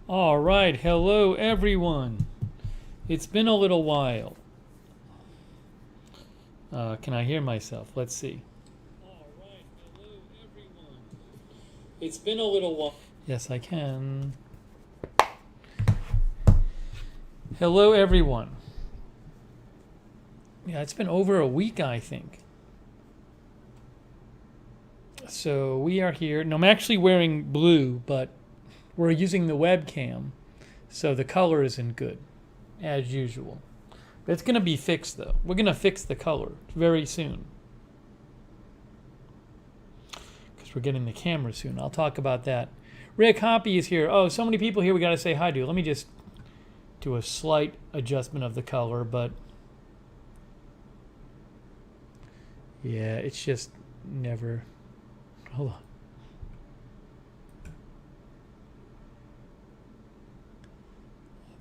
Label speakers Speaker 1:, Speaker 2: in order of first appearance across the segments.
Speaker 1: All right, hello everyone. It's been a little while. Can I hear myself? Let's see. All right, hello everyone. It's been a little while. Yes, I can. Hello everyone. Yeah, it's been over a week, I think. So we are here. No, I'm actually wearing blue, but we're using the webcam, so the color isn't good, as usual. But it's going to be fixed, though. We're going to fix the color very soon. Because we're getting the camera soon. I'll talk about that. Rick Hoppe is here. Oh, so many people here we got to say hi to. Let me just do a slight adjustment of the color, but yeah, it's just never... Hold on.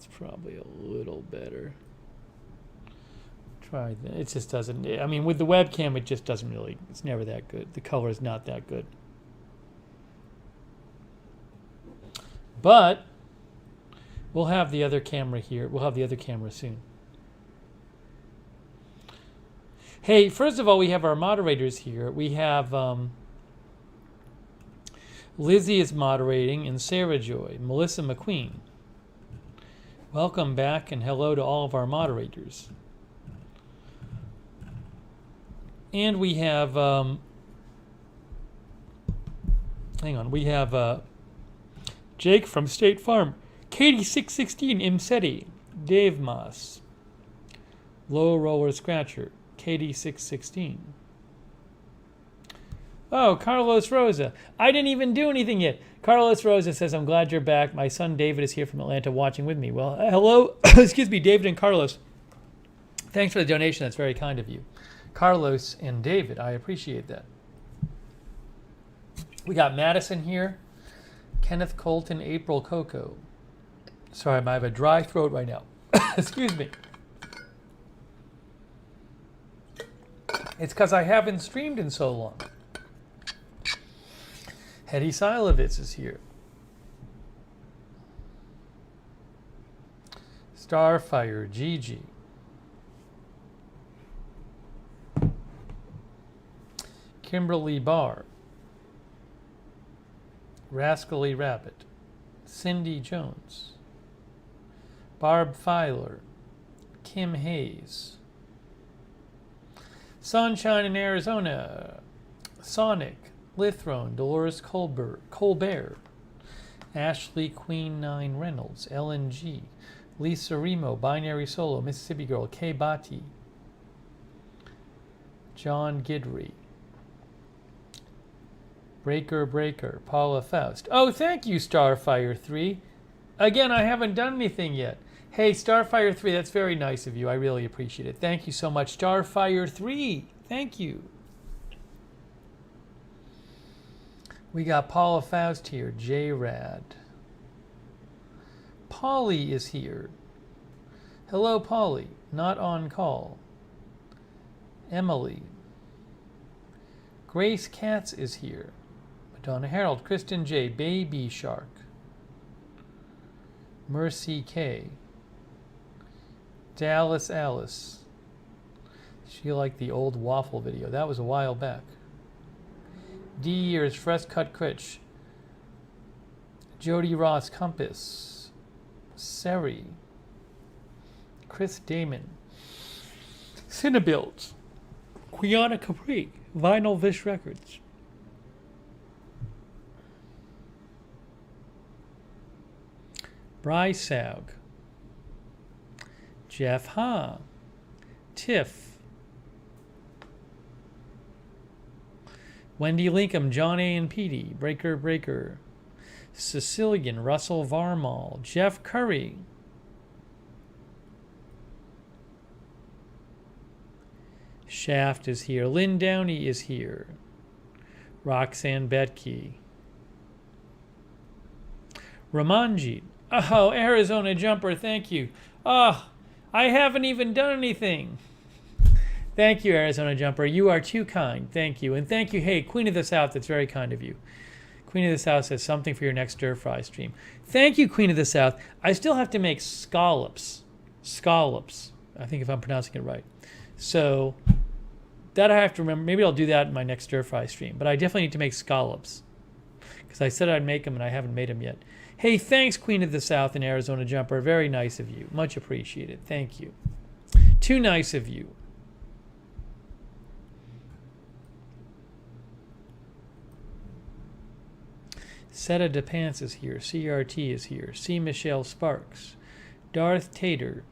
Speaker 1: Probably a little better. Try that. It just doesn't. I mean, with the webcam, it just doesn't really. It's never that good. The color is not that good. But we'll have the other camera here. We'll have the other camera soon. Hey, first of all, we have our moderators here. We have Lizzie is moderating and Sarah Joy, Melissa McQueen. Welcome back and hello to all of our moderators. And we have, we have Jake from State Farm, Katie616 Imseti, Dave Moss, Low Roller Scratcher, Katie616. Oh, Carlos Rosa. I didn't even do anything yet. Carlos Rosa says, I'm glad you're back. My son David is here from Atlanta watching with me. Well, hello. Excuse me, David and Carlos. Thanks for the donation. That's very kind of you. Carlos and David, I appreciate that. We got Madison here. Kenneth Colton, April Coco. Sorry, I have a dry throat right now. Excuse me. It's because I haven't streamed in so long. Hetty Silovitz is here. Starfire, Gigi. Kimberly Barr. Rascally Rabbit. Cindy Jones. Barb Filer. Kim Hayes. Sunshine in Arizona. Sonic. Lithrone, Dolores Colbert, Ashley Queen 9 Reynolds, LNG, Lisa Remo, Binary Solo, Mississippi Girl, K Bati, John Gidry, Breaker, Paula Faust. Oh, thank you, Starfire 3. Again, I haven't done anything yet. Hey, Starfire 3, that's very nice of you. I really appreciate it. Thank you so much, Starfire 3. Thank you. We got Paula Faust here, J-Rad. Polly is here. Hello, Polly. Not on call. Emily. Grace Katz is here. Madonna Harold, Kristen J, Baby Shark. Mercy K. Dallas Alice. She liked the old waffle video. That was a while back. D Years, Fresh Cut Critch, Jody Ross Compass, Seri, Chris Damon, Cinebuilds, Quiana Capri, Vinyl Vish Records. Bryce Saug, Jeff Ha, Tiff, Wendy Lincoln, John A. and Petey, Breaker, Sicilian, Russell Varmal, Jeff Curry, Shaft is here, Lynn Downey is here, Roxanne Betke, Ramanjit, oh, Arizona Jumper, thank you. Oh, I haven't even done anything. Thank you, Arizona Jumper. You are too kind. Thank you. And thank you, hey, Queen of the South, that's very kind of you. Queen of the South says something for your next stir fry stream. Thank you, Queen of the South. I still have to make scallops. Scallops. I think if I'm pronouncing it right. So that I have to remember. Maybe I'll do that in my next stir fry stream. But I definitely need to make scallops. Because I said I'd make them and I haven't made them yet. Hey, thanks, Queen of the South and Arizona Jumper. Very nice of you. Much appreciated. Thank you. Too nice of you. Seta DePants is here. CRT is here. C. Michelle Sparks. Darth Tater.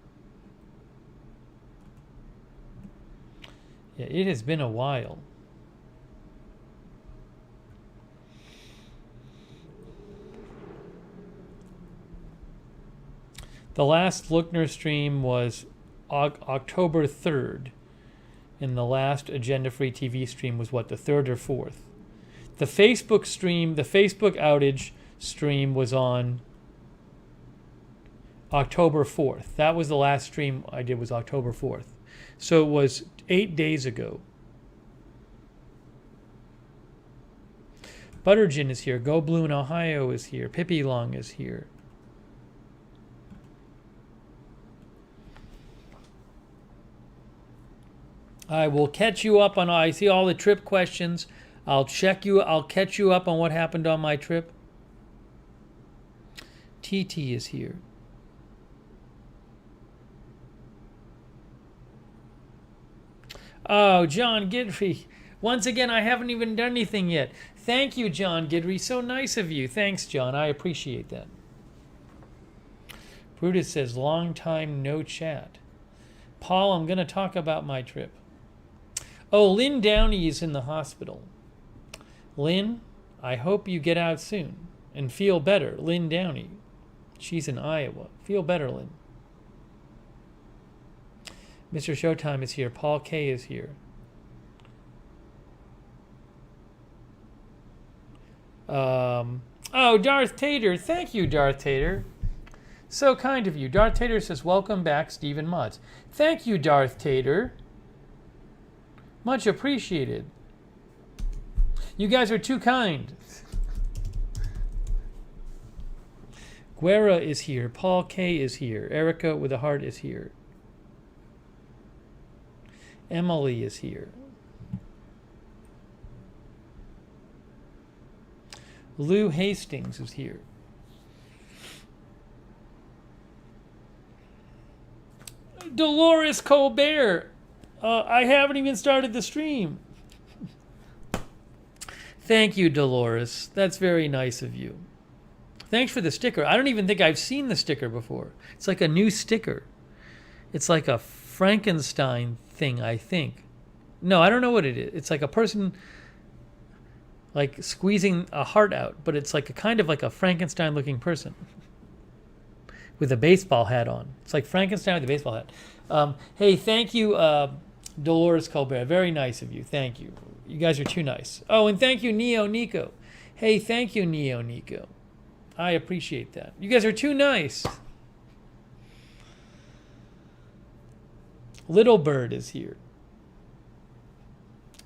Speaker 1: Yeah, it has been a while. The last Lookner stream was October 3rd. And the last Agenda Free TV stream was what, the 3rd or 4th? The Facebook stream, the Facebook outage stream was on October 4th. That was the last stream I did, was October 4th. So it was 8 days ago. Buttergin is here. Go Blue in Ohio is here. Pippi Long is here. I will catch you up on, I see all the trip questions. I'll catch you up on what happened on my trip. TT is here. Oh, John Gidry. Once again, I haven't even done anything yet. Thank you, John Gidry. So nice of you. Thanks, John. I appreciate that. Brutus says, long time no chat. Paul, I'm going to talk about my trip. Oh, Lynn Downey is in the hospital. Lynn, I hope you get out soon and feel better. Lynn Downey. She's in Iowa. Feel better, Lynn. Mr. Showtime is here. Paul K is here. Oh, Darth Tater. Thank you, Darth Tater. So kind of you. Darth Tater says, welcome back, Stephen Mutz. Thank you, Darth Tater. Much appreciated. You guys are too kind. Guerra is here. Paul K is here. Erica with a heart is here. Emily is here. Lou Hastings is here. Dolores Colbert. I haven't even started the stream. Thank you, Dolores. That's very nice of you. Thanks for the sticker. I don't even think I've seen the sticker before. It's like a new sticker. It's like a Frankenstein thing, I think. No, I don't know what it is. It's like a person like squeezing a heart out, but it's like a kind of like a Frankenstein-looking person with a baseball hat on. It's like Frankenstein with a baseball hat. Hey, thank you, Dolores Colbert. Very nice of you. Thank you. You guys are too nice. Oh, and thank you, Neo Nico. Hey, thank you, Neo Nico. I appreciate that. You guys are too nice. Little Bird is here.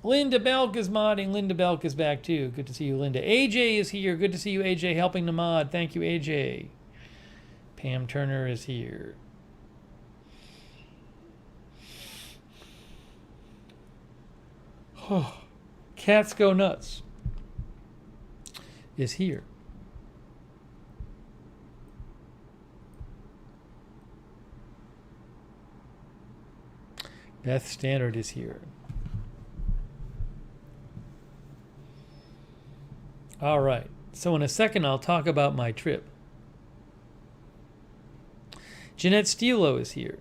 Speaker 1: Linda Belk is modding. Linda Belk is back too. Good to see you, Linda. AJ is here. Good to see you, AJ, helping the mod. Thank you, AJ. Pam Turner is here. Cats Go Nuts is here. Beth Standard is here. All right. So in a second, I'll talk about my trip. Jeanette Stilo is here.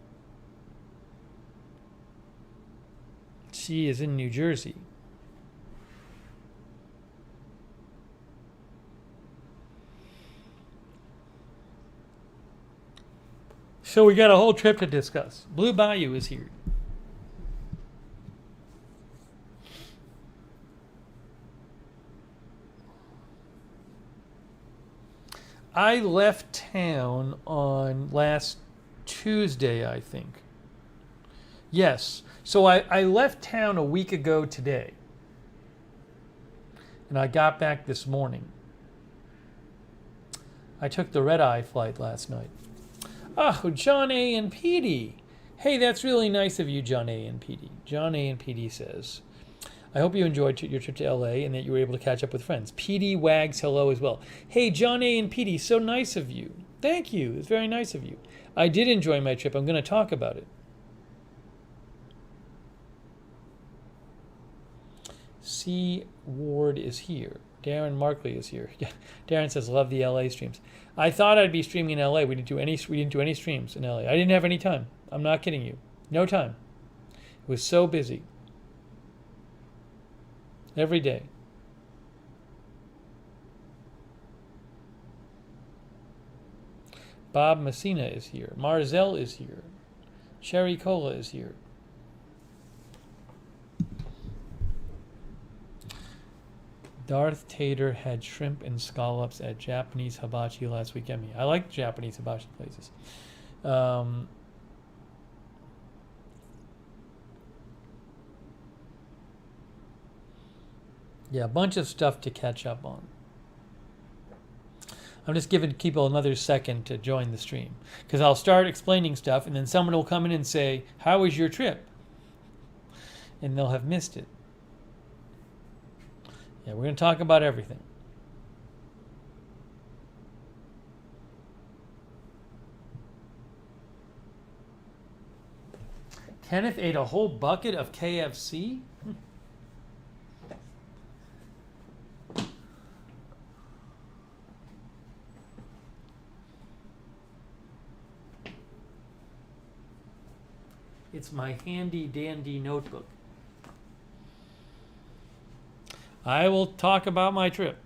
Speaker 1: She is in New Jersey. So we got a whole trip to discuss. Blue Bayou is here. I left town on last Tuesday, I think. Yes. So I left town a week ago today. And I got back this morning. I took the red-eye flight last night. Oh, John A. and PD. Hey, that's really nice of you, John A. and PD. John A. and PD says, I hope you enjoyed your trip to LA and that you were able to catch up with friends. PD wags hello as well. Hey, John A. and PD, so nice of you. Thank you. It's very nice of you. I did enjoy my trip. I'm going to talk about it. C. Ward is here. Darren Markley is here. Yeah. Darren says, love the LA streams. I thought I'd be streaming in LA. We didn't do any streams in LA. I didn't have any time. I'm not kidding you. No time. It was so busy. Every day. Bob Messina is here. Marzell is here. Cherry Cola is here. Darth Tater had shrimp and scallops at Japanese hibachi last weekend. I like Japanese hibachi places. Yeah, a bunch of stuff to catch up on. I'm just giving people another second to join the stream because I'll start explaining stuff and then someone will come in and say, how was your trip? And they'll have missed it. Yeah, we're going to talk about everything. Kenneth ate a whole bucket of KFC? It's my handy dandy notebook. I will talk about my trip.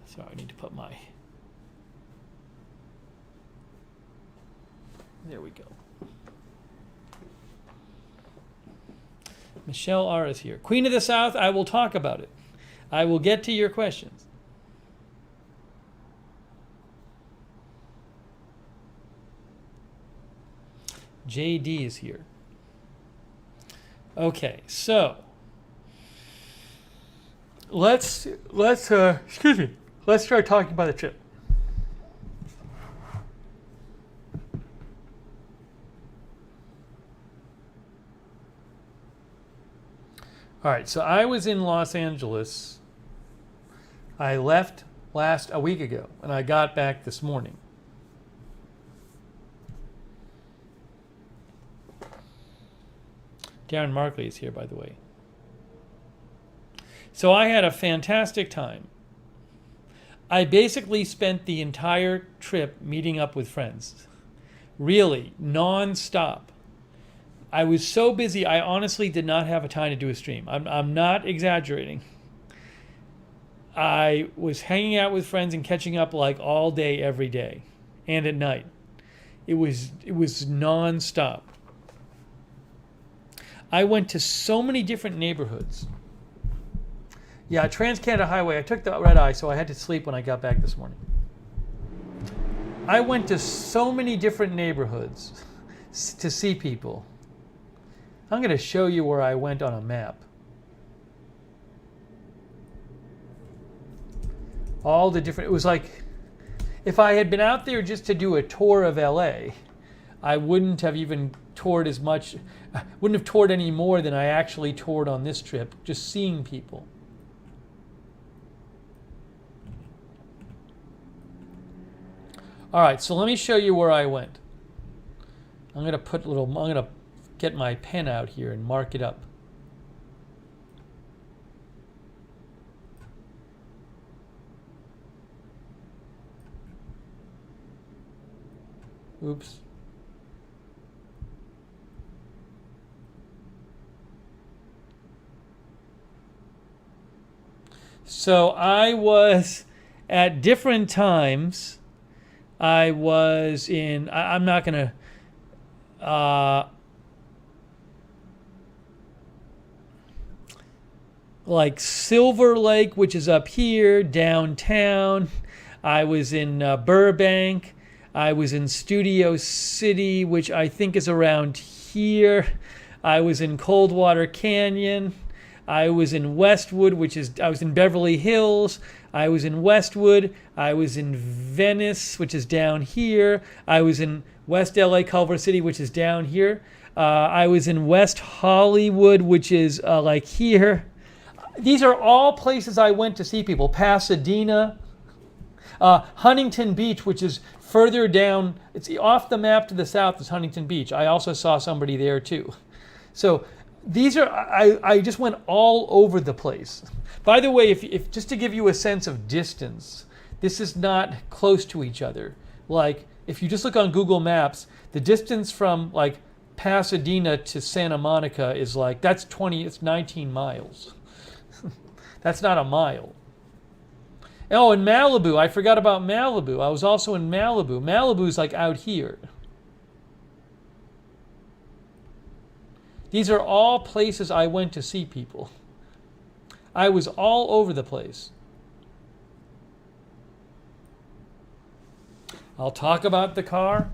Speaker 1: So I need to put my... There we go. Michelle R. is here. Queen of the South, I will talk about it. I will get to your questions. JD is here. Okay, so let's start talking about the trip. All right, so I was in Los Angeles. I left a week ago, and I got back this morning. Darren Markley is here, by the way. So I had a fantastic time. I basically spent the entire trip meeting up with friends. Really, non-stop. I was so busy, I honestly did not have a time to do a stream. I'm not exaggerating. I was hanging out with friends and catching up like all day, every day, and at night. It was non-stop. I went to so many different neighborhoods. Yeah, Trans-Canada Highway. I took the red eye, so I had to sleep when I got back this morning. I went to so many different neighborhoods to see people. I'm going to show you where I went on a map. All the different... It was like... If I had been out there just to do a tour of LA, I wouldn't have even toured as much... I wouldn't have toured any more than I actually toured on this trip, just seeing people. All right, so let me show you where I went. I'm going to get my pen out here and mark it up. Oops. So I was at different times. I was in, I'm not going to, like Silver Lake, which is up here, downtown. I was in Burbank. I was in Studio City, which I think is around here. I was in Coldwater Canyon. I was in Westwood, I was in Beverly Hills. I was in Westwood. I was in Venice, which is down here. I was in West LA, Culver City, which is down here. I was in West Hollywood, which is like here. These are all places I went to see people. Pasadena, Huntington Beach, which is further down. It's off the map to the south is Huntington Beach. I also saw somebody there too. So these are, I just went all over the place. By the way, if just to give you a sense of distance, this is not close to each other. Like if you just look on Google Maps, the distance from like Pasadena to Santa Monica is like, it's 19 miles. That's not a mile. Oh, and Malibu. I forgot about Malibu. I was also in Malibu. Malibu's like out here. These are all places I went to see people. I was all over the place. I'll talk about the car.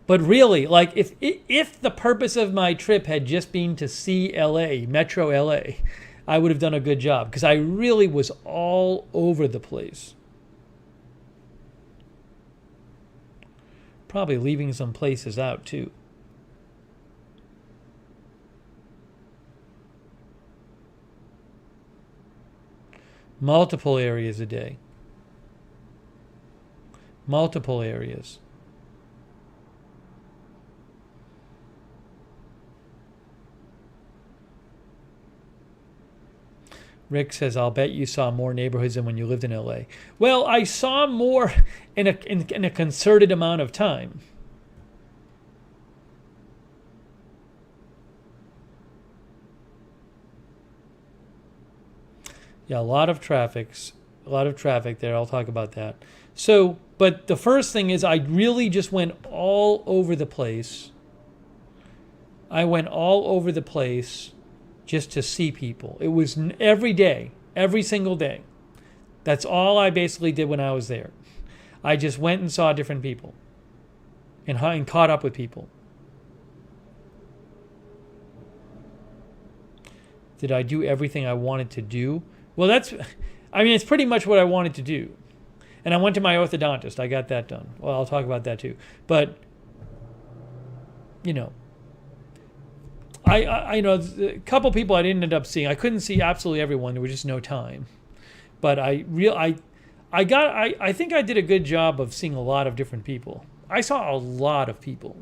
Speaker 1: But really, like if the purpose of my trip had just been to see LA, Metro LA, I would have done a good job because I really was all over the place. Probably leaving some places out too. Multiple areas a day. Multiple areas. Rick says, I'll bet you saw more neighborhoods than when you lived in LA. Well, I saw more in a concerted amount of time. Yeah, a lot of traffic there. I'll talk about that. So, but the first thing is I really just went all over the place. I went all over the place just to see people. It was every day, every single day. That's all I basically did when I was there. I just went and saw different people and caught up with people. Did I do everything I wanted to do? Well, it's pretty much what I wanted to do. And I went to my orthodontist. I got that done. Well, I'll talk about that too. But, you know, I know a couple people I didn't end up seeing. I couldn't see absolutely everyone. There was just no time. But I think I did a good job of seeing a lot of different people. I saw a lot of people.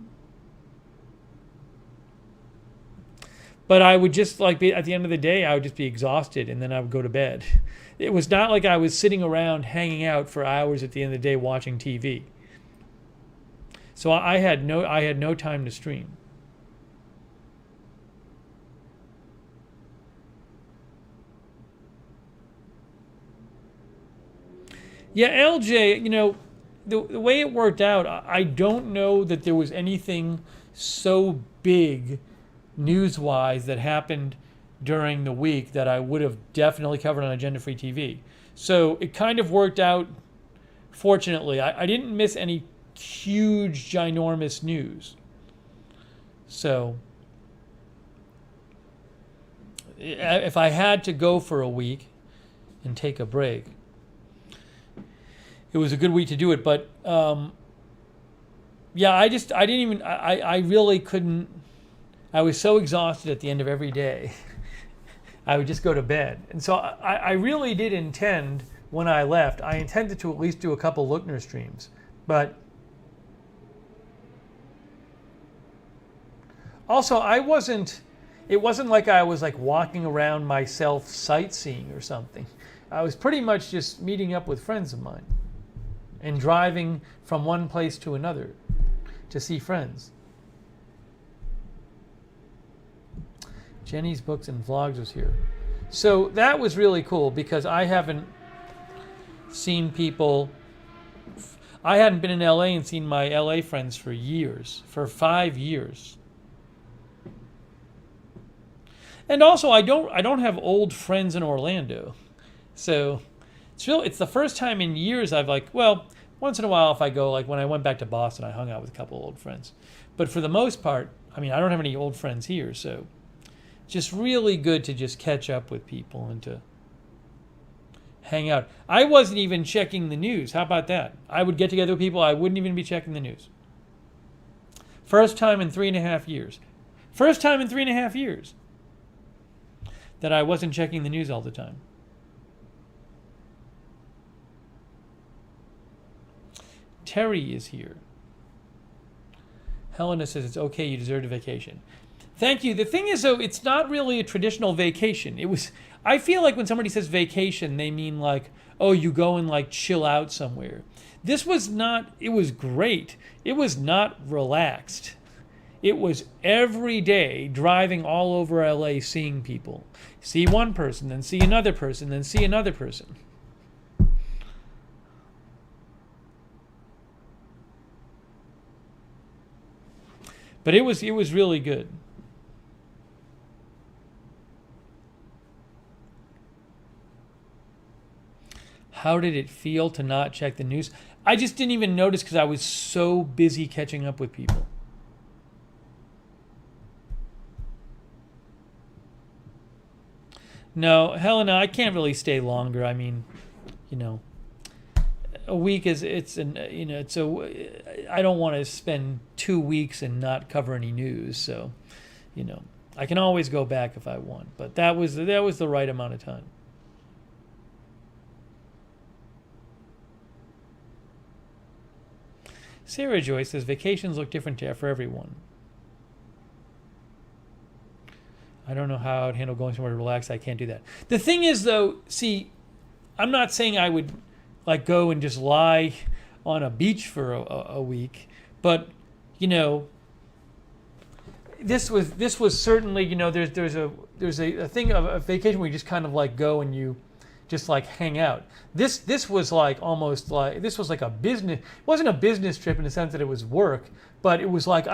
Speaker 1: But I would just at the end of the day, I would just be exhausted and then I would go to bed. It was not like I was sitting around hanging out for hours at the end of the day watching TV. So I had no time to stream. Yeah, LJ, the way it worked out, I don't know that there was anything so big news-wise that happened during the week that I would have definitely covered on Agenda Free TV. So it kind of worked out, fortunately. I didn't miss any huge, ginormous news. So if I had to go for a week and take a break, it was a good week to do it. But I really couldn't. I was so exhausted at the end of every day. I would just go to bed. And so I really did intend, when I left, I intended to at least do a couple Lookner streams. But also, it wasn't like I was walking around myself sightseeing or something. I was pretty much just meeting up with friends of mine and driving from one place to another to see friends. Jenny's Books and Vlogs was here. So that was really cool because I haven't seen people. I hadn't been in LA and seen my LA friends for 5 years. And also I don't have old friends in Orlando. So it's the first time in years I've once in a while if I go, when I went back to Boston, I hung out with a couple of old friends. But for the most part, I don't have any old friends here, so Just really good to just catch up with people and to hang out. I wasn't even checking the news. How about that? I would get together with people. I wouldn't even be checking the news. First time in 3.5 years. First time in 3.5 years that I wasn't checking the news all the time. Terry is here. Helena says it's okay, you deserved a vacation. Thank you. The thing is, though, it's not really a traditional vacation. I feel like when somebody says vacation, they mean like, oh, you go and like chill out somewhere. This was not, it was great. It was not relaxed. It was every day driving all over LA seeing people. See one person, then see another person, then see another person. But it was really good. How did it feel to not check the news? I just didn't even notice because I was so busy catching up with people. No, Helena, I can't really stay longer. I mean, a week I don't want to spend 2 weeks and not cover any news. So, I can always go back if I want. But that was the right amount of time. Sarah Joyce says vacations look different for everyone. I don't know how I'd handle going somewhere to relax. I can't do that. The thing is, though, see, I'm not saying I would like go and just lie on a beach for a week, but this was certainly there's a thing of a vacation where you just kind of like go and you just like hang out. This was like almost like this was like a business. It wasn't a business trip in the sense that it was work, but it was like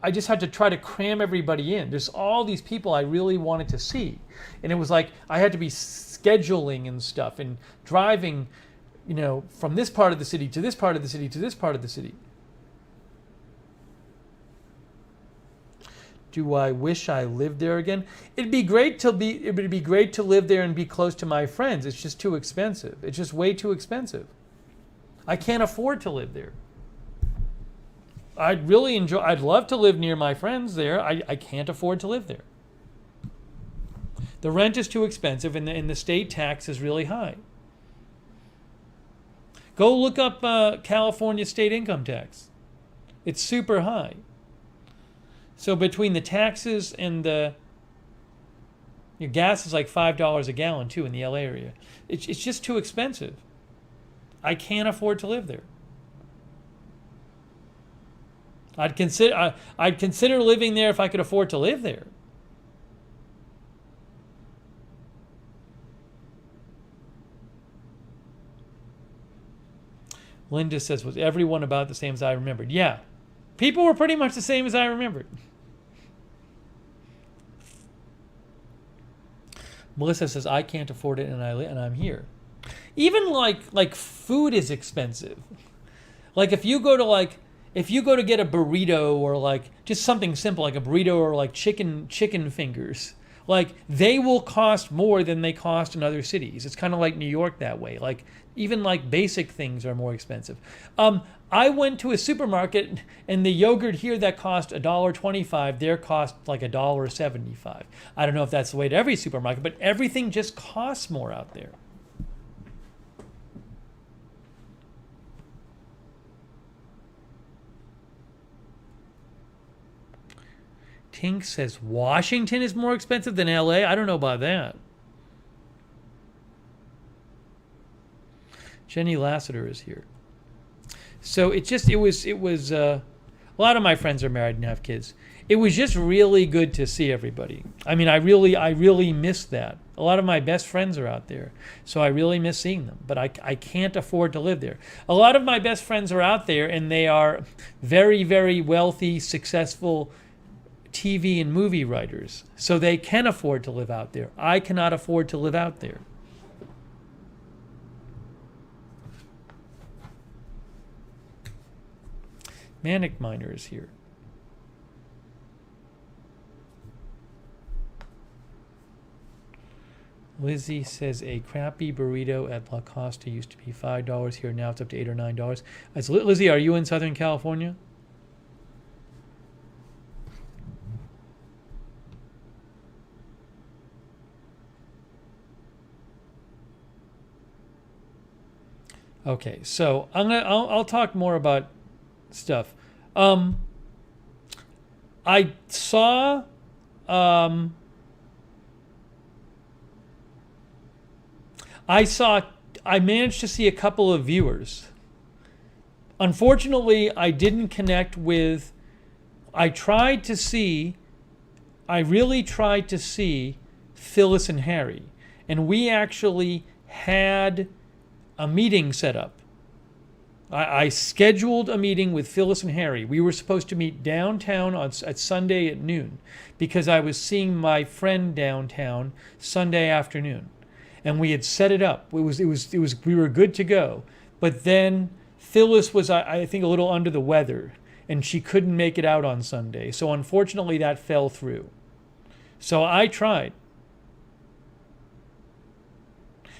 Speaker 1: I just had to try to cram everybody in. There's all these people I really wanted to see, and it was like I had to be scheduling and stuff and driving, from this part of the city to this part of the city to this part of the city. Do I wish I lived there again? It'd be great to live there and be close to my friends. It's just too expensive. It's just way too expensive. I can't afford to live there. I'd love to live near my friends there. I can't afford to live there. The rent is too expensive and the state tax is really high. Go look up California state income tax. It's super high. So between the taxes and your gas is like $5 a gallon too in the LA area. It's just too expensive. I can't afford to live there. I'd consider living there if I could afford to live there. Linda says, was everyone about the same as I remembered? Yeah. People were pretty much the same as I remembered. Melissa says, I can't afford it and I'm here. Even like food is expensive. Like if you go to get a burrito or like just something simple like a burrito or like chicken fingers, like they will cost more than they cost in other cities. It's kind of like New York that way. Like even like basic things are more expensive. I went to a supermarket and the yogurt here that cost $1.25, there cost like $1.75. I don't know if that's the way to every supermarket, but everything just costs more out there. Tink says Washington is more expensive than LA. I don't know about that. Jenny Lassiter is here. So it was a lot of my friends are married and have kids. It was just really good to see everybody. I mean, I really miss that. A lot of my best friends are out there, so I really miss seeing them. But I can't afford to live there. A lot of my best friends are out there, and they are very, very wealthy, successful TV and movie writers, so they can afford to live out there. I cannot afford to live out there. Manic Miner is here. Lizzie says a crappy burrito at La Costa used to be $5 here. Now it's up to $8 or $9. Lizzie, are you in Southern California? Okay, so I'll talk more about stuff. I saw I managed to see a couple of viewers. Unfortunately, I didn't connect with. I really tried to see Phyllis and Harry, and we actually had a meeting set up. I scheduled a meeting with Phyllis and Harry. We were supposed to meet downtown at Sunday at noon because I was seeing my friend downtown Sunday afternoon, and we had set it up. We were good to go. But then Phyllis was, I think, a little under the weather, and she couldn't make it out on Sunday. So unfortunately, that fell through. So I tried.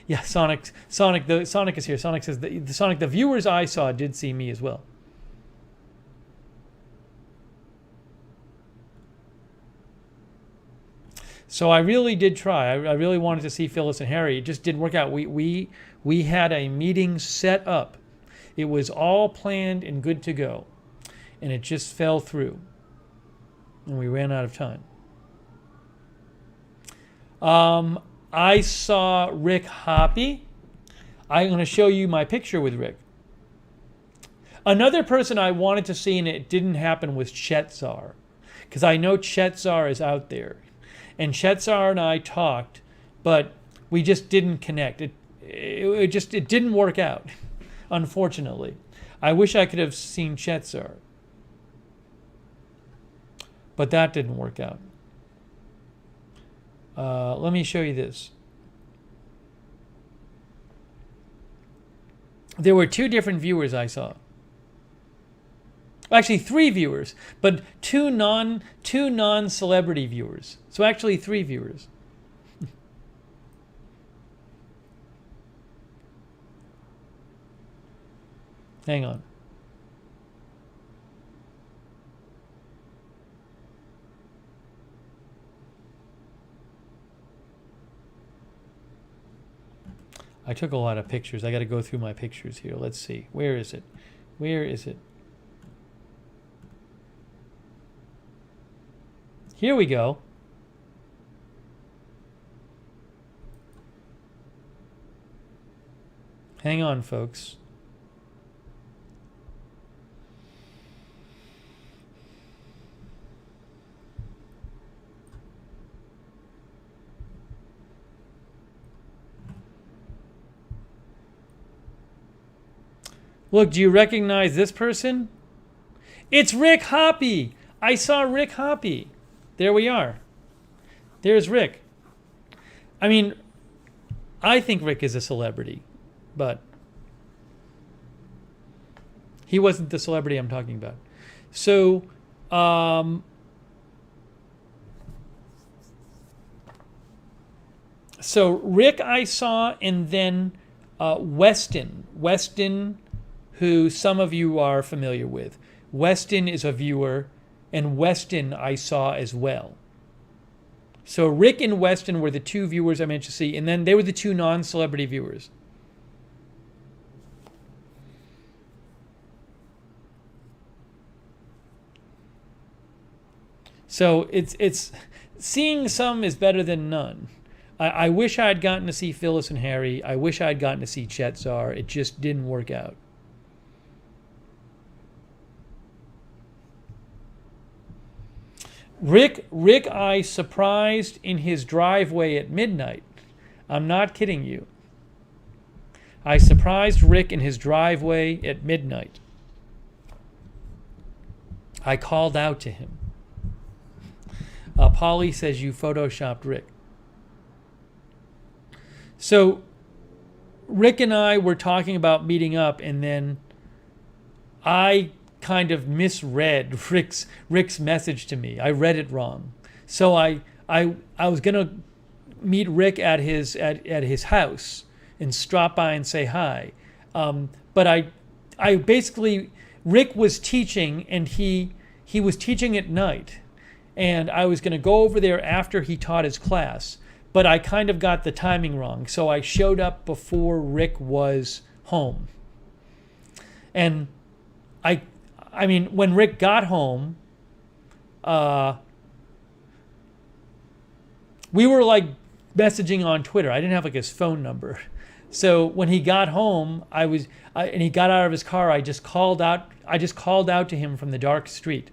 Speaker 1: Yeah, Sonic is here. Sonic says the viewers I saw did see me as well. So I really did try. I really wanted to see Phyllis and Harry. It just didn't work out. We had a meeting set up. It was all planned and good to go, and it just fell through, and we ran out of time. I saw Rick Hoppe. I'm going to show you my picture with Rick. Another person I wanted to see and it didn't happen was Chetzar, because I know Chetzar is out there. And Chetzar and I talked, but we just didn't connect. It didn't work out, unfortunately. I wish I could have seen Chetzar, but that didn't work out. Let me show you this. There were two different viewers I saw. Actually, three viewers, but two non-celebrity viewers. So actually, three viewers. Hang on. I took a lot of pictures. I got to go through my pictures here. Let's see. Where is it? Where is it? Here we go. Hang on, folks. Look, do you recognize this person? It's Rick Hoppe. I saw Rick Hoppe. There we are. There's Rick. I mean, I think Rick is a celebrity, but he wasn't the celebrity I'm talking about. So, Rick I saw, and then Weston, who some of you are familiar with. Weston is a viewer, and Weston I saw as well. So Rick and Weston were the two viewers I managed to see, and then they were the two non-celebrity viewers. So it's seeing some is better than none. I wish I had gotten to see Phyllis and Harry. I wish I had gotten to see Chetzar. It just didn't work out. Rick I surprised in his driveway at midnight. I'm not kidding you. I surprised Rick in his driveway at midnight. I called out to him. Polly says you photoshopped Rick. So Rick and I were talking about meeting up, and then I kind of misread Rick's message to me. I read it wrong. So I was gonna meet Rick at his house and stop by and say hi. But I basically, Rick was teaching, and he was teaching at night, and I was going to go over there after he taught his class, but I kind of got the timing wrong, so I showed up before Rick was home. And I mean, when Rick got home, we were like messaging on Twitter. I didn't have like his phone number. So when he got home, and he got out of his car, I just called out to him from the dark street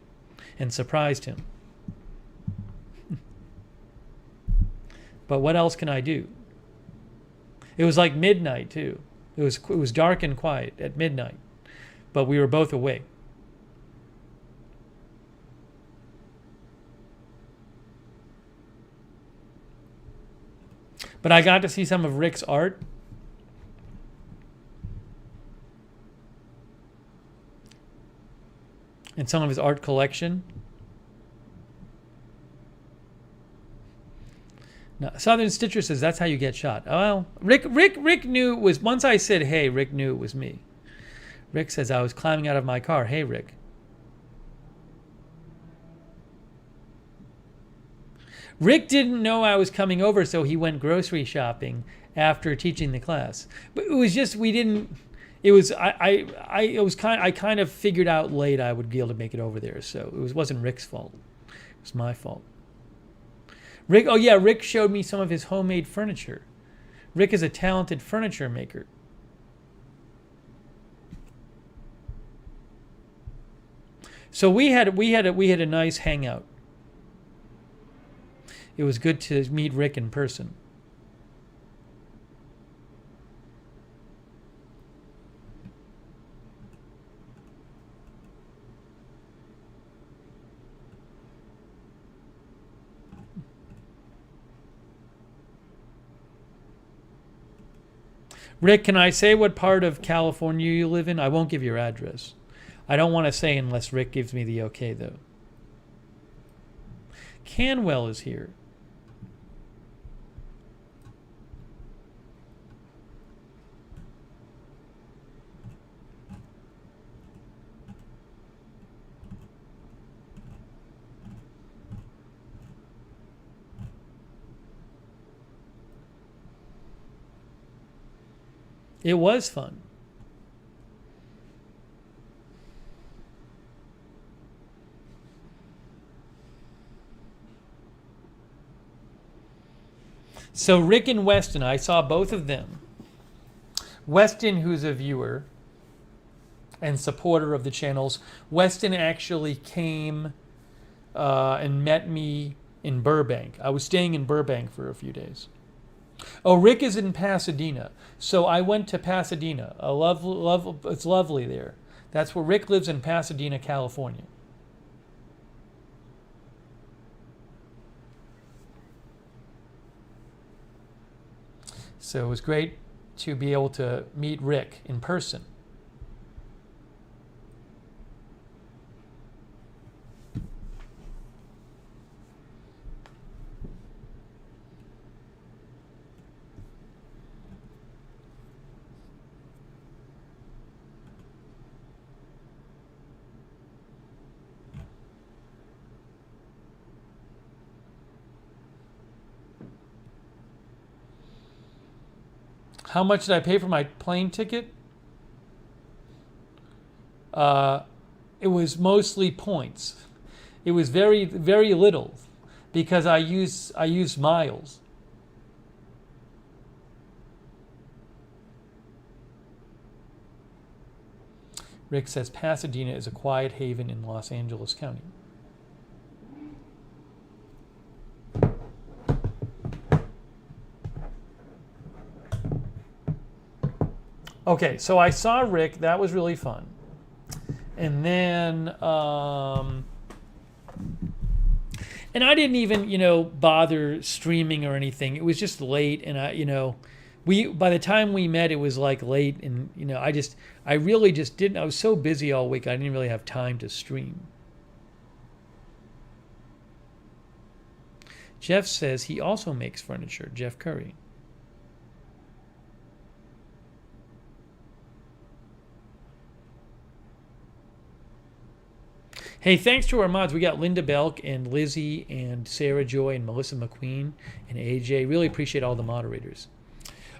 Speaker 1: and surprised him. But what else can I do? It was like midnight too. It was dark and quiet at midnight, but we were both awake. But I got to see some of Rick's art. And some of his art collection. Now, Southern Stitcher says that's how you get shot. Oh, well, Rick knew it was, once I said, hey, Rick knew it was me. Rick says, I was climbing out of my car. Hey, Rick. Rick didn't know I was coming over, so he went grocery shopping after teaching the class. But it was just, we didn't, it was, I kind of figured out late I would be able to make it over there, so it wasn't Rick's fault. It was my fault. Rick showed me some of his homemade furniture. Rick is a talented furniture maker. So we had a nice hangout. It was good to meet Rick in person. Rick, can I say what part of California you live in? I won't give your address. I don't want to say unless Rick gives me the okay, though. Canwell is here. It was fun. So Rick and Weston, I saw both of them. Weston, who's a viewer and supporter of the channels, Weston actually came and met me in Burbank. I was staying in Burbank for a few days. Oh, Rick is in Pasadena. So I went to Pasadena. It's lovely there. That's where Rick lives, in Pasadena, California. So it was great to be able to meet Rick in person. How much did I pay for my plane ticket? It was mostly points. It was very, very little because I use miles. Rick says Pasadena is a quiet haven in Los Angeles County. Okay, so I saw Rick. That was really fun. And then, and I didn't even, bother streaming or anything. It was just late, and by the time we met, it was like late, and I really just didn't. I was so busy all week, I didn't really have time to stream. Jeff says he also makes furniture. Jeff Curry. Hey, thanks to our mods, we got Linda Belk and Lizzie and Sarah Joy and Melissa McQueen and AJ. Really appreciate all the moderators.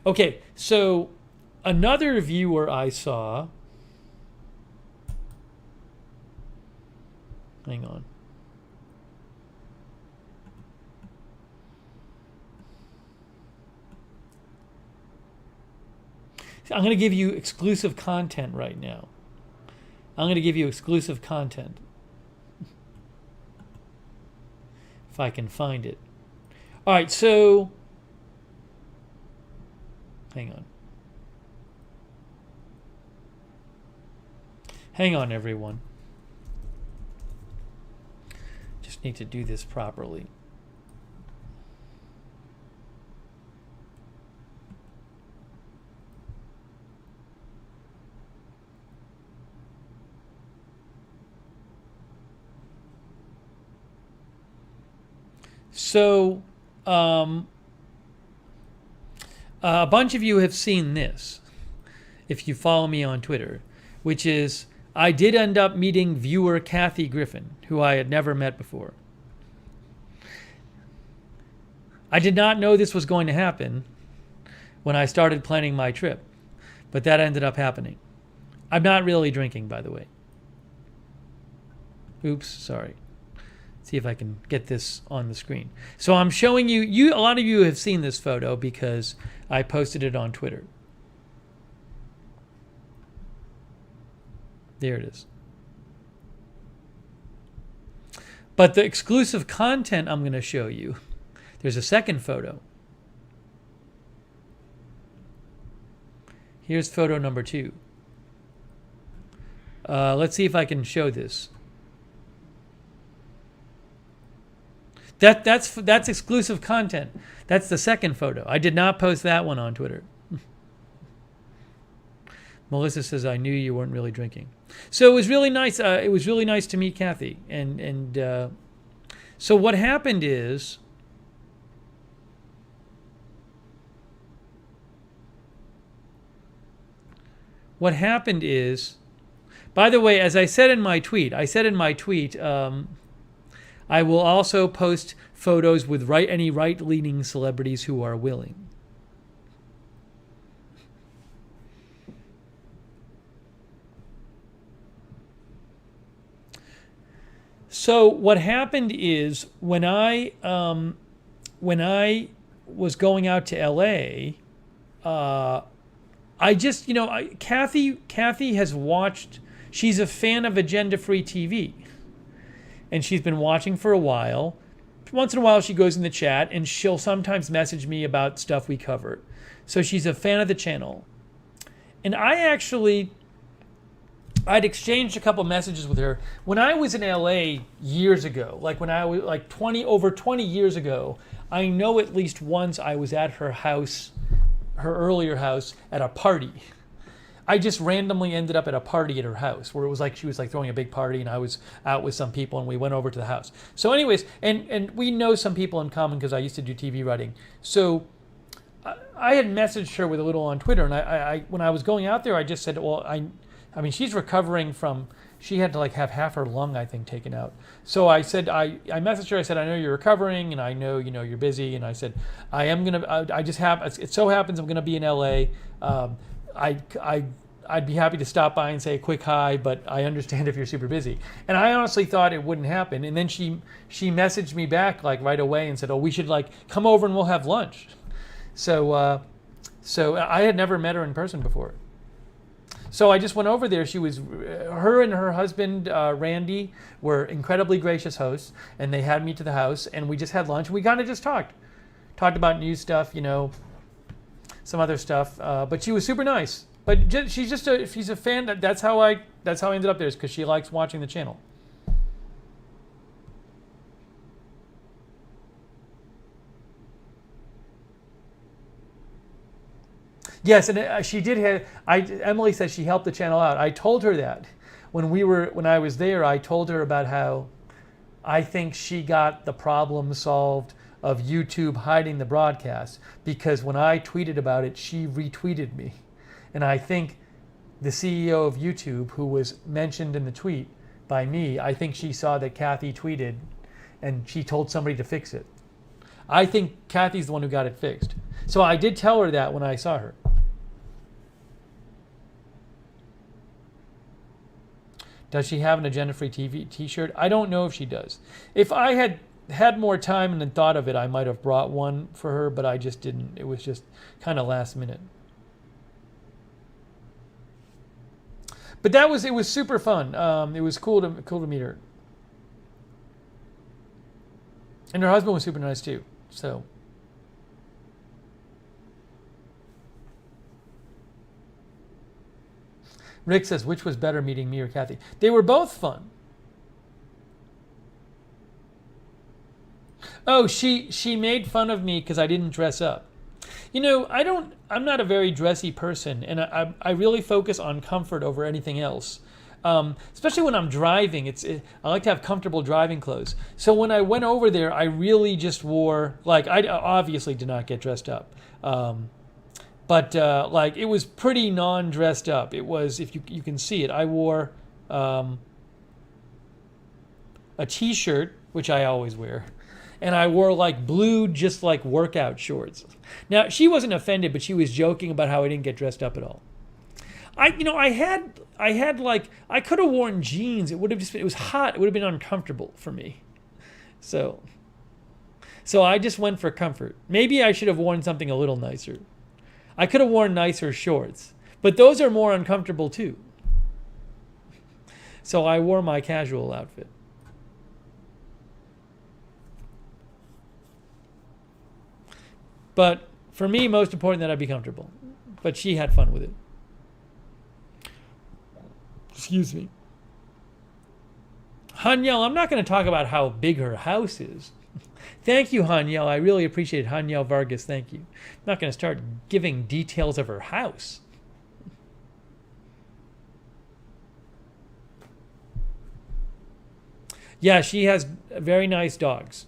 Speaker 1: Okay, so another viewer I saw. Hang on. I'm going to give you exclusive content right now. I'm going to give you exclusive content. If I can find it. All right, so hang on. Hang on, everyone. Just need to do this properly. So, a bunch of you have seen this, if you follow me on Twitter, which is I did end up meeting viewer Kathy Griffin, who I had never met before. I did not know this was going to happen when I started planning my trip, but that ended up happening. I'm not really drinking, by the way. Oops, sorry. See if I can get this on the screen. So I'm showing you, a lot of you have seen this photo because I posted it on Twitter. There it is. But the exclusive content I'm going to show you, there's a second photo. Here's photo number 2. Let's see if I can show this. That's exclusive content. That's the second photo. I did not post that one on Twitter. Melissa says, I knew you weren't really drinking. So it was really nice. It was really nice to meet Kathy. And so what happened is, by the way, as I said in my tweet, I will also post photos with any right-leaning celebrities who are willing. So what happened is when I was going out to LA, I just, Kathy has watched. She's a fan of Agenda Free TV. And she's been watching for a while. Once in a while, she goes in the chat, and she'll sometimes message me about stuff we cover. So she's a fan of the channel. And I'd exchanged a couple messages with her when I was in LA years ago. Like when I was over 20 years ago. I know at least once I was at her house, her earlier house, at a party. I just randomly ended up at a party at her house where it was like she was like throwing a big party and I was out with some people and we went over to the house. So anyways, and we know some people in common because I used to do TV writing. So I had messaged her with a little on Twitter, and I when I was going out there, I just said, well, I mean, she's recovering from, she had to like have half her lung, I think, taken out. So I said, I messaged her, I said, I know you're recovering and I know, you're busy. And I said, it so happens I'm going to be in LA. I'd be happy to stop by and say a quick hi, but I understand if you're super busy. And I honestly thought it wouldn't happen. And then she messaged me back like right away and said, oh, we should like come over and we'll have lunch. So I had never met her in person before. So I just went over there. Her and her husband, Randy, were incredibly gracious hosts, and they had me to the house, and we just had lunch. And we kind of just talked about new stuff, some other stuff. But she was super nice. But she's a fan. That's how I ended up there, is because she likes watching the channel. Yes, and she did. Emily said she helped the channel out. I told her that when I was there. I told her about how I think she got the problem solved of YouTube hiding the broadcast, because when I tweeted about it, she retweeted me. And I think the CEO of YouTube, who was mentioned in the tweet by me, I think she saw that Kathy tweeted and she told somebody to fix it. I think Kathy's the one who got it fixed. So I did tell her that when I saw her. Does she have an agenda-free TV t-shirt? I don't know if she does. If I had more time and then thought of it, I might have brought one for her, but I just didn't. It was just kind of last minute. But it was super fun. It was cool to meet her. And her husband was super nice too. So Rick says, which was better, meeting me or Kathy? They were both fun. Oh, she made fun of me because I didn't dress up. You know, I'm not a very dressy person, and I really focus on comfort over anything else. Especially when I'm driving, I like to have comfortable driving clothes. So when I went over there, I really just wore, like, I obviously did not get dressed up. But like, it was pretty non-dressed up. It was, if you can see it, I wore a t-shirt, which I always wear, and I wore like blue, just like workout shorts. Now, she wasn't offended, but she was joking about how I didn't get dressed up at all. I had like, I could have worn jeans. It would have just been, it was hot. It would have been uncomfortable for me. So I just went for comfort. Maybe I should have worn something a little nicer. I could have worn nicer shorts, but those are more uncomfortable too. So I wore my casual outfit. But for me, most important that I be comfortable. But she had fun with it. Excuse me. Hanyel, I'm not going to talk about how big her house is. Thank you, Hanyel. I really appreciate it. Hanyel Vargas, thank you. I'm not going to start giving details of her house. Yeah, she has very nice dogs.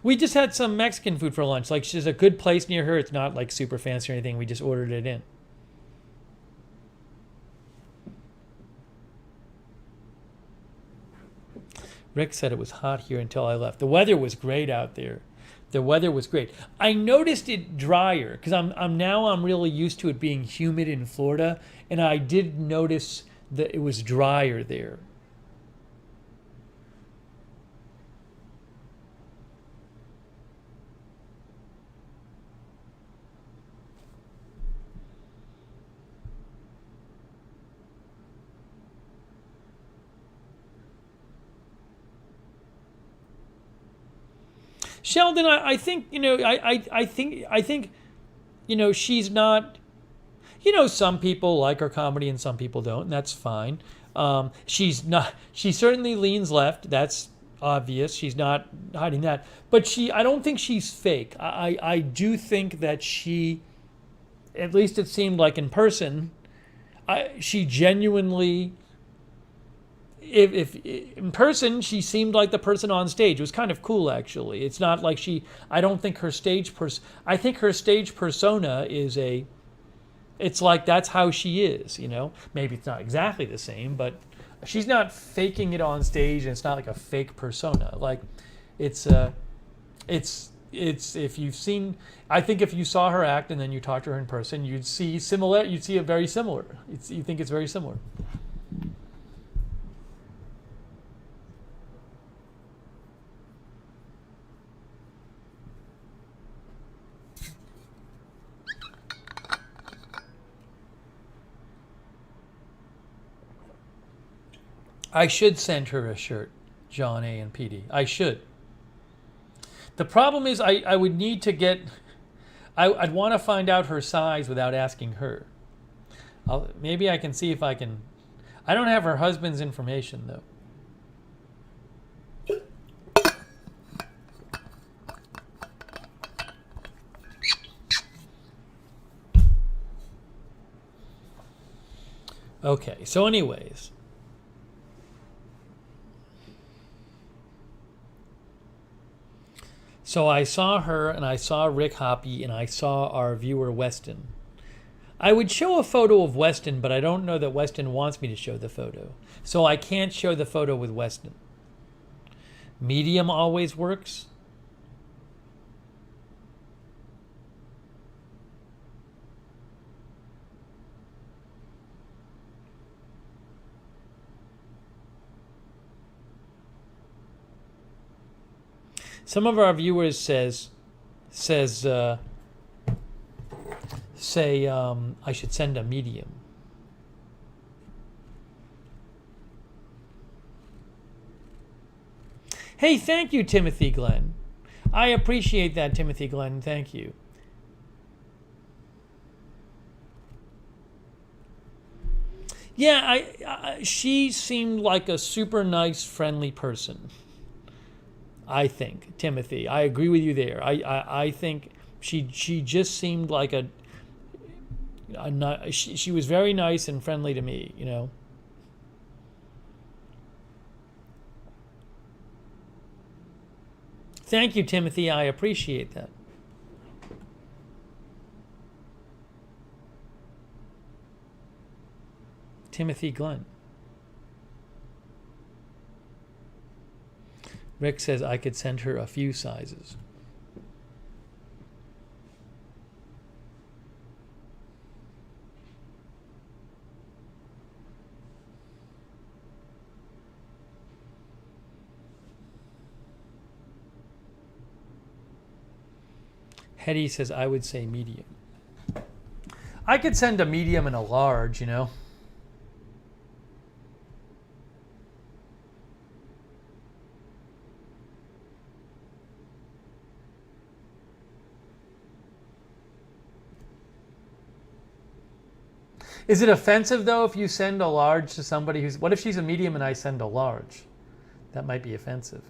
Speaker 1: We just had some Mexican food for lunch. Like, there's a good place near her. It's not like super fancy or anything. We just ordered it in. Rick said it was hot here until I left. The weather was great out there. The weather was great. I noticed it drier because I'm really used to it being humid in Florida, and I did notice that it was drier there. Sheldon, I think, I think, she's not, some people like her comedy and some people don't, and that's fine. She certainly leans left. That's obvious. She's not hiding that. But I don't think she's fake. I do think that she, at least it seemed like in person, she genuinely, if in person, she seemed like the person on stage. It was kind of cool, actually. It's not like I don't think her stage I think her stage persona is it's like that's how she is, Maybe it's not exactly the same, but she's not faking it on stage, and it's not like a fake persona. Like, it's if you've seen, I think if you saw her act and then you talked to her in person, you'd see it very similar. You think it's very similar. I should send her a shirt, John A. and PD. I should. The problem is I would need to get, I'd want to find out her size without asking her. Maybe I can see if I can. I don't have her husband's information, though. Okay, so anyways. So I saw her and I saw Rick Hoppe and I saw our viewer Weston. I would show a photo of Weston, but I don't know that Weston wants me to show the photo. So I can't show the photo with Weston. Medium always works. Some of our viewers say I should send a medium. Hey, thank you, Timothy Glenn. I appreciate that, Timothy Glenn. Thank you. Yeah, she seemed like a super nice, friendly person. I think, Timothy. I agree with you there. I think she just seemed like she was very nice and friendly to me, you know. Thank you, Timothy. I appreciate that. Timothy Glenn. Rick says I could send her a few sizes. Hetty says I would say medium. I could send a medium and a large, you know. Is it offensive, though, if you send a large to somebody who's... What if she's a medium and I send a large? That might be offensive.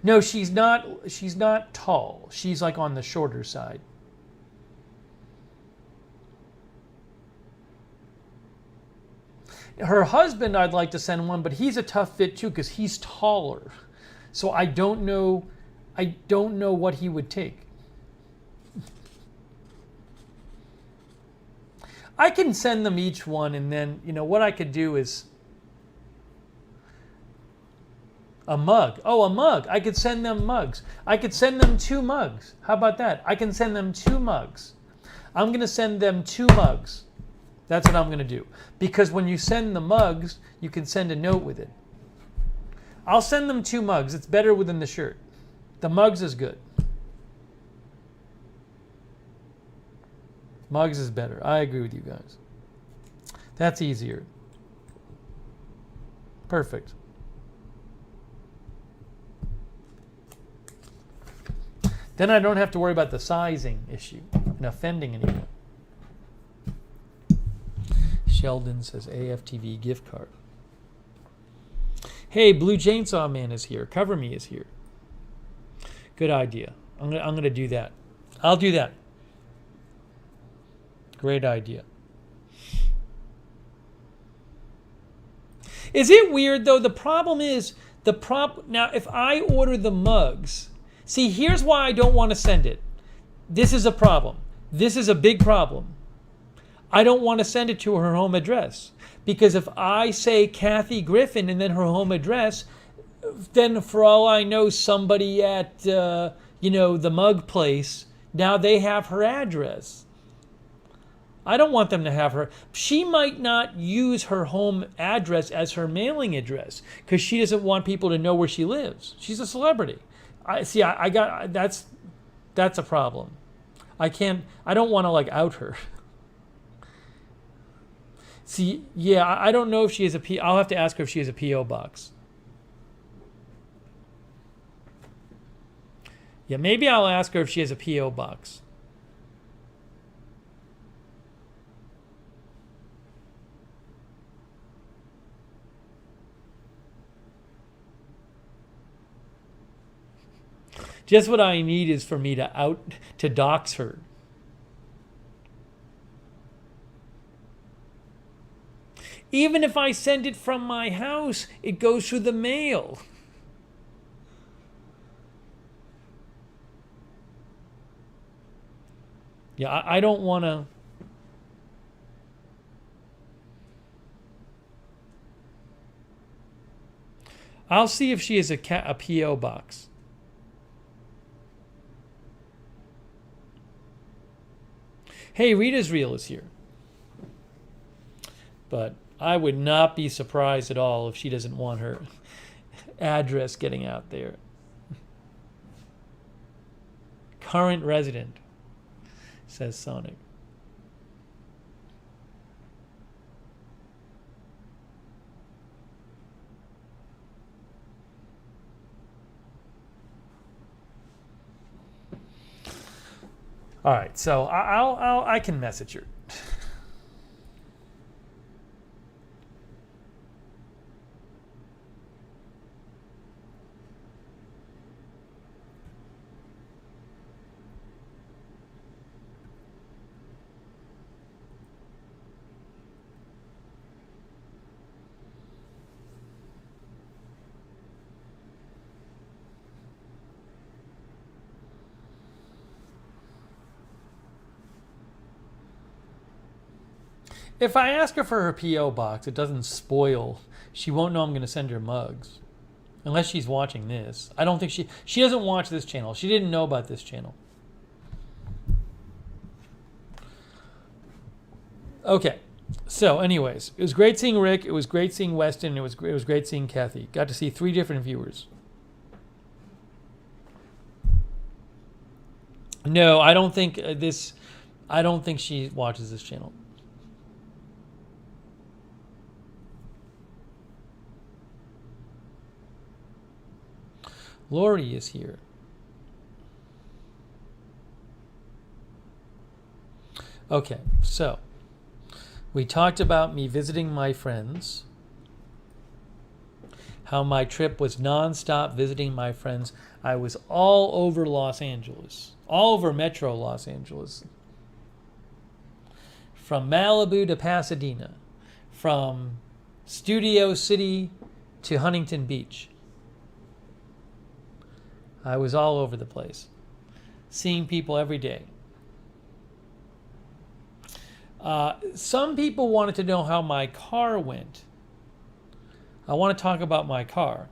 Speaker 1: No, she's not tall. She's like on the shorter side. Her husband, I'd like to send one, but he's a tough fit, too, because he's taller. So I don't know what he would take. I can send them each one, and then, you know, what I could do is a mug. Oh, a mug. I could send them mugs. I could send them 2 mugs. How about that? I can send them 2 mugs. I'm going to send them 2 mugs. That's what I'm going to do. Because when you send the mugs, you can send a note with it. I'll send them 2 mugs. It's better than the shirt. The mugs is good. Mugs is better. I agree with you guys. That's easier. Perfect. Then I don't have to worry about the sizing issue and offending anyone. Sheldon says AFTV gift card. Hey, Blue Chainsaw Man is here. Cover Me is here. Good idea. I'm gonna do that. I'll do that. Great idea. Is it weird though? The problem is now if I order the mugs, see, here's why I don't want to send it. This is a problem. This is a big problem. I don't want to send it to her home address because if I say Kathy Griffin and then her home address, then for all I know, somebody at the mug place, now they have her address. I don't want them to have her. She might not use her home address as her mailing address because she doesn't want people to know where she lives. She's a celebrity. That's a problem. I don't want to like out her. See, yeah, I don't know if she has I'll have to ask her if she has a P.O. box. Yeah, maybe I'll ask her if she has a P.O. box. Just what I need is for me to dox her. Even if I send it from my house, it goes through the mail. Yeah, I don't want to. I'll see if she has a P.O. box. Hey, Rita's Reel is here. But I would not be surprised at all if she doesn't want her address getting out there. Current resident, says Sonic. All right, so I can message her. If I ask her for her P.O. box, it doesn't spoil. She won't know I'm going to send her mugs. Unless she's watching this. I don't think she doesn't watch this channel. She didn't know about this channel. Okay. So anyways, it was great seeing Rick. It was great seeing Weston. It was great seeing Kathy. Got to see 3 different viewers. No, I don't think I don't think she watches this channel. Lori is here. Okay, so we talked about me visiting my friends, how my trip was nonstop visiting my friends. I was all over Los Angeles, all over Metro Los Angeles, from Malibu to Pasadena, from Studio City to Huntington Beach. I was all over the place, seeing people every day. Some people wanted to know how my car went. I want to talk about my car.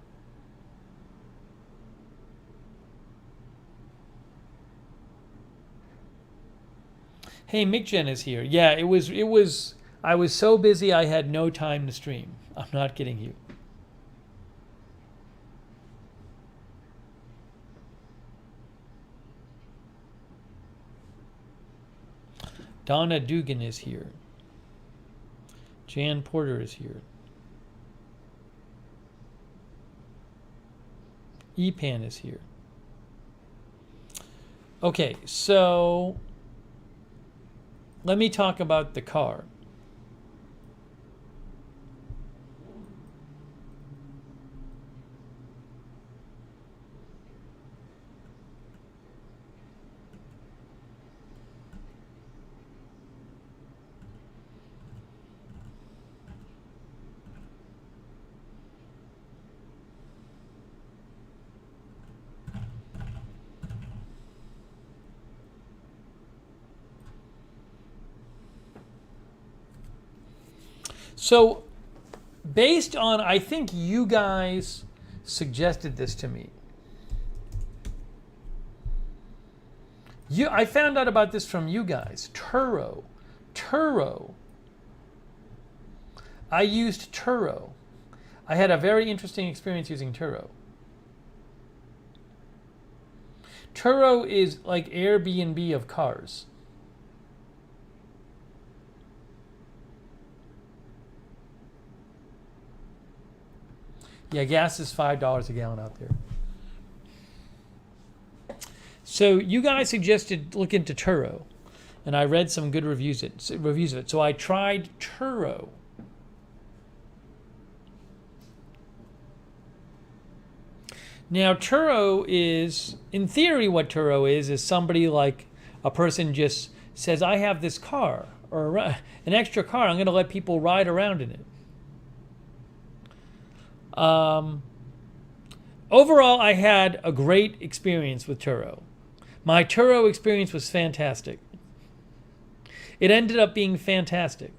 Speaker 1: Hey, Mick Jen is here. Yeah, it was. I was so busy I had no time to stream. I'm not kidding you. Donna Dugan is here. Jan Porter is here. Epan is here. Okay, so let me talk about the car. So, based on, I think you guys suggested this to me. I found out about this from you guys. Turo. I used Turo. I had a very interesting experience using Turo. Turo is like Airbnb of cars. Yeah, gas is $5 a gallon out there. So you guys suggested look into Turo, and I read some good reviews of it. So I tried Turo. Now Turo is, in theory, what Turo is somebody like a person just says, I have this car or an extra car. I'm going to let people ride around in it. Overall, I had a great experience with Turo. My Turo experience was fantastic. It ended up being fantastic.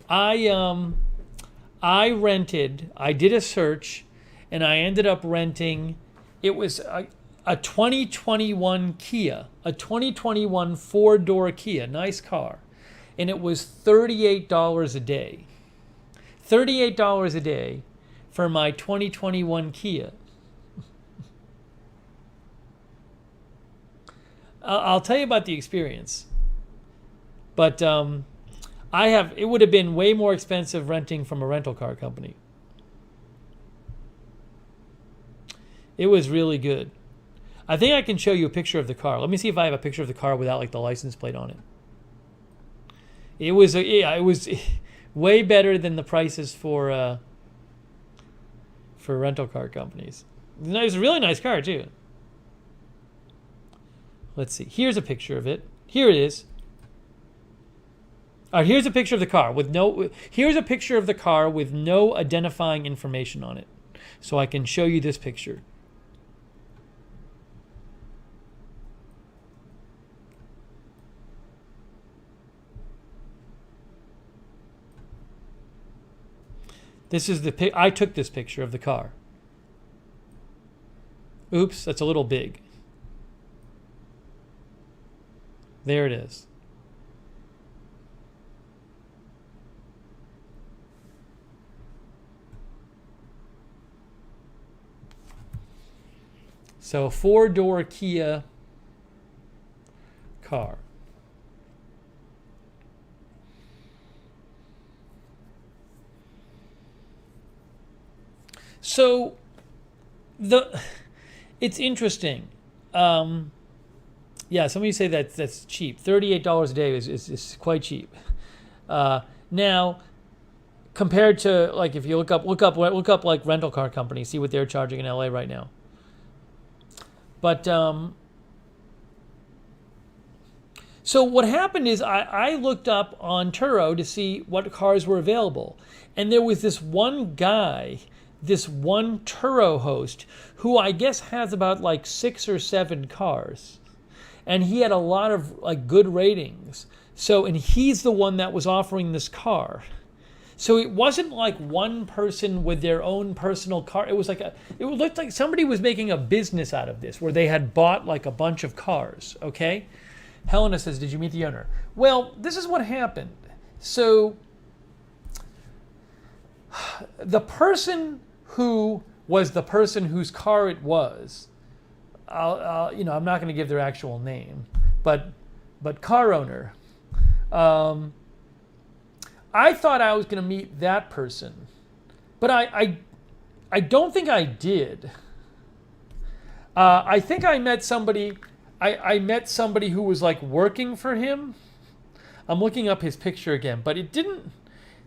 Speaker 1: I did a search, and I ended up renting. It was a 2021 Kia, a 2021 four-door Kia, nice car, and it was $38 a day. $38 a day for my 2021 Kia. I'll tell you about the experience, but it would have been way more expensive renting from a rental car company. It was really good. I think I can show you a picture of the car. Let me see if I have a picture of the car without like the license plate on it. It was way better than the prices for rental car companies. It was a really nice car too. Let's see. Here's a picture of it. Here it is. All right, here's a picture of the car with no. Here's a picture of the car with no identifying information on it, so I can show you this picture. This is I took this picture of the car. Oops, that's a little big. There it is. So, four-door Kia car. So, it's interesting. Yeah, some of you say that's cheap. $38 a day is quite cheap. Now, compared to like if you look up like rental car companies, see what they're charging in LA right now. But so what happened is I looked up on Turo to see what cars were available, and there was this one guy, this one Turo host, who I guess has about like 6 or 7 cars. And he had a lot of like good ratings. So, and he's the one that was offering this car. So it wasn't like one person with their own personal car. It was like it looked like somebody was making a business out of this, where they had bought like a bunch of cars. Okay. Helena says, "Did you meet the owner?" Well, this is what happened. So the person who was the person whose car it was, I'm not going to give their actual name, but car owner. I thought I was going to meet that person, but I don't think I did. I think I met somebody. I met somebody who was like working for him. I'm looking up his picture again, but it didn't.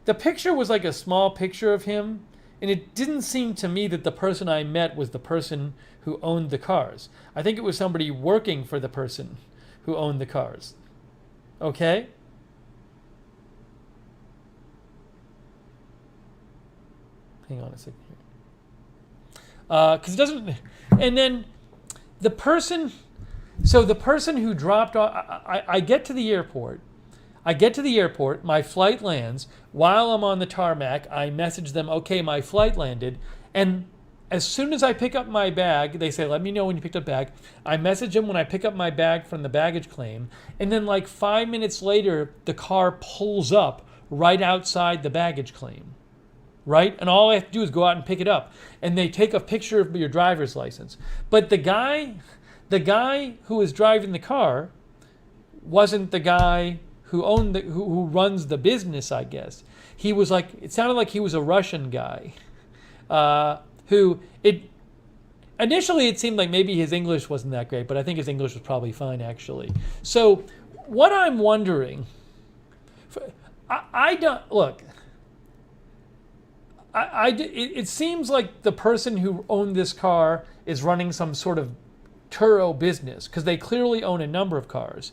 Speaker 1: The picture was like a small picture of him, and it didn't seem to me that the person I met was the person who owned the cars. I think it was somebody working for the person who owned the cars. Okay? Hang on a second here. Because it doesn't... And then the person... So the person who dropped off... I get to the airport. My flight lands. While I'm on the tarmac, I message them, okay, my flight landed. And as soon as I pick up my bag, they say, let me know when you picked up bag. I message them when I pick up my bag from the baggage claim. And then like 5 minutes later, the car pulls up right outside the baggage claim. Right? And all I have to do is go out and pick it up. And they take a picture of your driver's license. But the guy who was driving the car wasn't the guy who runs the business, I guess. He was like, it sounded like he was a Russian guy. Initially it seemed like maybe his English wasn't that great, but I think his English was probably fine actually. So what I'm wondering, it seems like the person who owned this car is running some sort of Turo business, because they clearly own a number of cars.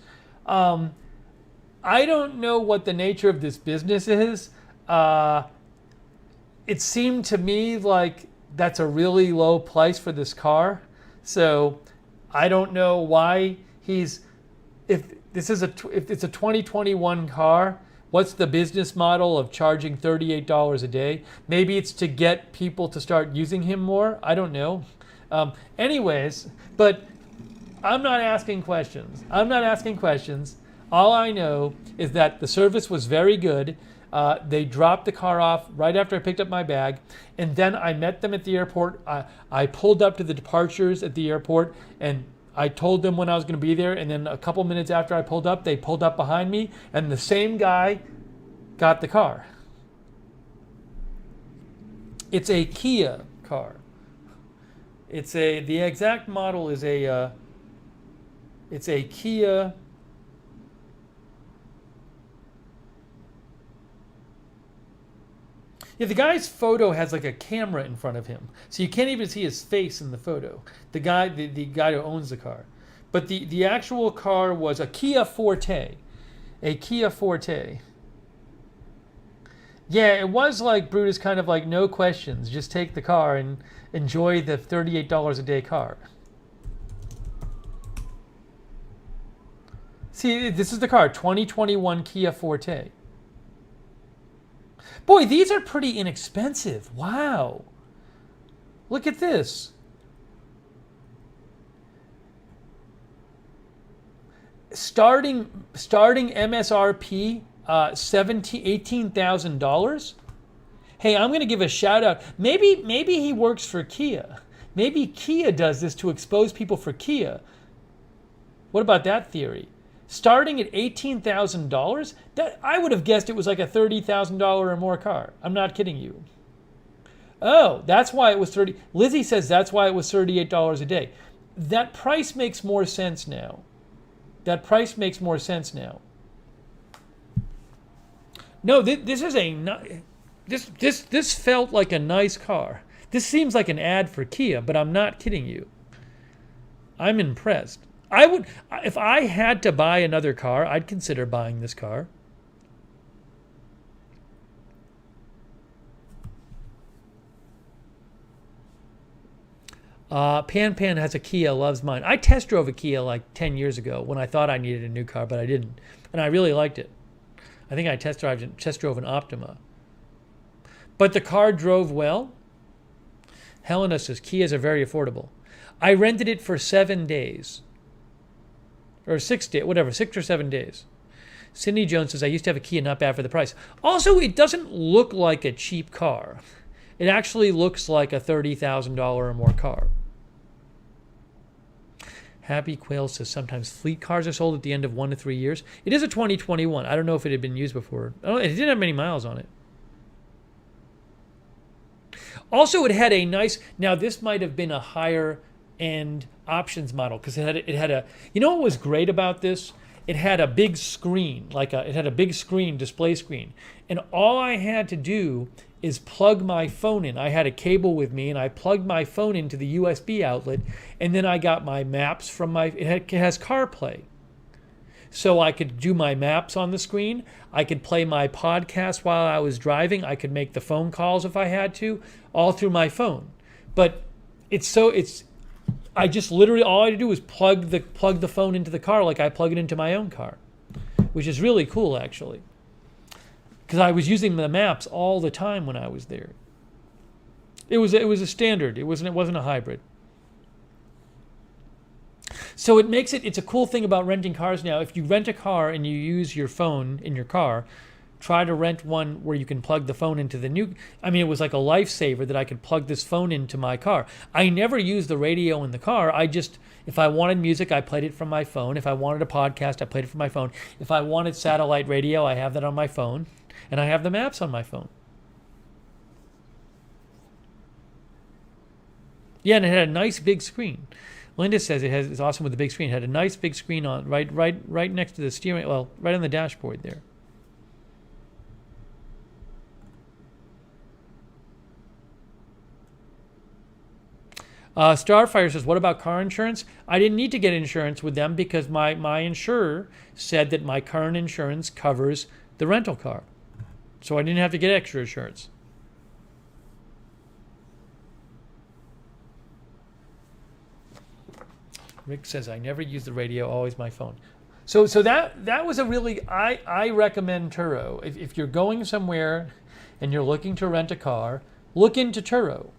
Speaker 1: I don't know what the nature of this business is. Uh, it seemed to me like that's a really low price for this car. So I don't know why he's, if if it's a 2021 car, what's the business model of charging $38 a day? Maybe it's to get people to start using him more. I don't know. Anyways, but I'm not asking questions. I'm not asking questions. All I know is that the service was very good. They dropped the car off right after I picked up my bag, and then I met them at the airport. I pulled up to the departures at the airport, and I told them when I was going to be there, and then a couple minutes after I pulled up, they pulled up behind me, and the same guy got the car. It's a Kia car. The exact model is it's a Kia. Yeah, the guy's photo has like a camera in front of him, so you can't even see his face in the photo. The guy who owns the car, but the actual car was a Kia Forte, a Kia Forte. Yeah, it was like Brutus, kind of like no questions, just take the car and enjoy the $38 a day car. See, this is the car, 2021 Kia Forte. Boy, these are pretty inexpensive. Wow. Look at this. Starting MSRP, $18,000. Hey, I'm going to give a shout out. Maybe he works for Kia. Maybe Kia does this to expose people for Kia. What about that theory? Starting at $18,000, that I would have guessed it was like a $30,000 or more car. I'm not kidding you. Oh, that's why it was 30. Lizzie says that's why it was $38 a day. That price makes more sense now. That price makes more sense now. No, this is this felt like a nice car. This seems like an ad for Kia, but I'm not kidding you. I'm impressed. I would, if I had to buy another car, I'd consider buying this car. Pan has a Kia, loves mine. I test drove a Kia like 10 years ago when I thought I needed a new car, but I didn't. And I really liked it. I think I test drove an Optima. But the car drove well. Helena says, Kias are very affordable. I rented it for 7 days. Or 6 days, whatever, 6 or 7 days. Cindy Jones says, I used to have a Kia, not bad for the price. Also, it doesn't look like a cheap car. It actually looks like a $30,000 or more car. Happy Quail says, sometimes fleet cars are sold at the end of 1 to 3 years. It is a 2021. I don't know if it had been used before. Oh, it didn't have many miles on it. Also, it had a nice, now this might have been a higher end options model because it had a, you know what was great about this? It had a big screen, it had a big screen, display screen. And all I had to do is plug my phone in. I had a cable with me and I plugged my phone into the USB outlet, and then I got my maps from it has CarPlay. So I could do my maps on the screen. I could play my podcast while I was driving. I could make the phone calls if I had to, all through my phone. But I just literally, all I had to do was plug the phone into the car like I plug it into my own car, which is really cool actually. Because I was using the maps all the time when I was there. It was a standard. It wasn't a hybrid. So it's a cool thing about renting cars now. If you rent a car and you use your phone in your car, try to rent one where you can plug the phone into the new. I mean, it was like a lifesaver that I could plug this phone into my car. I never used the radio in the car. If I wanted music, I played it from my phone. If I wanted a podcast, I played it from my phone. If I wanted satellite radio, I have that on my phone. And I have the maps on my phone. Yeah, and it had a nice big screen. Linda says it's awesome with the big screen. It had a nice big screen on right next to the steering, well, right on the dashboard there. Starfire says, what about car insurance? I didn't need to get insurance with them because my insurer said that my current insurance covers the rental car. So I didn't have to get extra insurance. Rick says, I never use the radio, always my phone. So that was a really, I recommend Turo. If you're going somewhere and you're looking to rent a car, look into Turo.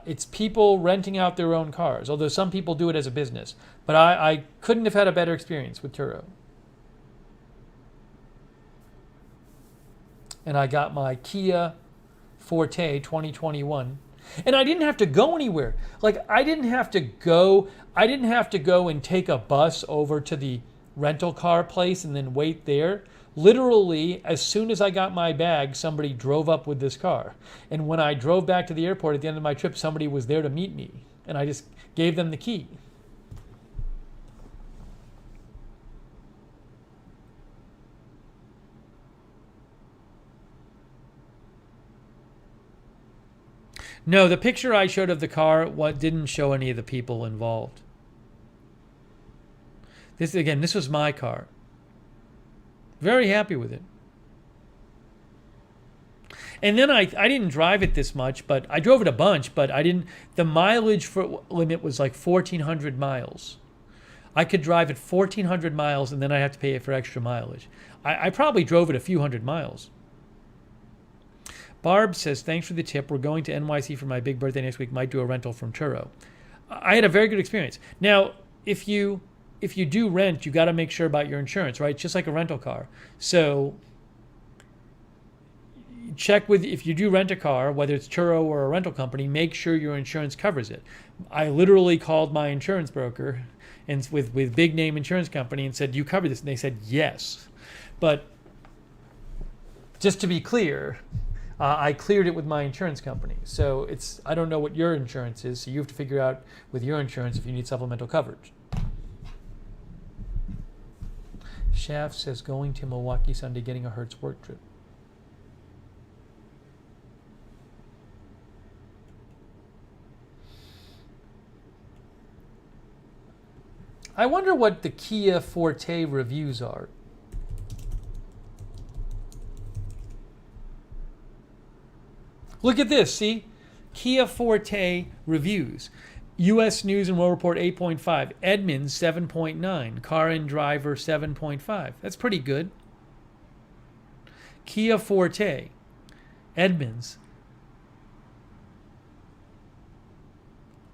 Speaker 1: It's people renting out their own cars, although some people do it as a business. But I couldn't have had a better experience with Turo. And I got my Kia Forte 2021. And I didn't have to go anywhere. Like, I didn't have to go and take a bus over to the rental car place and then wait there. Literally, as soon as I got my bag, somebody drove up with this car. And when I drove back to the airport at the end of my trip, somebody was there to meet me. And I just gave them the key. No, the picture I showed of the car didn't show any of the people involved. This was my car. Very happy with it. And then I didn't drive it this much, but I drove it a bunch, but the mileage limit was like 1,400 miles. I could drive it 1,400 miles and then I'd have to pay it for extra mileage. I probably drove it a few hundred miles. Barb says, thanks for the tip. We're going to NYC for my big birthday next week. Might do a rental from Turo. I had a very good experience. Now, if you do rent, you got to make sure about your insurance, right? Just like a rental car. So check with, if you do rent a car, whether it's Turo or a rental company, make sure your insurance covers it. I literally called my insurance broker and with big name insurance company and said, you cover this? And they said, yes. But just to be clear, I cleared it with my insurance company. So I don't know what your insurance is, so you have to figure out with your insurance if you need supplemental coverage. Shaft says, going to Milwaukee Sunday, getting a Hertz work trip. I wonder what the Kia Forte reviews are. Look at this, see? Kia Forte reviews. U.S. News and World Report 8.5. Edmunds 7.9. Car and Driver 7.5. That's pretty good. Kia Forte. Edmunds.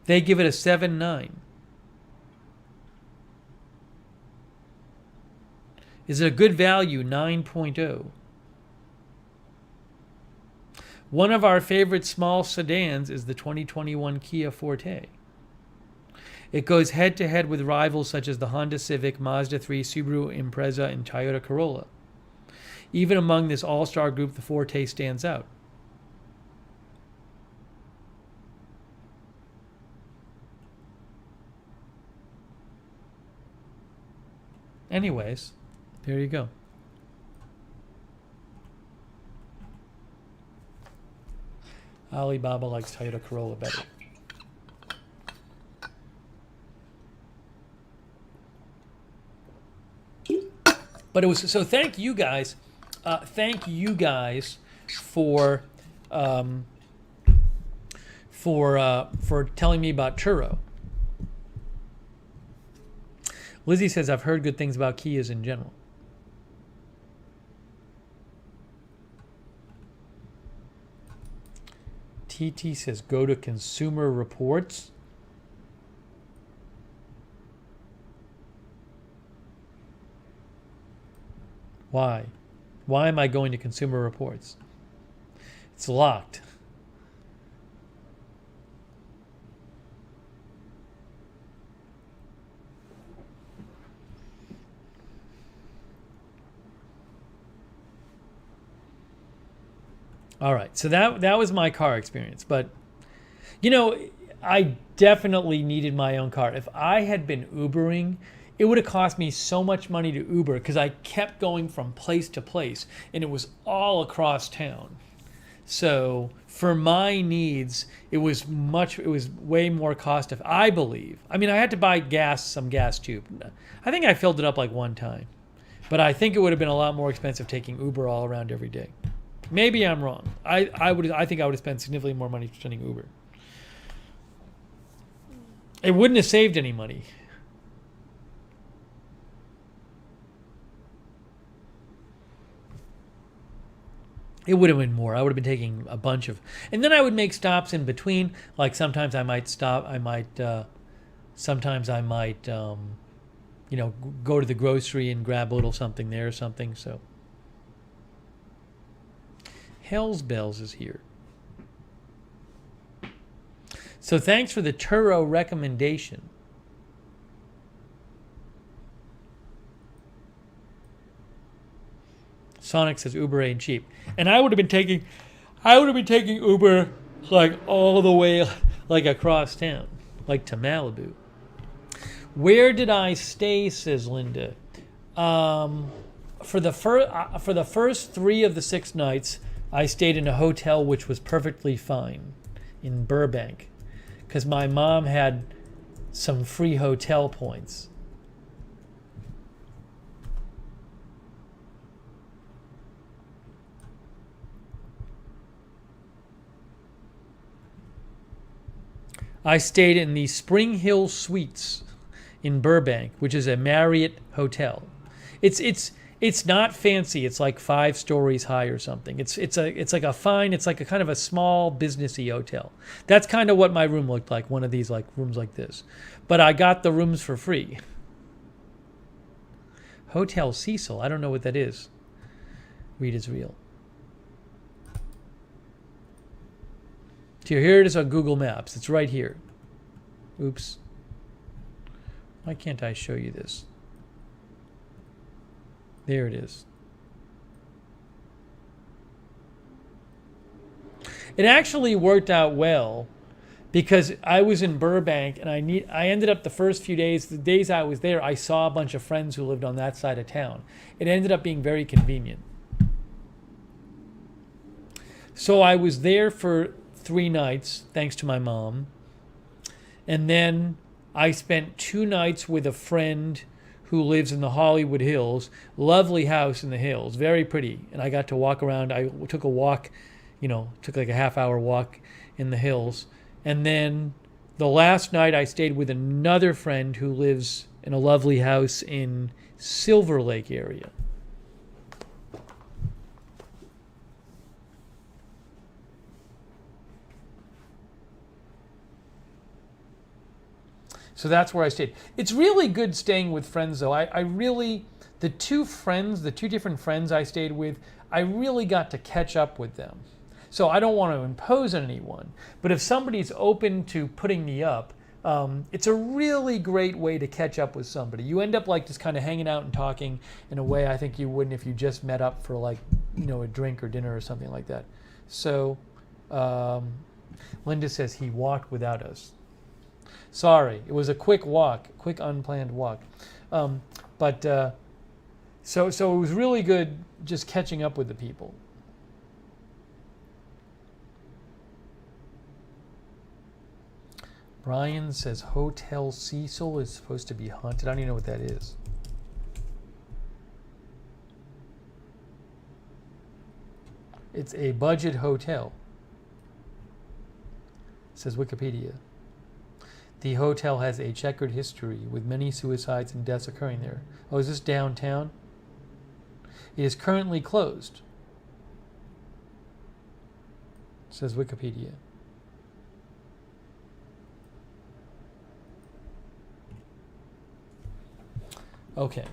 Speaker 1: They give it a 7.9. Is it a good value? 9.0. One of our favorite small sedans is the 2021 Kia Forte. It goes head-to-head with rivals such as the Honda Civic, Mazda 3, Subaru Impreza, and Toyota Corolla. Even among this all-star group, the Forte stands out. Anyways, there you go. Alibaba likes Toyota Corolla better. But it was so. Thank you guys. Thank you guys for telling me about Turo. Lizzie says, I've heard good things about Kias in general. TT says, go to Consumer Reports. Why? Why am I going to Consumer Reports? It's locked. All right, so that was my car experience. But, you know, I definitely needed my own car. If I had been Ubering, it would have cost me so much money to Uber because I kept going from place to place, and it was all across town. So for my needs, it was way more I believe. I mean, I had to buy some gas tube. I think I filled it up like one time, but I think it would have been a lot more expensive taking Uber all around every day. Maybe I'm wrong. I think I would have spent significantly more money spending Uber. It wouldn't have saved any money. It would have been more. I would have been taking a bunch of, and then I would make stops in between. Like sometimes I might stop. Sometimes I might, go to the grocery and grab a little something there or something. So, Hell's Bells is here. So thanks for the Turo recommendation. Sonic says Uber ain't cheap, and I would have been taking Uber like all the way like across town, like to Malibu. Where did I stay? Says Linda. For the first 3 of the 6 nights, I stayed in a hotel which was perfectly fine in Burbank, because my mom had some free hotel points. I stayed in the Spring Hill Suites in Burbank, which is a Marriott hotel. It's not fancy. It's like 5 stories high or something. It's like a kind of a small businessy hotel. That's kind of what my room looked like, one of these like rooms like this. But I got the rooms for free. Hotel Cecil. I don't know what that is. Read is real. Here it is on Google Maps. It's right here. Oops. Why can't I show you this? There it is. It actually worked out well because I was in Burbank and I ended up the first few days, the days I was there, I saw a bunch of friends who lived on that side of town. It ended up being very convenient. So I was there for 3 nights, thanks to my mom. And then I spent 2 nights with a friend who lives in the Hollywood Hills. Lovely house in the hills, very pretty. And I got to walk around. I took a walk, took like a half-hour walk in the hills. And then the last night I stayed with another friend who lives in a lovely house in Silver Lake area. So that's where I stayed. It's really good staying with friends, though. The 2 different friends I stayed with, I really got to catch up with them. So I don't want to impose on anyone, but if somebody's open to putting me up, it's a really great way to catch up with somebody. You end up like just kind of hanging out and talking in a way I think you wouldn't if you just met up for like, a drink or dinner or something like that. So Linda says he walked without us. Sorry, it was a quick unplanned walk. So it was really good just catching up with the people. Brian says Hotel Cecil is supposed to be haunted. I don't even know what that is. It's a budget hotel, says Wikipedia. The hotel has a checkered history with many suicides and deaths occurring there. Oh, is this downtown? It is currently closed, says Wikipedia. Okay.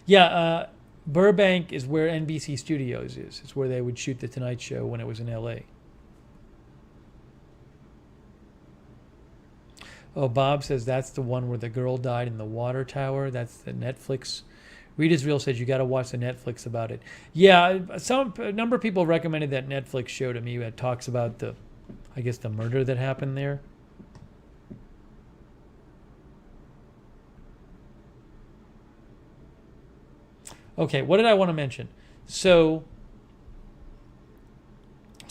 Speaker 1: Yeah, Burbank is where NBC Studios is. It's where they would shoot The Tonight Show when it was in LA. Oh, Bob says that's the one where the girl died in the water tower. That's the Netflix. Read Israel says you got to watch the Netflix about it. Yeah, a number of people recommended that Netflix show to me that talks about the murder that happened there. Okay, what did I want to mention? So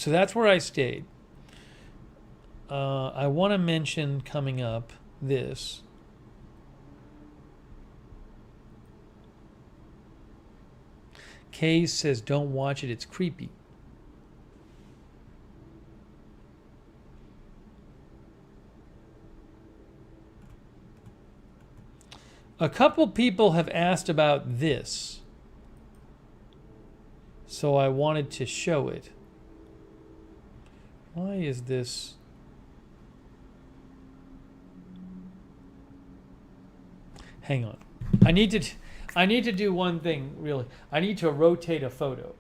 Speaker 1: that's where I stayed. I want to mention coming up this. Kay says, don't watch it, it's creepy. A couple people have asked about this, so I wanted to show it. Why is this? Hang on. I need to do one thing, really. I need to rotate a photo.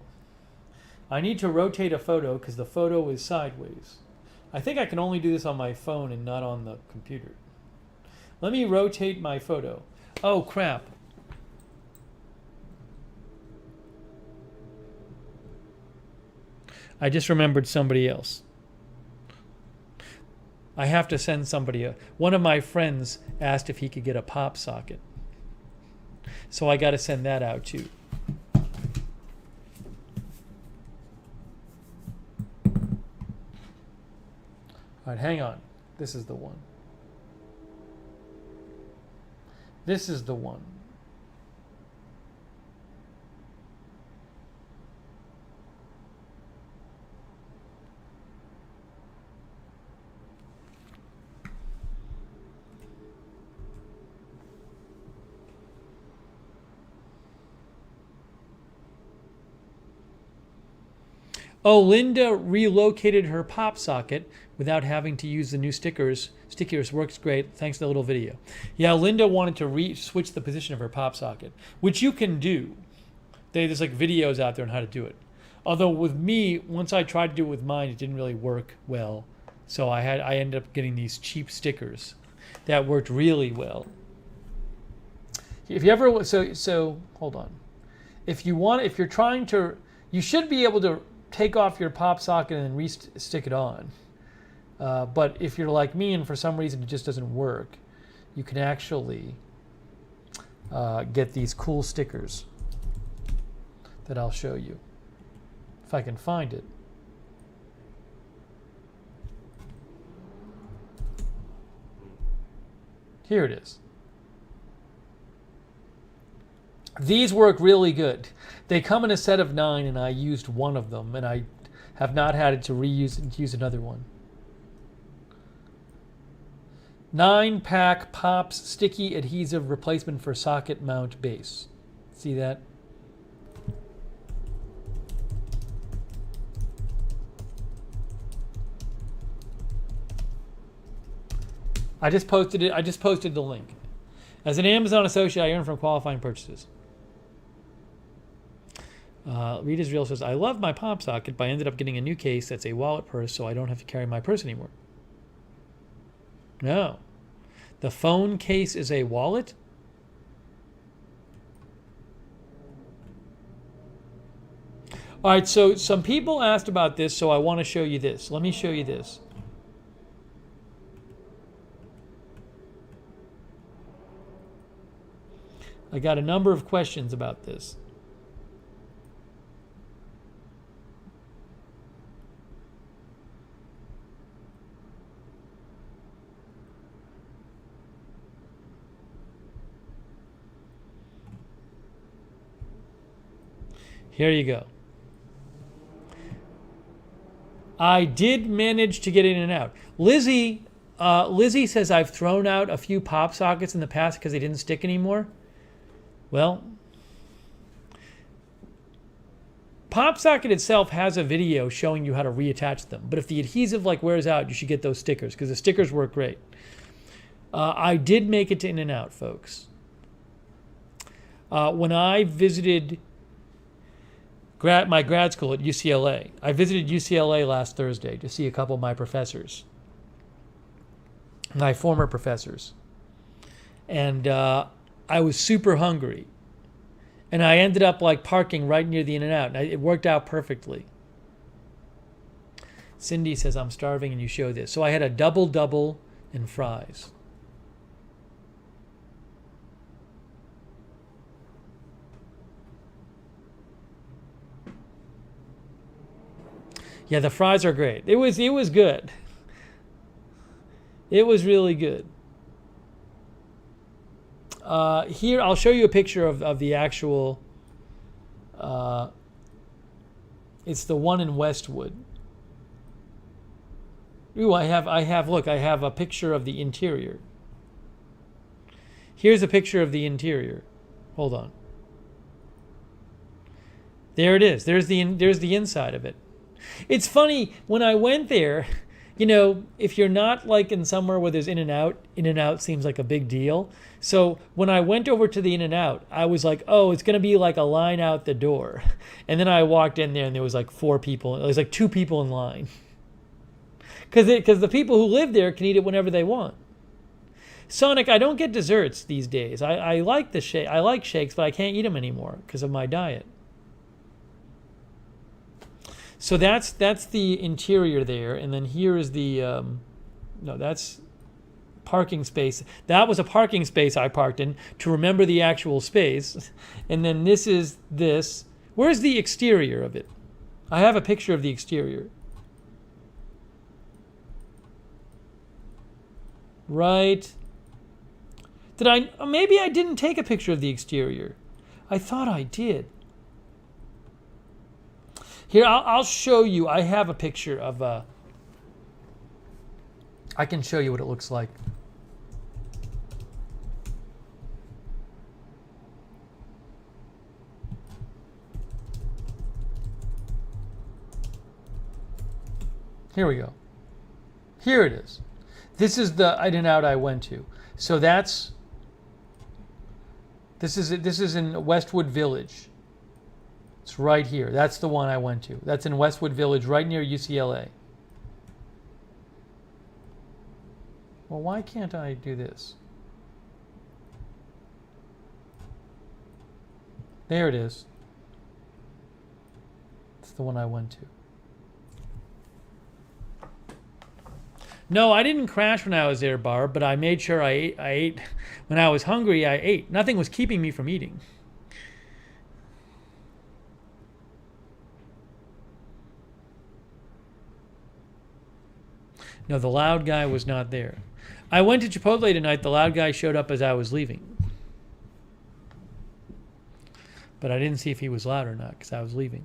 Speaker 1: I need to rotate a photo because the photo is sideways. I think I can only do this on my phone and not on the computer. Let me rotate my photo. Oh, crap. I just remembered somebody else. I have to send somebody. One of my friends asked if he could get a pop socket. So I got to send that out too. All right, hang on. This is the one. This is the one. Oh, Linda relocated her pop socket without having to use the new stickers. Stickers works great. Thanks to the little video. Yeah, Linda wanted to switch the position of her pop socket, which you can do. There's like videos out there on how to do it. Although with me, once I tried to do it with mine, it didn't really work well. So I ended up getting these cheap stickers that worked really well. If you ever so hold on. If you're trying to, you should be able to take off your pop socket and re-stick it on. But if you're like me and for some reason it just doesn't work, you can actually get these cool stickers that I'll show you. If I can find it. Here it is. These work really good. They come in a set of 9 and I used one of them and I have not had to use another one. 9-pack Pops sticky adhesive replacement for socket mount base. See that? I just posted it. I just posted the link. As an Amazon associate, I earn from qualifying purchases. Reed Israel says, I love my pop socket, but I ended up getting a new case that's a wallet purse, so I don't have to carry my purse anymore. No. The phone case is a wallet? All right, so some people asked about this, so I want to show you this. Let me show you this. I got a number of questions about this. Here you go. I did manage to get in and out. Lizzie says I've thrown out a few pop sockets in the past because they didn't stick anymore. Well, pop socket itself has a video showing you how to reattach them. But if the adhesive wears out, you should get those stickers because the stickers work great. I did make it to in and out, folks. When I visited my grad school at UCLA. I visited UCLA last Thursday to see a couple of my professors, my former professors. And I was super hungry. And I ended up parking right near the In-N-Out. And it worked out perfectly. Cindy says, I'm starving and you show this. So I had a double and fries. Yeah, the fries are great. It was good. It was really good. Here, I'll show you a picture of the actual. It's the one in Westwood. Ooh, I have. Look, I have a picture of the interior. Here's a picture of the interior. Hold on. There it is. There's the inside of it. It's funny, when I went there, you know, if you're not like in somewhere where there's In-N-Out seems like a big deal. So when I went over to the In-N-Out, I was like, oh, it's going to be like a line out the door. And then I walked in there and there was like 4 people. There was like 2 people in line. Because the people who live there can eat it whenever they want. Sonic, I don't get desserts these days. I like the shake. I like shakes, but I can't eat them anymore because of my diet. So that's the interior there, and then here is the no, that's parking space. That was a parking space I parked in to remember the actual space, and then this is this. Where's the exterior of it? I have a picture of the exterior. Right. Maybe I didn't take a picture of the exterior. I thought I did. Here, I'll show you. I have a picture of I can show you what it looks like. Here we go. Here it is. This is the In-N-Out I went to. So this is in Westwood Village. It's right here. That's the one I went to. That's in Westwood Village, right near UCLA. Well, why can't I do this? There it is. It's the one I went to. No, I didn't crash when I was there, Barb, but I made sure I ate. When I was hungry, I ate. Nothing was keeping me from eating. No, the loud guy was not there. I went to Chipotle tonight. The loud guy showed up as I was leaving. But I didn't see if he was loud or not because I was leaving.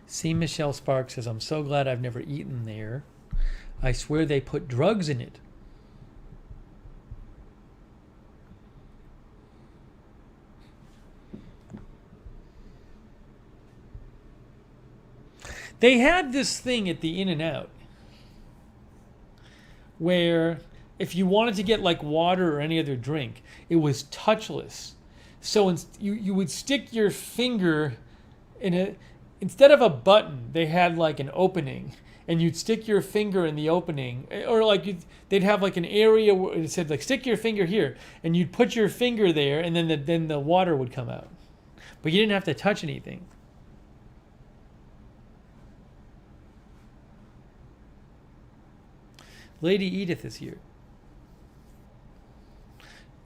Speaker 1: See, Michelle Sparks says, I'm so glad I've never eaten there. I swear they put drugs in it. They had this thing at the In-N-Out where if you wanted to get like water or any other drink, it was touchless. So you would stick your finger in a, instead of a button, they had like an opening, and you'd stick your finger in the opening, or like they'd have like an area where it said like stick your finger here, and you'd put your finger there, and then the water would come out, but you didn't have to touch anything. Lady Edith is here.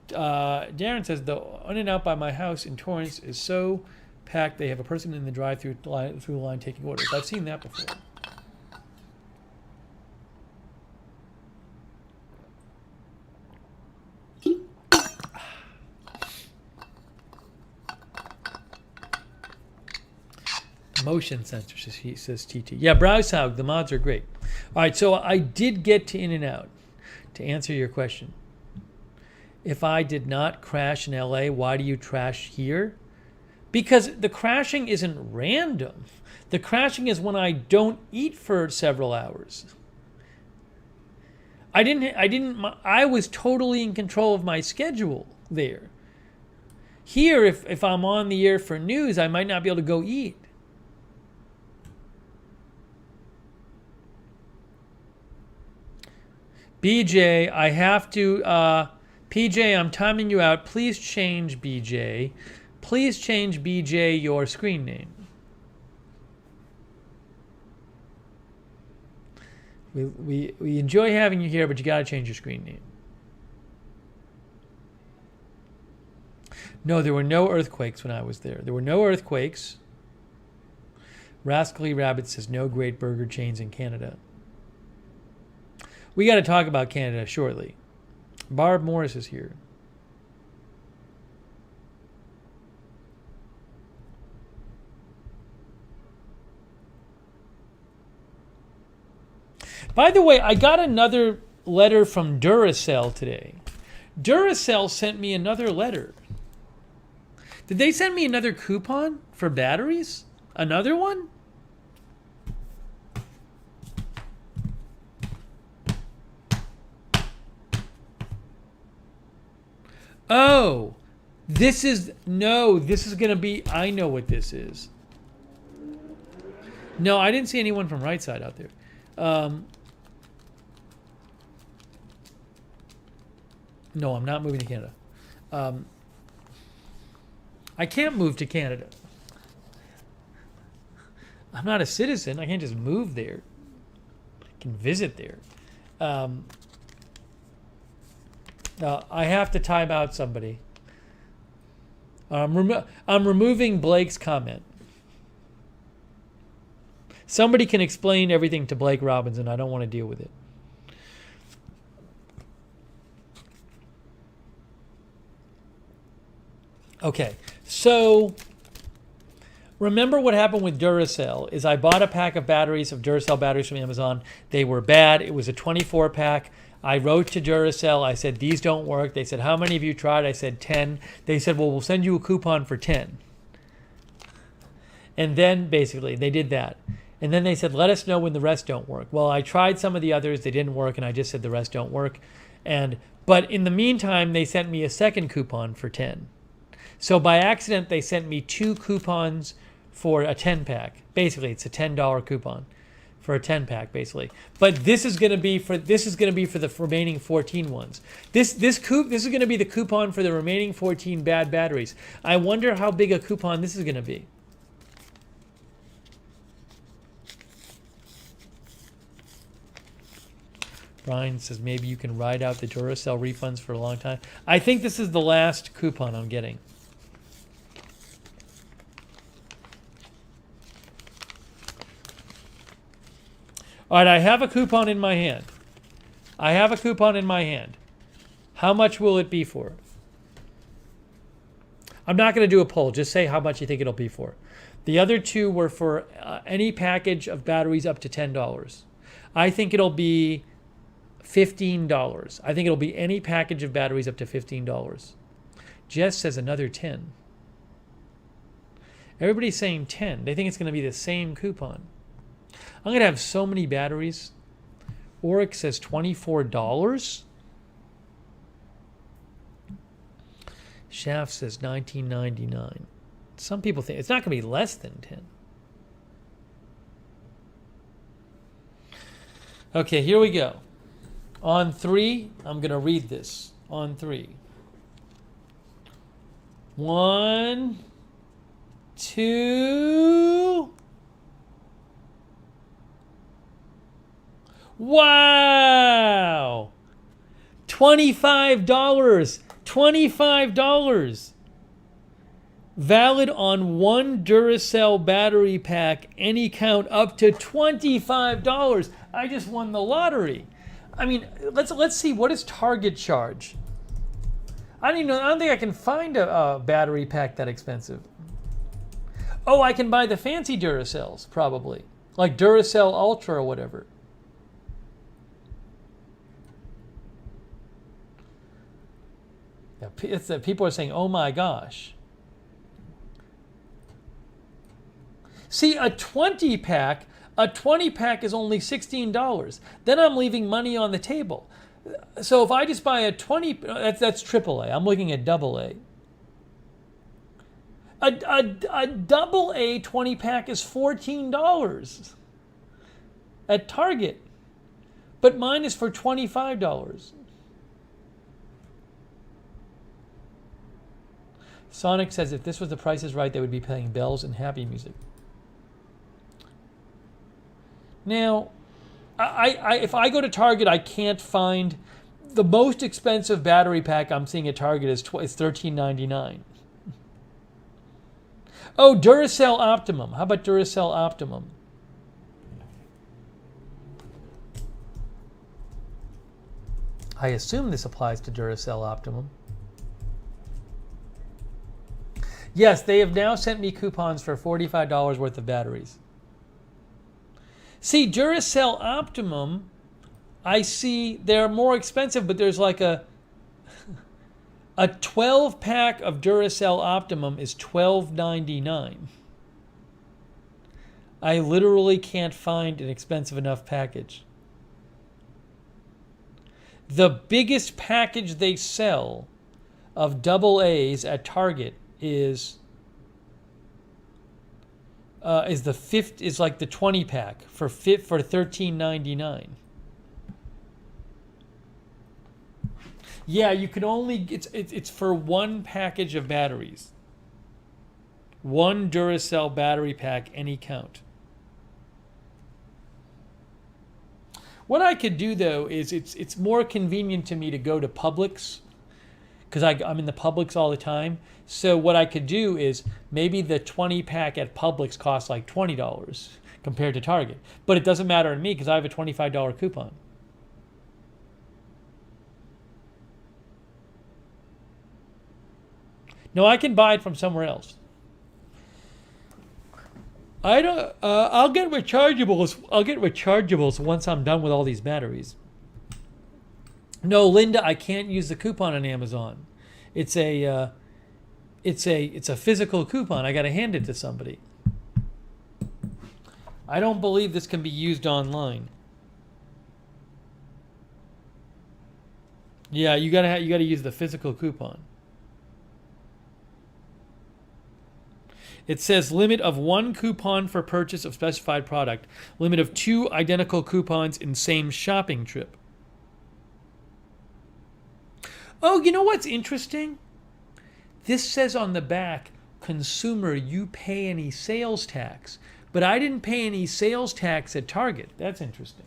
Speaker 1: Darren says the In-N-Out by my house in Torrance is so packed they have a person in the drive-through line taking orders. I've seen that before. Motion sensor, says TT. Yeah, Browsehog, the mods are great. All right, so I did get to In-N-Out. To answer your question, if I did not crash in LA, why do you crash here? Because the crashing isn't random. The crashing is when I don't eat for several hours. I was totally in control of my schedule there. Here, if I'm on the air for news, I might not be able to go eat. BJ, I have to, PJ, I'm timing you out. Please change BJ. Please change BJ your screen name. We enjoy having you here, but you got to change your screen name. No, there were no earthquakes when I was there. There were no earthquakes. Rascally Rabbit says no great burger chains in Canada. We got to talk about Canada shortly. Barb Morris is here. By the way, I got another letter from Duracell today. Duracell sent me another letter. Did they send me another coupon for batteries? Another one? Oh, this is going to be, I know what this is. No, I didn't see anyone from Right Side out there. No, I'm not moving to Canada. I can't move to Canada. I'm not a citizen. I can't just move there. I can visit there. I have to time out somebody. I'm removing Blake's comment. Somebody can explain everything to Blake Robinson. I don't want to deal with it. Okay, so remember what happened with Duracell is I bought a pack of batteries, of Duracell batteries from Amazon. They were bad. It was a 24 pack. I wrote to Duracell. I said, these don't work. They said, how many have you tried? I said, 10. They said, well, we'll send you a coupon for 10. And then basically they did that. And then they said, let us know when the rest don't work. Well, I tried some of the others. They didn't work. And I just said the rest don't work. But in the meantime, they sent me a second coupon for 10. So by accident, they sent me 2 coupons for a 10 pack. Basically, it's a $10 coupon for a 10 pack, basically. But this is going to be for the remaining 14 ones. This is going to be the coupon for the remaining 14 bad batteries. I wonder how big a coupon this is going to be. Brian says maybe you can ride out the Duracell refunds for a long time. I think this is the last coupon I'm getting. All right, I have a coupon in my hand. How much will it be for? I'm not going to do a poll. Just say how much you think it'll be for. The other 2 were for any package of batteries up to $10. I think it'll be $15. I think it'll be any package of batteries up to $15. Jess says another 10. Everybody's saying 10. They think it's going to be the same coupon. I'm going to have so many batteries. Oric says $24. Shaft says $19.99. Some people think it's not going to be less than 10. Okay, here we go. On 3, I'm going to read this. On 3. 1, 2. Wow! $25. $25. Valid on 1 Duracell battery pack, any count up to $25. I just won the lottery. I mean, let's see, what does Target charge? I don't think I can find a battery pack that expensive. Oh, I can buy the fancy Duracells, probably. Like Duracell Ultra or whatever. Yeah, it's that people are saying, oh my gosh. See, a 20 pack is only $16. Then I'm leaving money on the table. So if I just buy a 20, that's AAA. I'm looking at AA. A double A 20 pack is $14 at Target, but mine is for $25. Sonic says if this was The Price is Right, they would be playing bells and happy music. Now, if I go to Target, I can't find the most expensive battery pack I'm seeing at Target is $13.99. Oh, Duracell Optimum. How about Duracell Optimum? I assume this applies to Duracell Optimum. Yes, they have now sent me coupons for $45 worth of batteries. See, Duracell Optimum, I see they're more expensive, but there's like a 12 pack of Duracell Optimum is $12.99. I literally can't find an expensive enough package. The biggest package they sell of double A's at Target is like the 20 pack for $13.99. Yeah, you can only it's for one package of batteries. One Duracell battery pack, any count. What I could do though is it's more convenient to me to go to Publix because I'm in the Publix all the time. So what I could do is maybe the 20 pack at Publix costs like $20 compared to Target. But it doesn't matter to me because I have a $25 coupon. No, I can buy it from somewhere else. I don't. I'll get rechargeables. I'll get rechargeables once I'm done with all these batteries. No, Linda, I can't use the coupon on Amazon. It's a physical coupon. I got to hand it to somebody. I don't believe this can be used online. Yeah, you gotta use the physical coupon. It says limit of 1 coupon for purchase of specified product. Limit of 2 identical coupons in same shopping trip. Oh, you know what's interesting? This says on the back, consumer, you pay any sales tax. But I didn't pay any sales tax at Target. That's interesting.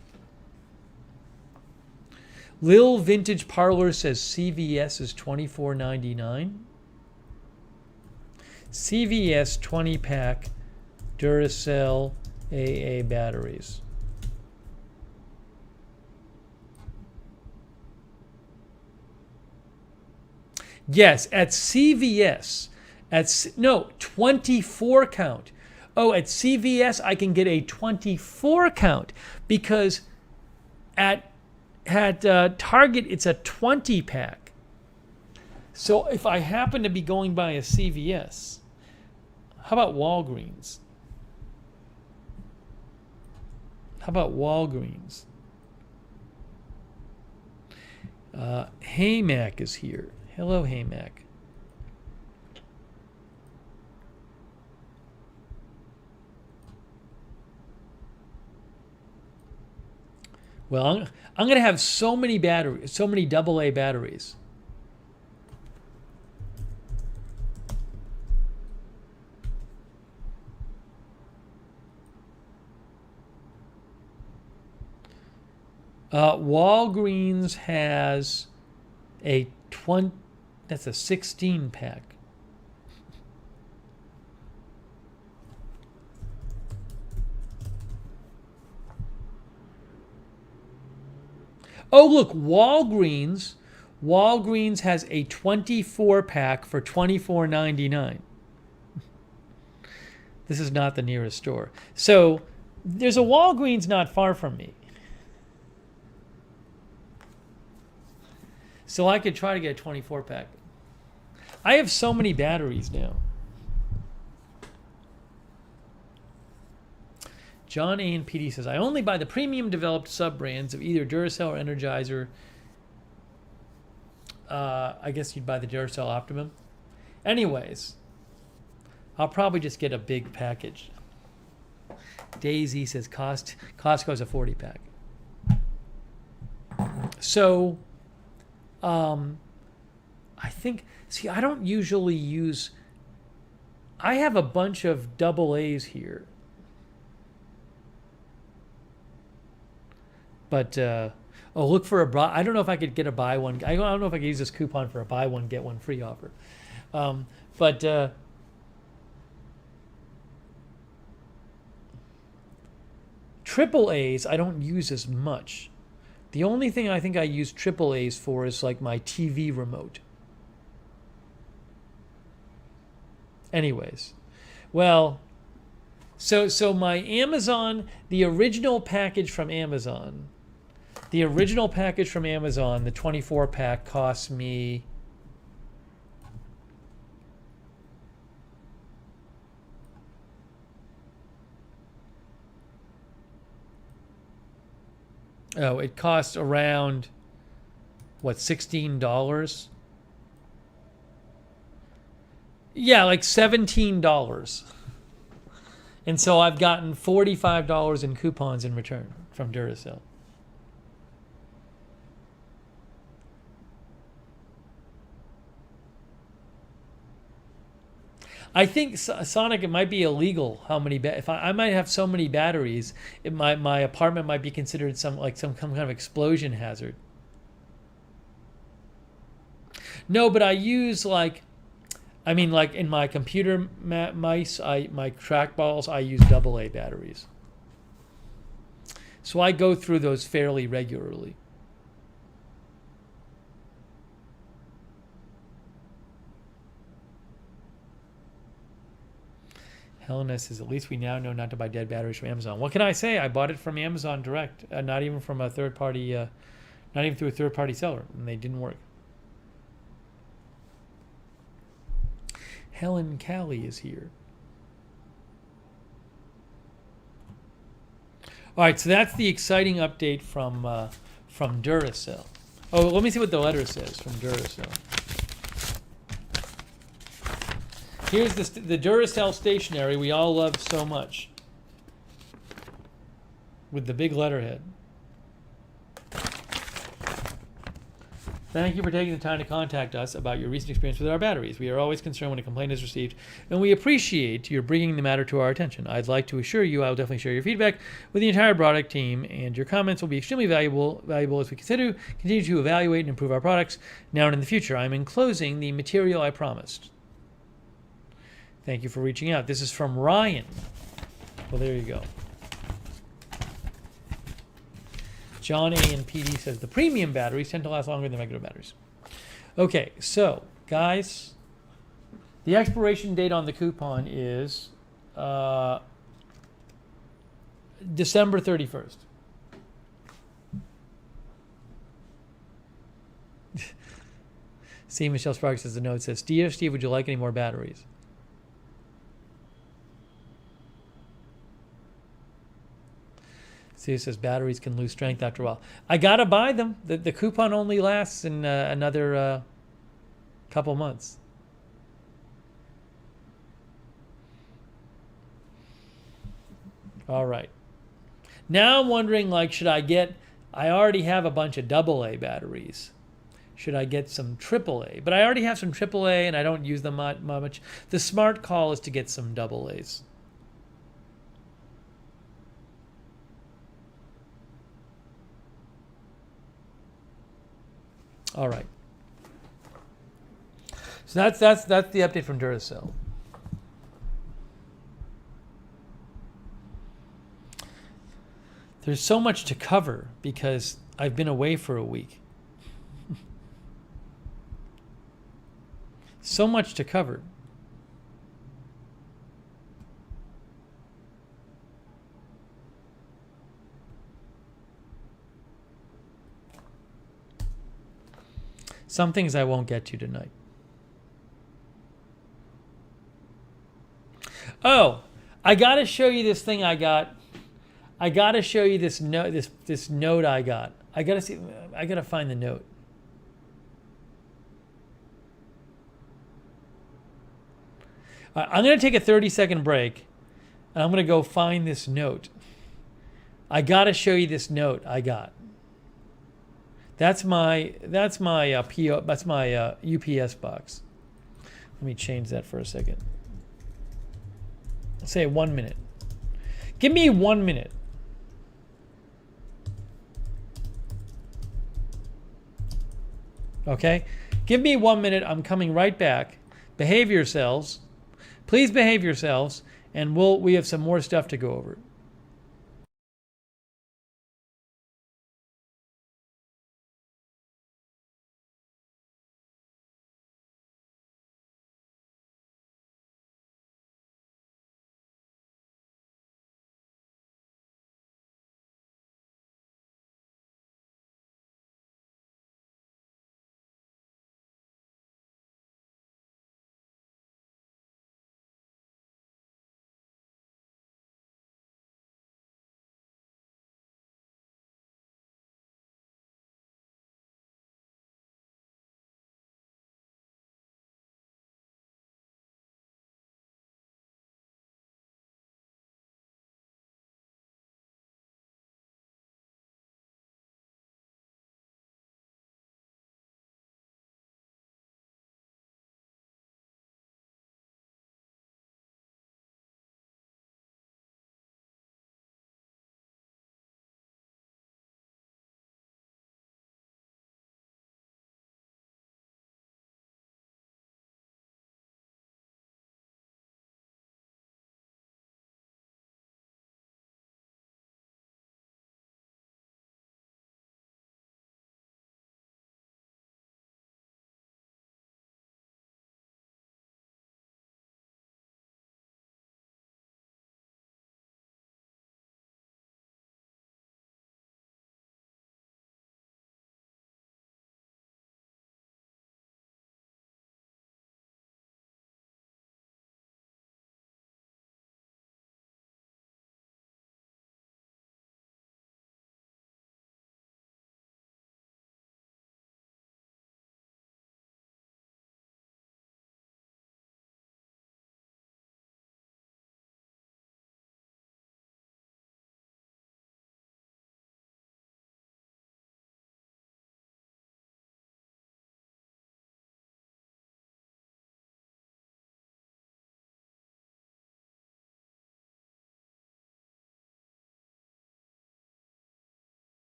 Speaker 1: Lil Vintage Parlor says CVS is $24.99. CVS 20 pack Duracell AA batteries. Yes, at CVS, 24 count. Oh, at CVS I can get a 24 count because at Target it's a 20 pack. So if I happen to be going by a CVS, how about Walgreens? Hey Mac is here. Hello, Hey Mac. Well, I'm going to have so many batteries, so many AA batteries. Walgreens has a 20, that's a 16 pack. Oh, look, Walgreens has a 24 pack for $24.99. This is not the nearest store. So there's a Walgreens not far from me. So I could try to get a 24 pack. I have so many batteries now. John A. and PD says, I only buy the premium developed sub-brands of either Duracell or Energizer. I guess you'd buy the Duracell Optimum. Anyways, I'll probably just get a big package. Daisy says Costco's a 40 pack. So, I think, see, I don't usually use, I have a bunch of double A's here. But oh, look for a buy. I don't know if I could get a buy one. I don't know if I could use this coupon for a buy one get one free offer. But triple A's I don't use as much. The only thing I think I use triple A's for is like my TV remote. Anyways, well, so my Amazon, the original package from Amazon, the 24 pack cost me it cost around what, $16? Yeah, like $17. And so I've gotten $45 in coupons in return from Duracell. I think, Sonic, it might be illegal how many if I might have so many batteries, my apartment might be considered some kind of explosion hazard. No, but I use like in my computer mice, my trackballs, I use AA batteries. So I go through those fairly regularly. Helena says, at least we now know not to buy dead batteries from Amazon. What can I say? I bought it from Amazon direct, not even from a third party, not even through a third party seller, and they didn't work. Helen Callie is here. All right, so that's the exciting update from Duracell. Oh, let me see what the letter says from Duracell. Here's the Duracell stationery we all love so much, with the big letterhead. Thank you for taking the time to contact us about your recent experience with our batteries. We are always concerned when a complaint is received, and we appreciate your bringing the matter to our attention. I'd like to assure you I will definitely share your feedback with the entire product team, and your comments will be extremely valuable as we continue to evaluate and improve our products now and in the future. I'm enclosing the material I promised. Thank you for reaching out. This is from Ryan. Well, there you go. John A. and PD says the premium batteries tend to last longer than regular batteries. Okay, so guys, the expiration date on the coupon is December 31st. See, Michelle Sparks says the note says, Dear Steve, would you like any more batteries? Steve says batteries can lose strength after a while. I gotta buy them. The coupon only lasts in another couple months. All right. Now I'm wondering, like, should I get? I already have a bunch of AA batteries. Should I get some AAA? But I already have some AAA, and I don't use them much. The smart call is to get some AA's. All right. So that's the update from Duracell. There's so much to cover because I've been away for a week. So much to cover. Some things I won't get to tonight. Oh, I got to show you this thing I got. I got to show you this note. This note I got. I got to see. I got to find the note. I'm going to take a 30-second break, and I'm going to go find this note. I got to show you this note I got. That's my PO. That's my UPS box. Let me change that for a second. Let's say 1 minute. Give me 1 minute. Okay? Give me 1 minute. I'm coming right back. Behave yourselves. Please behave yourselves, and we have some more stuff to go over.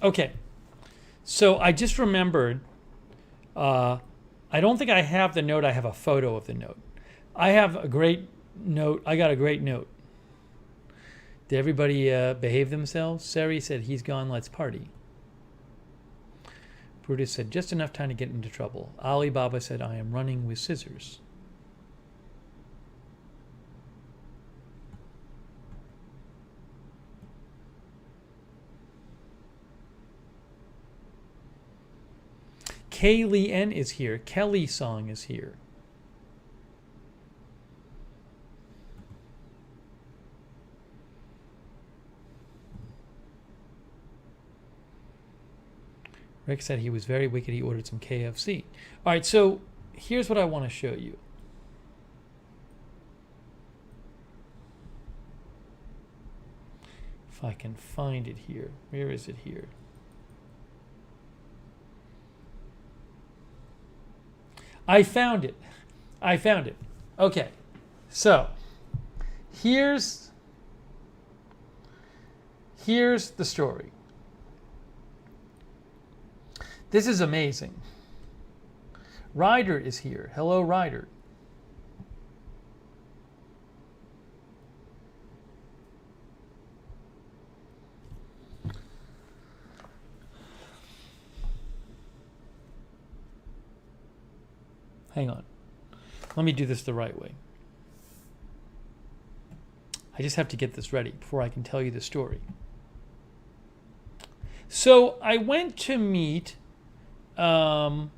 Speaker 1: Okay. So I just remembered, I don't think I have the note. I have a photo of the note. I have a great note. I got a great note. Did everybody behave themselves? Sari said, he's gone, let's party. Brutus said, just enough time to get into trouble. Alibaba said, I am running with scissors. Kaylee N is here. Kelly Song is here. Rick said he was very wicked. He ordered some KFC. All right, so here's what I want to show you. If I can find it here. Where is it here? I found it. Okay, so here's the story. This is amazing. Ryder is here. Hello, Ryder. Hang on. Let me do this the right way. I just have to get this ready before I can tell you the story. So I went to meet hang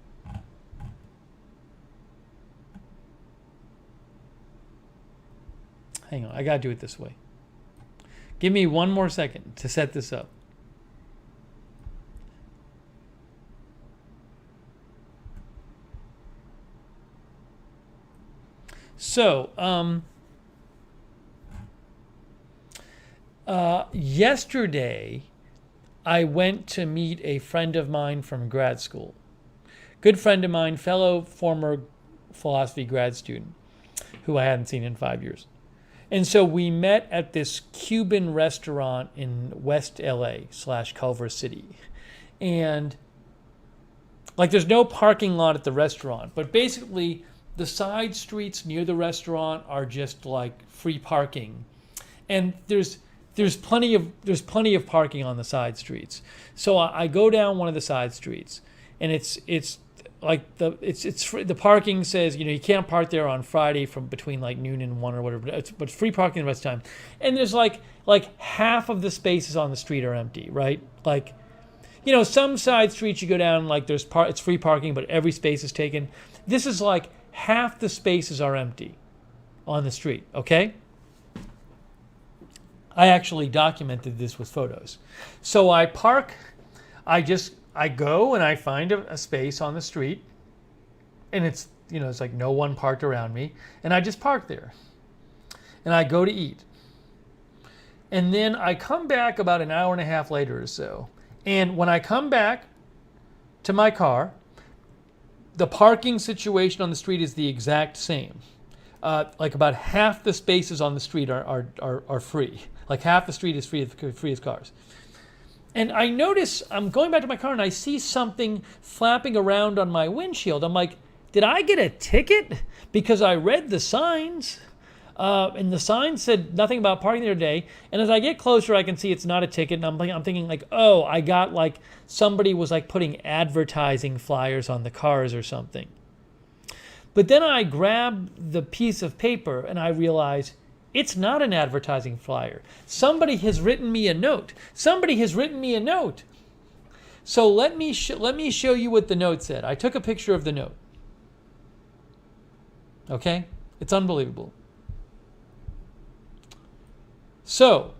Speaker 1: on, I gotta do it this way. Give me 1 more second to set this up. So, yesterday, I went to meet a friend of mine from grad school. Good friend of mine, fellow former philosophy grad student, who I hadn't seen in 5 years. And so we met at this Cuban restaurant in West LA / Culver City. And like there's no parking lot at the restaurant, but basically the side streets near the restaurant are just like free parking. And there's plenty of parking on the side streets. So I go down one of the side streets, and it's like the parking says, you can't park there on Friday from between like noon and 1 or whatever, but it's free parking the rest of the time. And there's like half of the spaces on the street are empty, right? Like, some side streets you go down, like it's free parking, but every space is taken. This is like half the spaces are empty on the street, okay? I actually documented this with photos. So I park, I go and I find a space on the street, and it's like no one parked around me, and I just park there. And I go to eat. And then I come back about an hour and a half later or so. And when I come back to my car, the parking situation on the street is the exact same. Like about half the spaces on the street are free. Like half the street is free as cars. And I notice, I'm going back to my car and I see something flapping around on my windshield. I'm like, did I get a ticket? Because I read the signs. And the sign said nothing about parking there today. And as I get closer, I can see it's not a ticket. And I'm thinking like, oh, I got like, somebody was like putting advertising flyers on the cars or something. But then I grab the piece of paper and I realize it's not an advertising flyer. Somebody has written me a note. Somebody has written me a note. So let me show you what the note said. I took a picture of the note. Okay? It's unbelievable. So,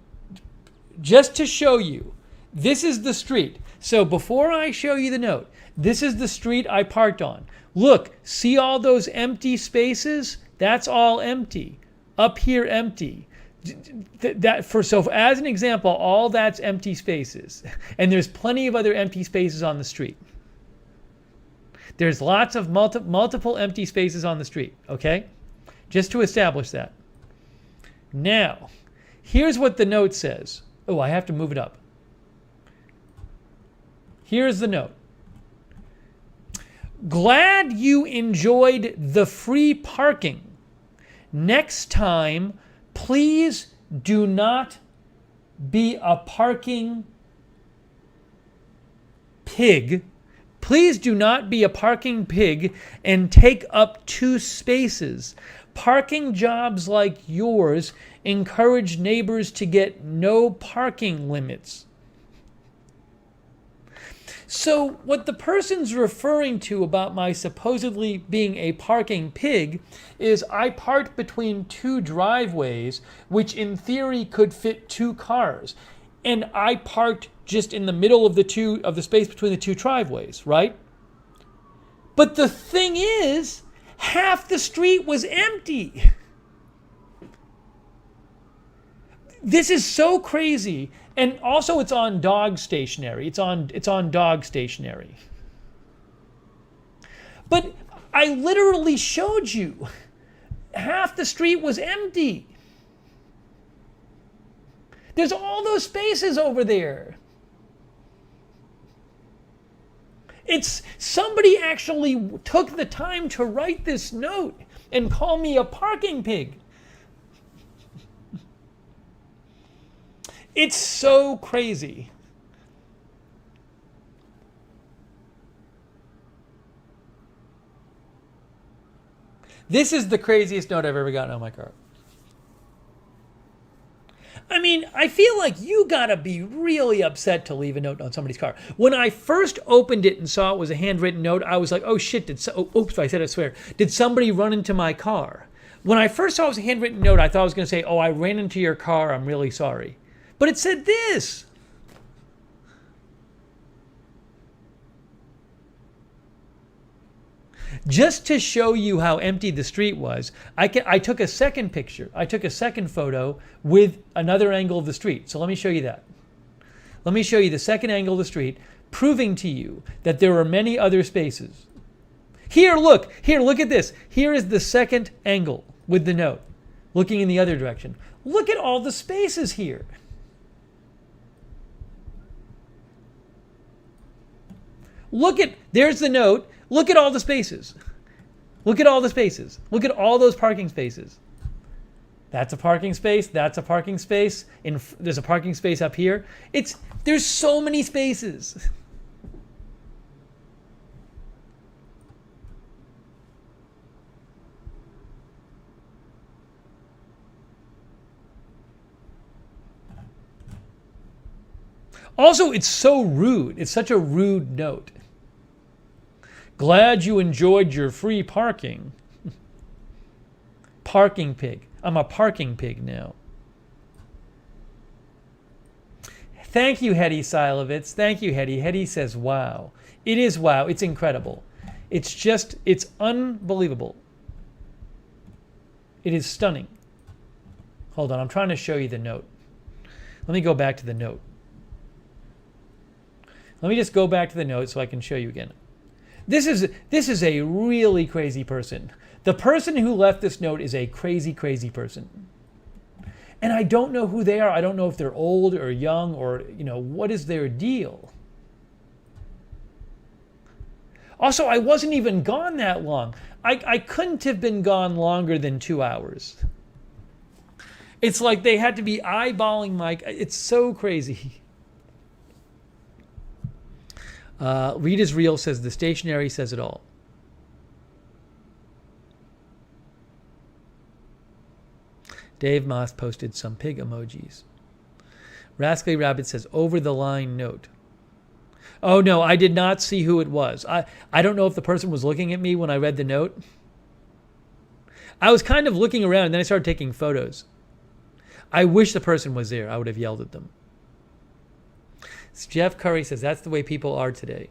Speaker 1: just to show you, this is the street. So before I show you the note, this is the street I parked on. Look, see all those empty spaces? That's all empty. Up here, empty. So as an example, all that's empty spaces. And there's plenty of other empty spaces on the street. There's lots of multiple empty spaces on the street, okay? Just to establish that. Now, here's what the note says. Oh, I have to move it up. Here's the note. Glad you enjoyed the free parking. Next time, please do not be a parking pig. Please do not be a parking pig and take up 2 spaces. Parking jobs like yours encourage neighbors to get no parking limits. So what the person's referring to about my supposedly being a parking pig is I parked between 2 driveways, which in theory could fit 2 cars. And I parked just in the middle of the space between the 2 driveways, right? But the thing is, half the street was empty. This is so crazy. And also it's on dog stationery. It's on dog stationery. But I literally showed you half the street was empty. There's all those spaces over there. It's somebody actually took the time to write this note and call me a parking pig. It's so crazy. This is the craziest note I've ever gotten on my car. I mean, I feel like you gotta be really upset to leave a note on somebody's car. When I first opened it and saw it was a handwritten note, I was like, oh shit, oops, I said I swear. Did somebody run into my car? When I first saw it was a handwritten note, I thought I was gonna say, oh, I ran into your car, I'm really sorry. But it said this. Just to show you how empty the street was, I took a second picture. I took a second photo with another angle of the street. So let me show you that. Let me show you the second angle of the street, proving to you that there are many other spaces. Here, look at this. Here is the second angle with the note, looking in the other direction. Look at all the spaces here. There's the note. Look at all the spaces. Look at all the spaces. Look at all those parking spaces. That's a parking space. That's a parking space. There's a parking space up here. There's so many spaces. Also, it's so rude. It's such a rude note. Glad you enjoyed your free parking. Parking pig. I'm a parking pig now. Thank you, Hetty Silovitz. Thank you, Hetty. Hetty says, wow. It is wow. It's incredible. It's unbelievable. It is stunning. Hold on, I'm trying to show you the note. Let me go back to the note. Let me just go back to the note so I can show you again. This is a really crazy person. The person who left this note is a crazy, crazy person. And I don't know who they are. I don't know if they're old or young or, what is their deal. Also, I wasn't even gone that long. I couldn't have been gone longer than 2 hours. It's like they had to be eyeballing Mike. It's so crazy. Read is Real says the stationery says it all. Dave Moss posted some pig emojis. Rascally Rabbit says over the line note. Oh no, I did not see who it was. I don't know if the person was looking at me when I read the note. I was kind of looking around and then I started taking photos. I wish the person was there. I would have yelled at them. Jeff Curry says that's the way people are today.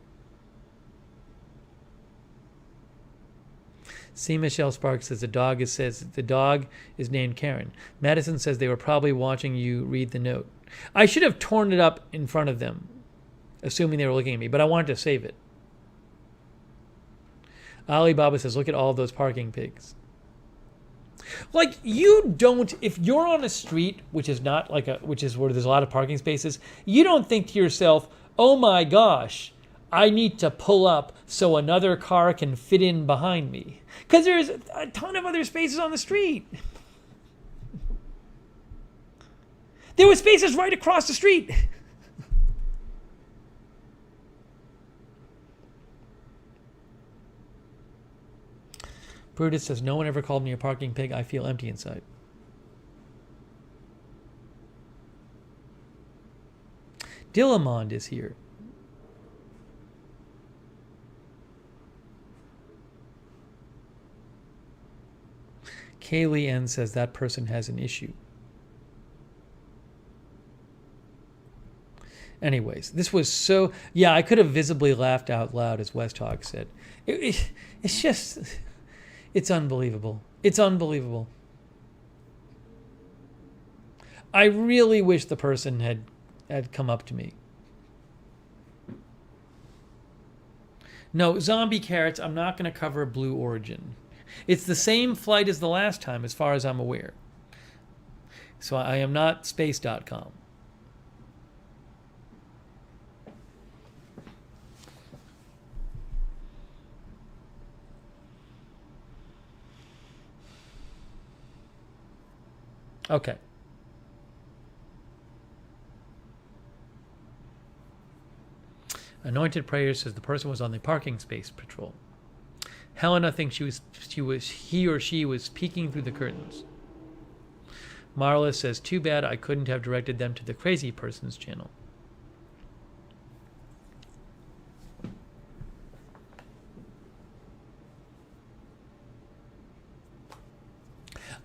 Speaker 1: C. Michelle Sparks says the dog is named Karen. Madison says they were probably watching you read the note. I should have torn it up in front of them, assuming they were looking at me, but I wanted to save it. Alibaba says, look at all those parking pigs. Like, you don't, if you're on a street, which is where there's a lot of parking spaces, you don't think to yourself, oh my gosh, I need to pull up so another car can fit in behind me. Because there's a ton of other spaces on the street. There were spaces right across the street. Brutus says, no one ever called me a parking pig. I feel empty inside. Dillamond is here. Kaylee N says that person has an issue. Anyways, this was so... Yeah, I could have visibly laughed out loud, as West Hawk said. It's just... It's unbelievable. It's unbelievable. I really wish the person had come up to me. No, zombie carrots, I'm not going to cover Blue Origin. It's the same flight as the last time, as far as I'm aware. So I am not space.com. Okay. Anointed Prayer says the person was on the parking space patrol. Helena thinks he or she was peeking through the curtains. Marla says, too bad I couldn't have directed them to the crazy person's channel.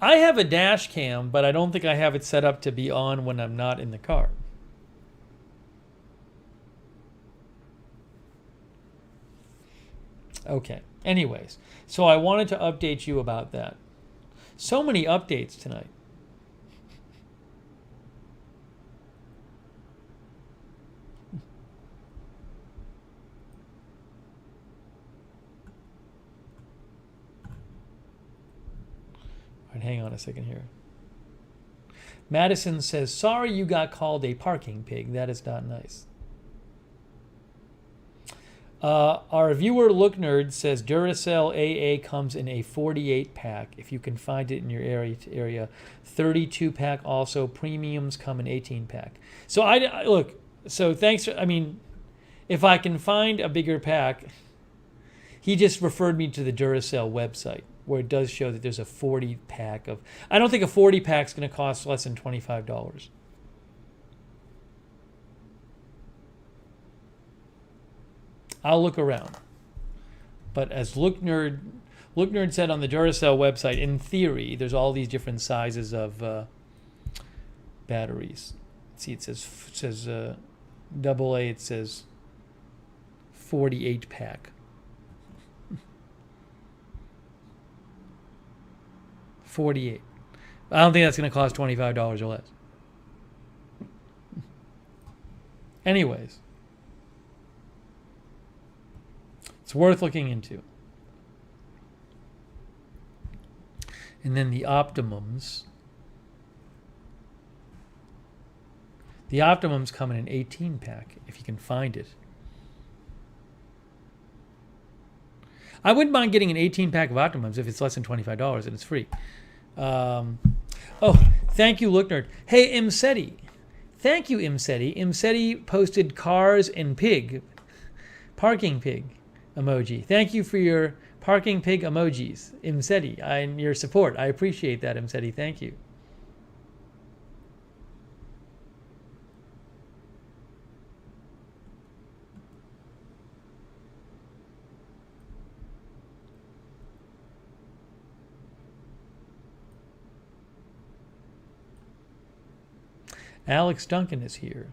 Speaker 1: I have a dash cam, but I don't think I have it set up to be on when I'm not in the car. Okay. Anyways, so I wanted to update you about that. So many updates tonight. All right, hang on a second here. Madison says, sorry you got called a parking pig. That is not nice. Our viewer Lookner says Duracell AA comes in a 48 pack if you can find it in your area. 32 pack also. Premiums come in 18 pack. So I look. So thanks. I mean, if I can find a bigger pack, he just referred me to the Duracell website where it does show that there's a 40 pack of. I don't think a 40 pack is going to cost less than $25. I'll look around. But as Lookner said on the Duracell website, in theory, there's all these different sizes of batteries. See, it says AA. It says 48 pack. 48. I don't think that's going to cost $25 or less. Anyways. It's worth looking into. And then the Optimums. The Optimums come in an 18 pack if you can find it. I wouldn't mind getting an 18 pack of Optimums if it's less than $25 and it's free. Thank you, Lookner. Hey, Imseti. Thank you, Imseti. Imseti posted cars and pig. Parking pig emoji. Thank you for your parking pig emojis, Imseti, and your support. I appreciate that, Imseti. Thank you. Alex Duncan is here.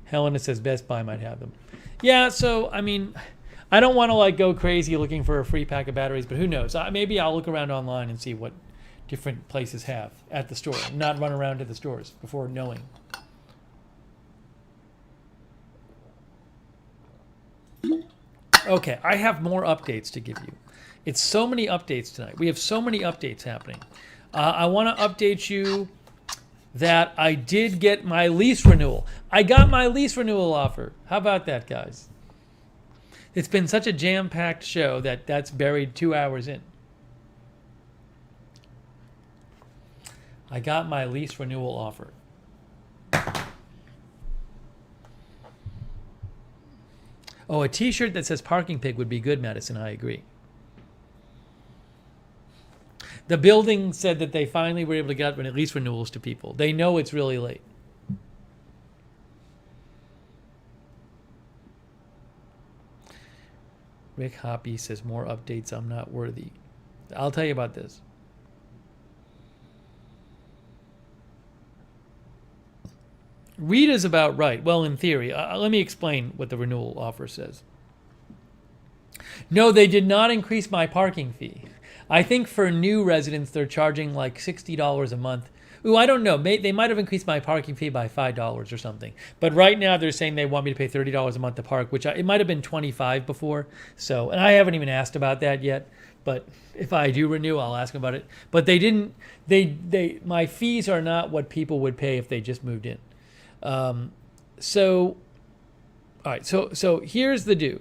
Speaker 1: Helena says Best Buy might have them. Yeah, so, I mean, I don't want to go crazy looking for a free pack of batteries, but who knows? Maybe I'll look around online and see what different places have at the store, not run around to the stores before knowing. Okay, I have more updates to give you. It's so many updates tonight. We have so many updates happening. I want to update you that I did get my lease renewal. I got my lease renewal offer. How about that, guys? It's been such a jam-packed show that's buried 2 hours in. I got my lease renewal offer. Oh, a t-shirt that says Parking Pig would be good, Madison. I agree. The building said that they finally were able to get lease renewals to people. They know it's really late. Rick Hoppe says more updates. I'm not worthy. I'll tell you about this. Rita's about right. Well, in theory. Let me explain what the renewal offer says. No, they did not increase my parking fee. I think for new residents, they're charging like $60 a month. Ooh, I don't know. They might have increased my parking fee by $5 or something. But right now, they're saying they want me to pay $30 a month to park, which it might have been $25 before. So, and I haven't even asked about that yet. But if I do renew, I'll ask them about it. But they didn't. My fees are not what people would pay if they just moved in. All right. So here's the deal.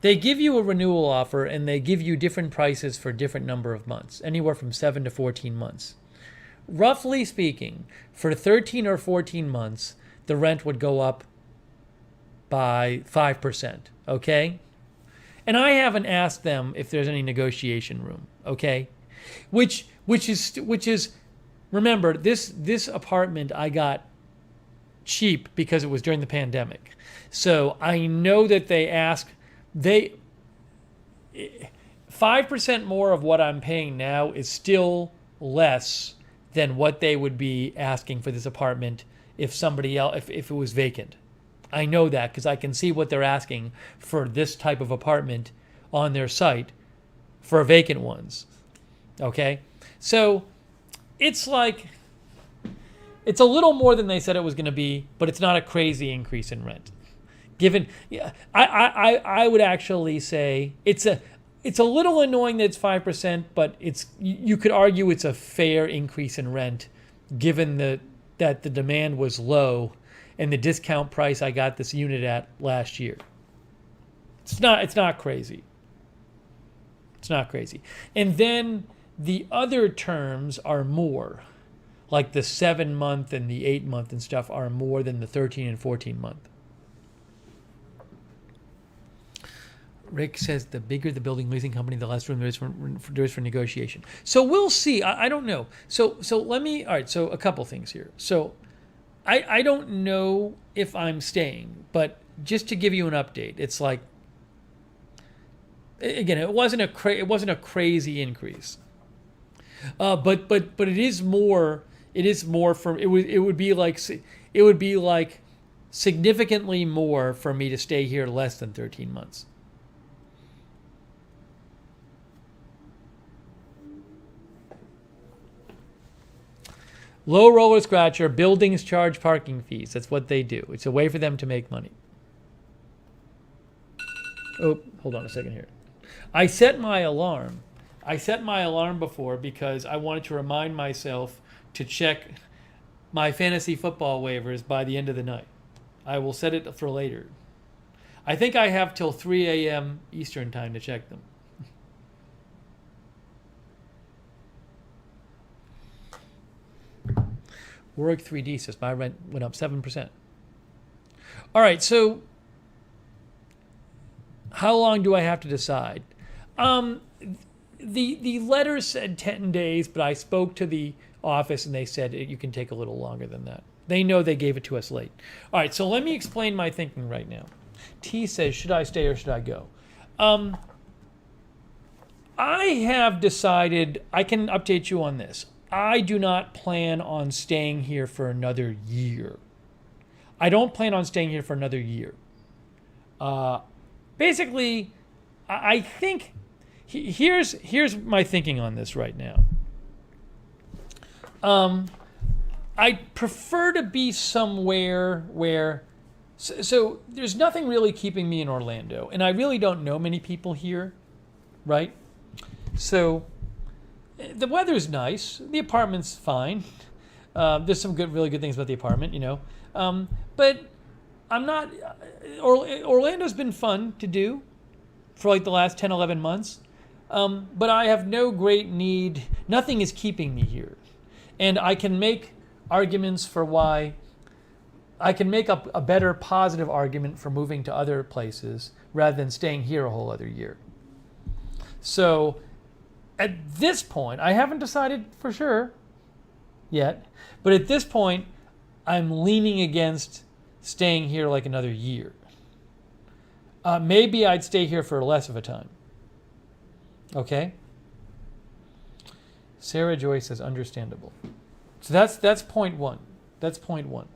Speaker 1: They give you a renewal offer and they give you different prices for different number of months, anywhere from 7 to 14 months. Roughly speaking, for 13 or 14 months, the rent would go up by 5%, okay? And I haven't asked them if there's any negotiation room, okay? Which is remember, this apartment I got cheap because it was during the pandemic. So I know that they ask 5% more of what I'm paying now is still less than what they would be asking for this apartment if it was vacant. I know that because I can see what they're asking for this type of apartment on their site for vacant ones. Okay? So it's a little more than they said it was going to be, but it's not a crazy increase in rent. I would actually say it's a little annoying that it's 5%, but you could argue it's a fair increase in rent, given that the demand was low, and the discount price I got this unit at last year. It's not crazy. It's not crazy. And then the other terms are more, like the 7-month and the 8-month and stuff are more than the 13 and 14-month. Rick says the bigger the building leasing company, the less room there is for negotiation. So we'll see. I don't know. So let me. All right. So a couple things here. So I don't know if I'm staying, but just to give you an update, it's like, again, it wasn't a crazy increase, but it is more. It is more for it would be like significantly more for me to stay here less than 13 months. Low roller scratcher, buildings charge parking fees. That's what they do. It's a way for them to make money. Oh, hold on a second here. I set my alarm. Before because I wanted to remind myself to check my fantasy football waivers by the end of the night. I will set it for later. I think I have till 3 a.m. Eastern time to check them. Warwick 3D says my rent went up 7%. All right, so how long do I have to decide? The letter said 10 days, but I spoke to the office and they said you can take a little longer than that. They know they gave it to us late. All right, so let me explain my thinking right now. T says, should I stay or should I go? I have decided, I can update you on this. I do not plan on staying here for another year. I don't plan on staying here for another year. Basically, I think here's my thinking on this right now. I prefer to be somewhere where, so there's nothing really keeping me in Orlando, and I really don't know many people here, right? So the weather's nice. The apartment's fine. There's some really good things about the apartment, but I'm not. Orlando's been fun to do for like the last 10, 11 months. But I have no great need. Nothing is keeping me here. And I can make arguments for why. I can make up a better positive argument for moving to other places rather than staying here a whole other year. So at this point, I haven't decided for sure yet, but at this point, I'm leaning against staying here like another year. Maybe I'd stay here for less of a time. Okay? Sarah Joy says understandable. So that's point one. That's point one.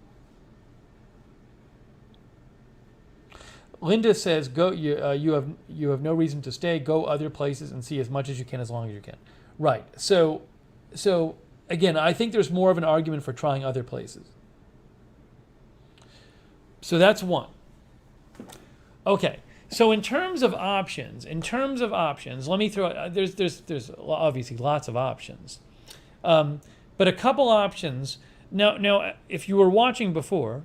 Speaker 1: Linda says go. You have no reason to stay. Go other places and see as much as you can, as long as you can. Right. So again, I think there's more of an argument for trying other places. So that's one. Okay. So in terms of options, let me throw. There's obviously lots of options, but a couple options. Now, if you were watching before,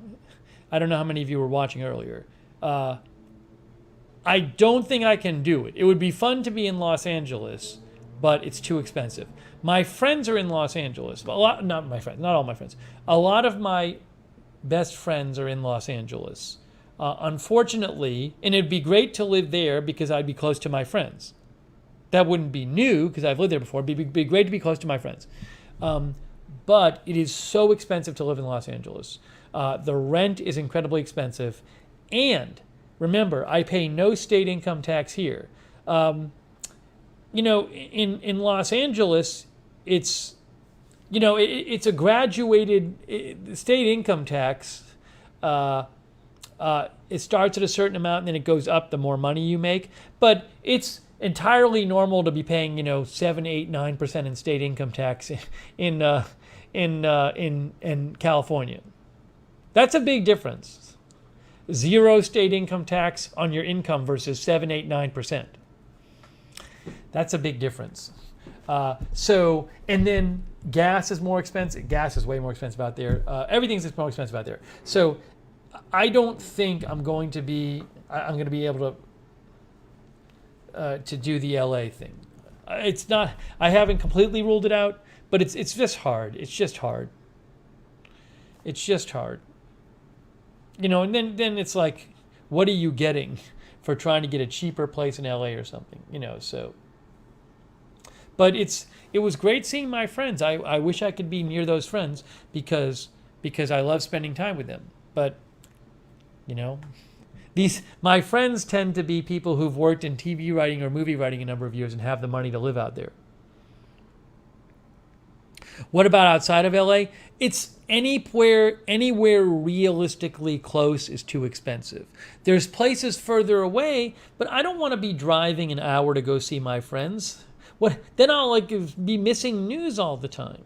Speaker 1: I don't know how many of you were watching earlier. I don't think I can do it. It would be fun to be in Los Angeles, but it's too expensive. My friends are in Los Angeles. Not all my friends. A lot of my best friends are in Los Angeles. Unfortunately, and it'd be great to live there because I'd be close to my friends. That wouldn't be new because I've lived there before. It'd be great to be close to my friends. But it is so expensive to live in Los Angeles. The rent is incredibly expensive. And remember, I pay no state income tax here. In Los Angeles, it's a graduated state income tax. It starts at a certain amount and then it goes up the more money you make. But it's entirely normal to be paying 7, 8, 9% in state income tax in California. That's a big difference. 0 state income tax on your income versus 7, 8, 9%. That's a big difference. And then gas is more expensive. Gas is way more expensive out there. Everything's more expensive out there. So I don't think I'm going to be able to do the LA thing. It's not. I haven't completely ruled it out, but it's just hard. It's just hard. It's just hard. And then it's like, what are you getting for trying to get a cheaper place in LA or something? So. But it was great seeing my friends. I wish I could be near those friends because I love spending time with them. But my friends tend to be people who've worked in TV writing or movie writing a number of years and have the money to live out there. What about outside of LA? It's anywhere realistically close is too expensive. There's places further away, but I don't want to be driving an hour to go see my friends. Then I'll be missing news all the time.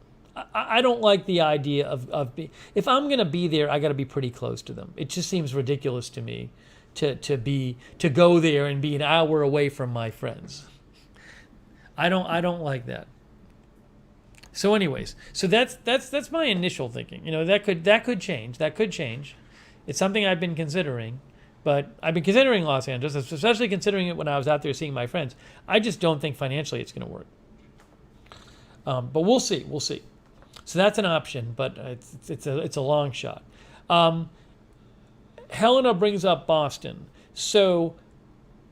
Speaker 1: I don't like the idea of if I'm going to be there, I got to be pretty close to them. It just seems ridiculous to me to go there and be an hour away from my friends. I don't like that. So anyways, that's my initial thinking. That could change. That could change. It's something I've been considering. But I've been considering Los Angeles, especially considering it when I was out there seeing my friends. I just don't think financially it's going to work. But we'll see. We'll see. So that's an option, but it's a long shot. Helena brings up Boston. So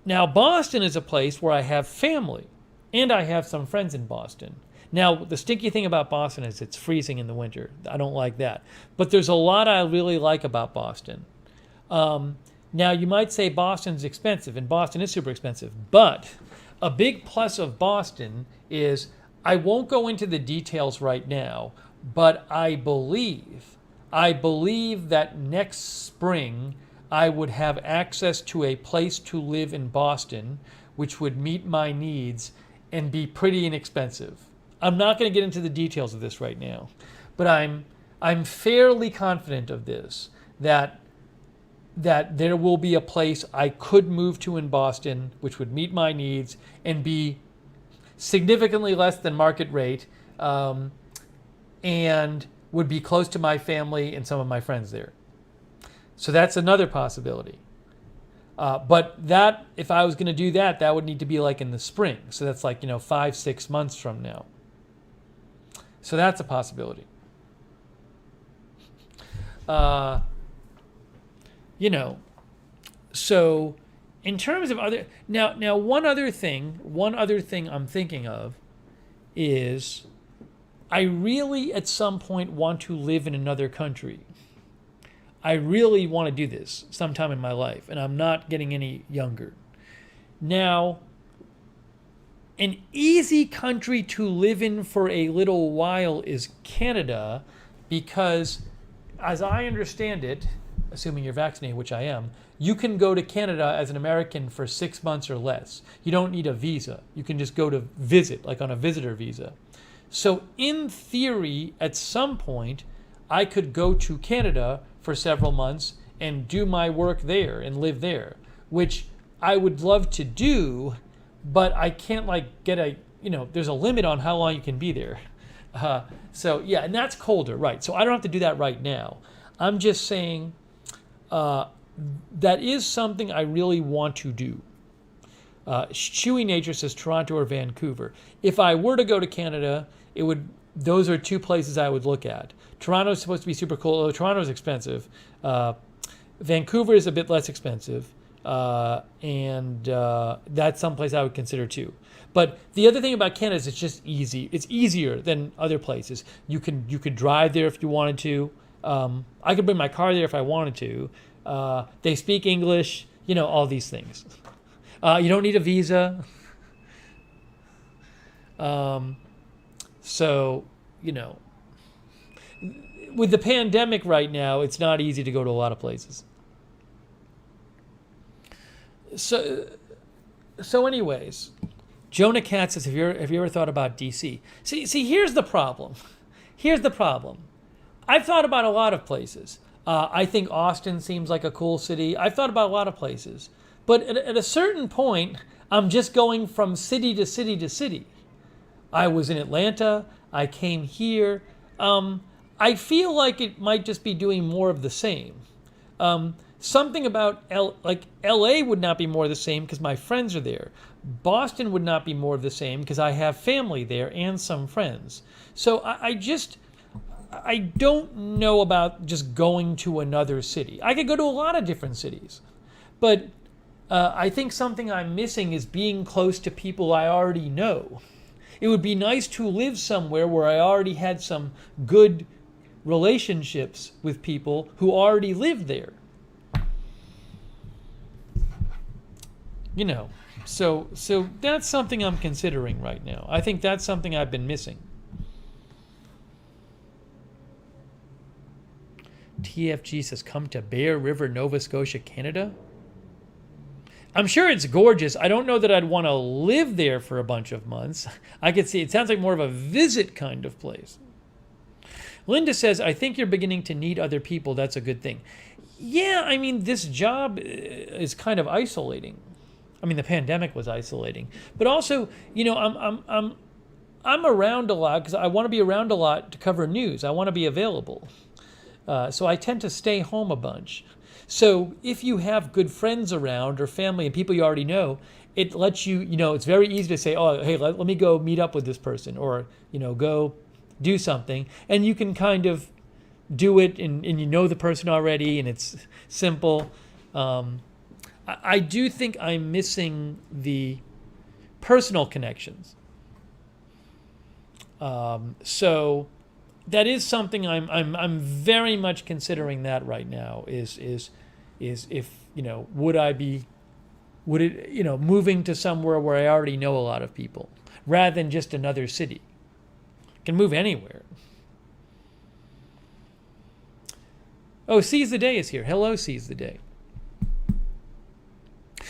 Speaker 1: now Boston is a place where I have family, and I have some friends in Boston. Now, the stinky thing about Boston is it's freezing in the winter. I don't like that. But there's a lot I really like about Boston. Now, you might say Boston's expensive, and Boston is super expensive, but a big plus of Boston is, I won't go into the details right now, but I believe that next spring I would have access to a place to live in Boston, which would meet my needs and be pretty inexpensive. I'm not going to get into the details of this right now, but I'm fairly confident of this, that there will be a place I could move to in Boston, which would meet my needs and be significantly less than market rate, and would be close to my family and some of my friends there. So that's another possibility. But that, if I was going to do that, that would need to be like in the spring. So that's 5-6 months from now. So that's a possibility. So in terms of other, now one other thing I'm thinking of is I really at some point want to live in another country. I really want to do this sometime in my life, and I'm not getting any younger. Now, an easy country to live in for a little while is Canada, because as I understand it, assuming you're vaccinated, which I am, you can go to Canada as an American for 6 months or less. You don't need a visa. You can just go to visit, like on a visitor visa. So in theory, at some point, I could go to Canada for several months and do my work there and live there, which I would love to do, but I can't there's a limit on how long you can be there. So yeah, and that's colder, right? So I don't have to do that right now. I'm just saying that is something I really want to do. Chewy Nature says Toronto or Vancouver. If I were to go to Canada, those are two places I would look at. Toronto's supposed to be super cool. Although Toronto's expensive. Vancouver is a bit less expensive. And that's someplace I would consider too. But the other thing about Canada is it's just easy. It's easier than other places. You could drive there if you wanted to. I could bring my car there if I wanted to. They speak English, all these things. You don't need a visa. So, with the pandemic right now, it's not easy to go to a lot of places. So anyways, Jonah Cat says, have you ever thought about DC? See, here's the problem. I've thought about a lot of places. I think Austin seems like a cool city. I've thought about a lot of places. But at a certain point, I'm just going from city to city to city. I was in Atlanta. I came here. I feel like it might just be doing more of the same. Something about like LA would not be more of the same because my friends are there. Boston would not be more of the same because I have family there and some friends. So I don't know about just going to another city. I could go to a lot of different cities, but I think something I'm missing is being close to people I already know. It would be nice to live somewhere where I already had some good relationships with people who already lived there. You know, so that's something I'm considering right now. I think that's something I've been missing. TFG says, come to Bear River, Nova Scotia, Canada. I'm sure it's gorgeous. I don't know that I'd want to live there for a bunch of months. I could see, it sounds like more of a visit kind of place. Linda says, I think you're beginning to need other people. That's a good thing. Yeah, I mean, this job is kind of isolating. I mean, the pandemic was isolating. But also, you know, I'm around a lot because I want to be around a lot to cover news. I want to be available. So I tend to stay home a bunch. So if you have good friends around or family and people you already know, it lets you, you know, it's very easy to say, oh, hey, let me go meet up with this person or, you know, go do something. And you can kind of do it and you know the person already and it's simple. I do think I'm missing the personal connections. So that is something I'm very much considering that right now is if, you know, would it, you know, moving to somewhere where I already know a lot of people rather than just another city. Can move anywhere. Oh, Seize the Day is here. Hello, Seize the Day.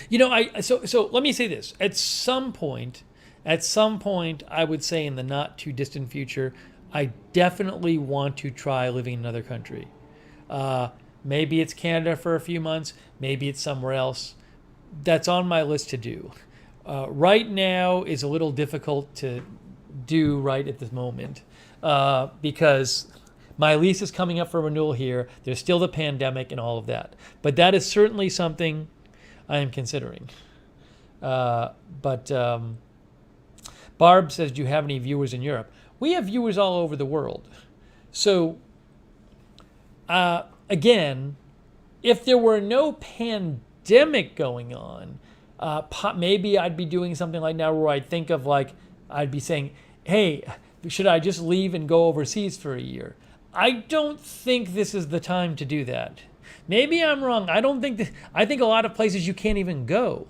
Speaker 1: You know, so let me say this. At some point, I would say in the not too distant future, I definitely want to try living in another country. Maybe it's Canada for a few months. Maybe it's somewhere else. That's on my list to do. Right now is a little difficult to do right at this moment because my lease is coming up for renewal here. There's still the pandemic and all of that. But that is certainly something I am considering. But Barb says, do you have any viewers in Europe? We have viewers all over the world. So, again, if there were no pandemic going on, maybe I'd be doing something like now where I'd think of like, I'd be saying, hey, should I just leave and go overseas for a year? I don't think this is the time to do that. Maybe I'm wrong. I think a lot of places you can't even go.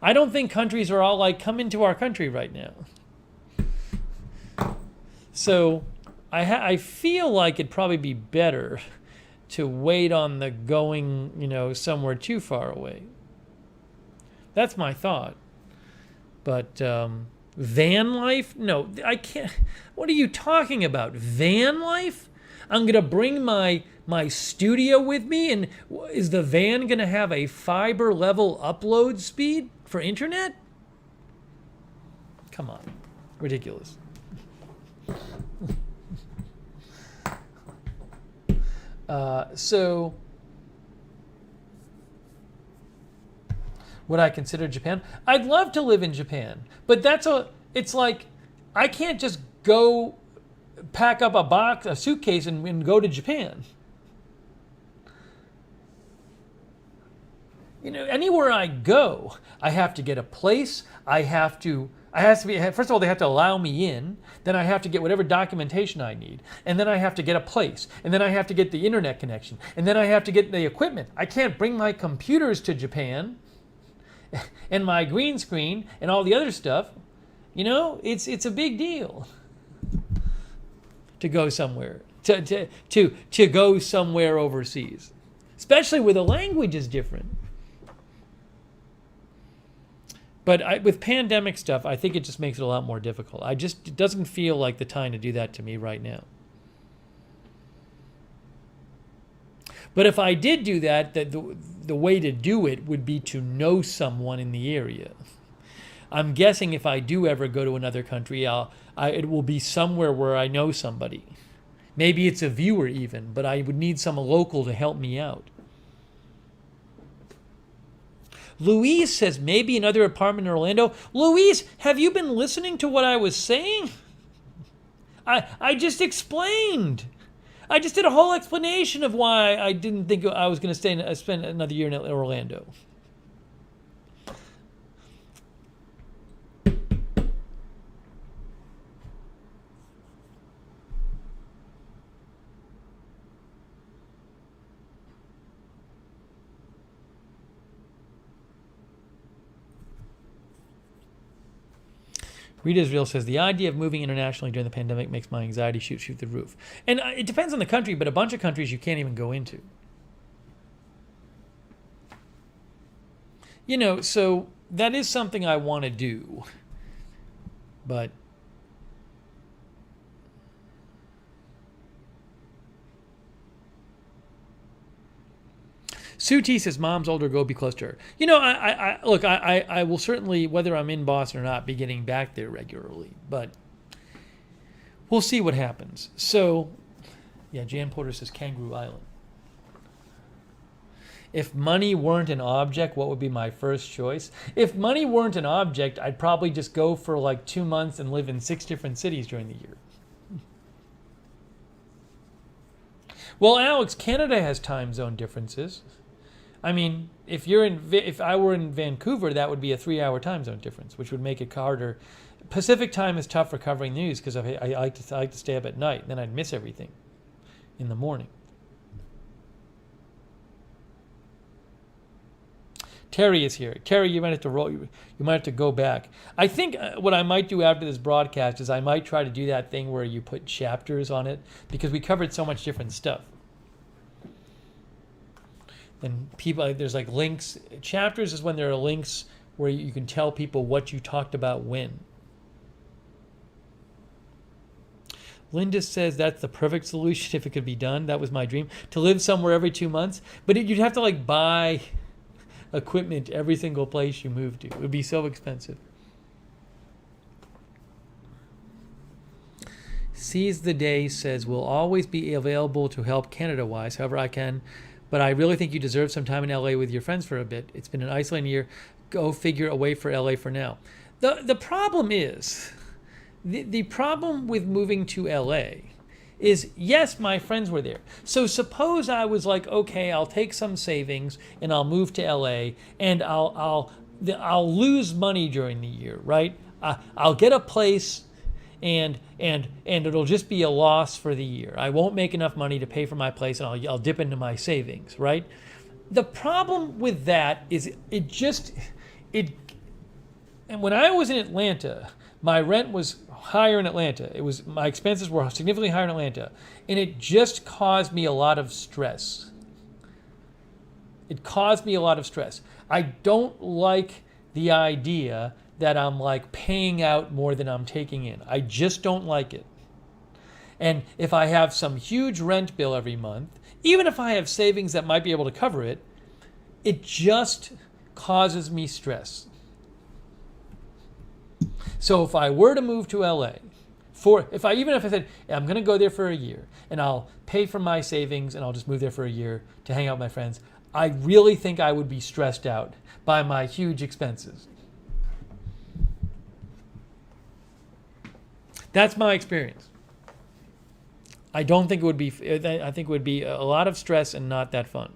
Speaker 1: I don't think countries are all like, come into our country right now. So I feel like it'd probably be better to wait on the going, you know, somewhere too far away. That's my thought. But van life? No, I can't. What are you talking about? Van life? I'm going to bring my studio with me, and is the van going to have a fiber level upload speed for internet? Come on. Ridiculous. So would I consider Japan? I'd love to live in Japan, but it's like I can't just go pack up a suitcase and go to Japan. You know, anywhere I go, I have to get a place. First of all, they have to allow me in. Then I have to get whatever documentation I need. And then I have to get a place. And then I have to get the internet connection. And then I have to get the equipment. I can't bring my computers to Japan and my green screen and all the other stuff. You know, it's a big deal to go somewhere, to go somewhere overseas, especially where the language is different. But with pandemic stuff, I think it just makes it a lot more difficult. It doesn't feel like the time to do that to me right now. But if I did do that, the way to do it would be to know someone in the area. I'm guessing if I do ever go to another country, it will be somewhere where I know somebody. Maybe it's a viewer even, but I would need some local to help me out. Louise says maybe another apartment in Orlando. Louise, have you been listening to what I was saying? I just explained. I just did a whole explanation of why I didn't think I was going to spend another year in Orlando. Rita Israel says, the idea of moving internationally during the pandemic makes my anxiety shoot through the roof. And it depends on the country, but a bunch of countries you can't even go into. So that is something I want to do. But Sue T says, mom's older, go be close to her. I will certainly, whether I'm in Boston or not, be getting back there regularly. But we'll see what happens. So, yeah, Jan Porter says Kangaroo Island. If money weren't an object, what would be my first choice? If money weren't an object, I'd probably just go for like 2 months and live in 6 different cities during the year. Well, Alex, Canada has time zone differences. I mean, if I were in Vancouver, that would be a 3-hour time zone difference, which would make it harder. Pacific time is tough for covering news because I like to stay up at night. Then I'd miss everything in the morning. Terry is here. Terry, you might have to roll. You might have to go back. I think what I might do after this broadcast is I might try to do that thing where you put chapters on it because we covered so much different stuff. And there's like links. Chapters is when there are links where you can tell people what you talked about when. Linda says that's the perfect solution if it could be done. That was my dream, to live somewhere every 2 months. But you'd have to buy equipment every single place you move to. It would be so expensive. Seize the Day says, will always be available to help Canada-wise, however I can. But I really think you deserve some time in LA with your friends for a bit. It's been an isolating year. Go figure away for LA for now. The problem is, the problem with moving to LA is, yes, my friends were there. So suppose I was like, okay, I'll take some savings and I'll move to LA and I'll lose money during the year, right? I'll get a place and it'll just be a loss for the year. I won't make enough money to pay for my place, and I'll dip into my savings, right? The problem with that is and when I was in Atlanta, my rent was higher in Atlanta. My expenses were significantly higher in Atlanta, and it just caused me a lot of stress. I don't like the idea that I'm paying out more than I'm taking in. I just don't like it. And if I have some huge rent bill every month, even if I have savings that might be able to cover it, it just causes me stress. So if I were to move to LA, even if I said, I'm going to go there for a year and I'll pay for my savings and I'll just move there for a year to hang out with my friends, I really think I would be stressed out by my huge expenses. That's my experience. I don't think it would be, I think it would be a lot of stress and not that fun.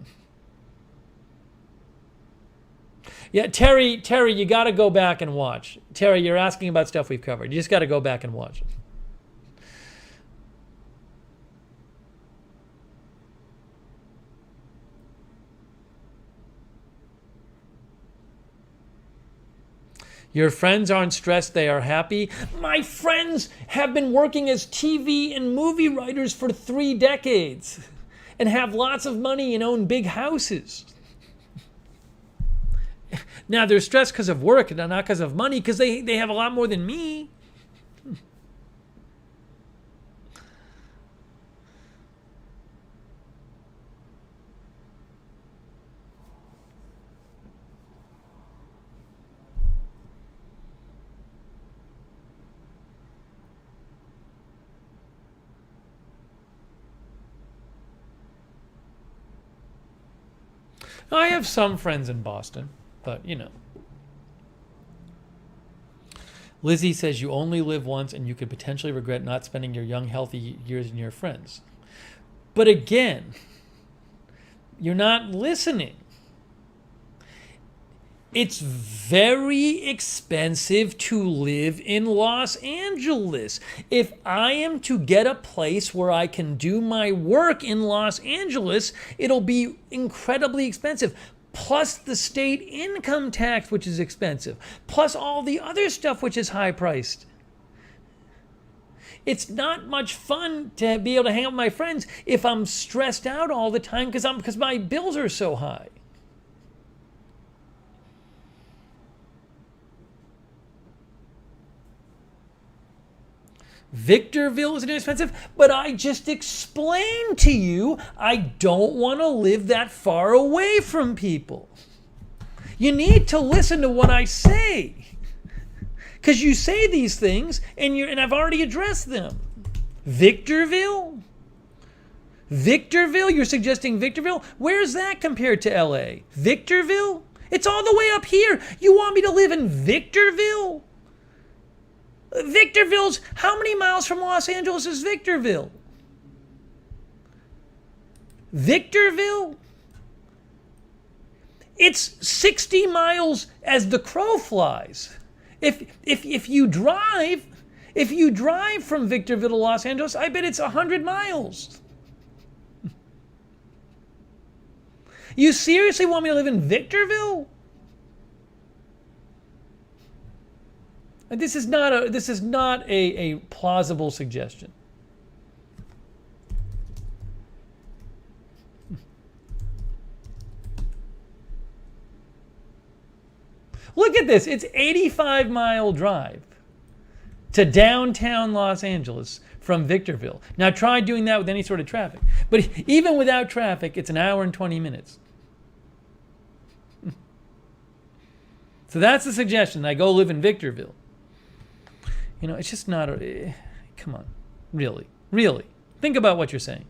Speaker 1: Yeah, Terry, you got to go back and watch. Terry, you're asking about stuff we've covered. You just got to go back and watch. Your friends aren't stressed, they are happy. My friends have been working as TV and movie writers for 3 decades and have lots of money and own big houses. Now, they're stressed because of work and not because of money, because they have a lot more than me. I have some friends in Boston, but you know. Lizzie says you only live once and you could potentially regret not spending your young, healthy years in your friends. But again, you're not listening. It's very expensive to live in Los Angeles. If I am to get a place where I can do my work in Los Angeles, it'll be incredibly expensive. Plus the state income tax, which is expensive. Plus all the other stuff, which is high priced. It's not much fun to be able to hang out with my friends if I'm stressed out all the time because my bills are so high. Victorville is inexpensive, but I just explained to you I don't want to live that far away from people. You need to listen to what I say. Because you say these things and I've already addressed them. Victorville? Victorville? You're suggesting Victorville? Where's that compared to LA? Victorville? It's all the way up here. You want me to live in Victorville? Victorville's, how many miles from Los Angeles is Victorville? Victorville? It's 60 miles as the crow flies. If you drive from Victorville to Los Angeles, I bet it's 100 miles. You seriously want me to live in Victorville? This is not a plausible suggestion. Look at this. It's 85-mile drive to downtown Los Angeles from Victorville. Now try doing that with any sort of traffic. But even without traffic, it's an hour and 20 minutes. So that's the suggestion. I go live in Victorville. You know, it's just not a... Come on. Really. Really. Think about what you're saying.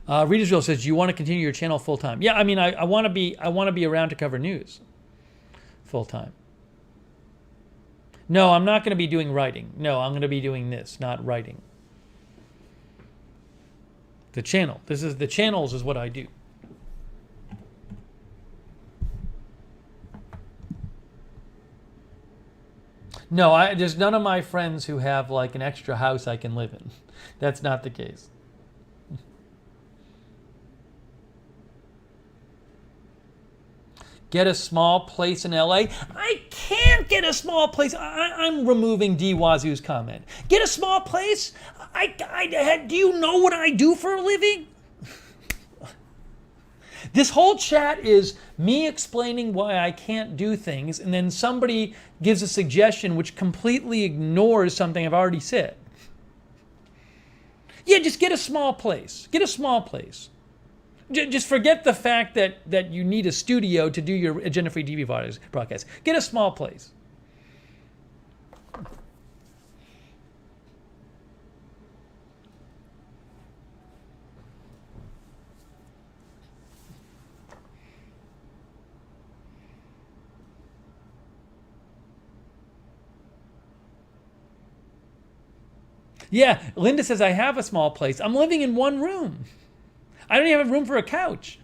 Speaker 1: Readersville says, do you want to continue your channel full time? Yeah, I mean, I want to be around to cover news full time. No, I'm not going to be doing writing. No, I'm going to be doing this, not writing. The channel. The channels is what I do. No, there's none of my friends who have like an extra house I can live in. That's not the case. Get a small place in LA? I can't get a small place. I'm removing D. Wazoo's comment. Get a small place? Do you know what I do for a living? This whole chat is me explaining why I can't do things, and then somebody gives a suggestion which completely ignores something I've already said. Yeah, just get a small place. Get a small place. Just forget the fact that you need a studio to do your agenda-free TV broadcast. Get a small place. Yeah, Linda says, I have a small place. I'm living in one room. I don't even have room for a couch.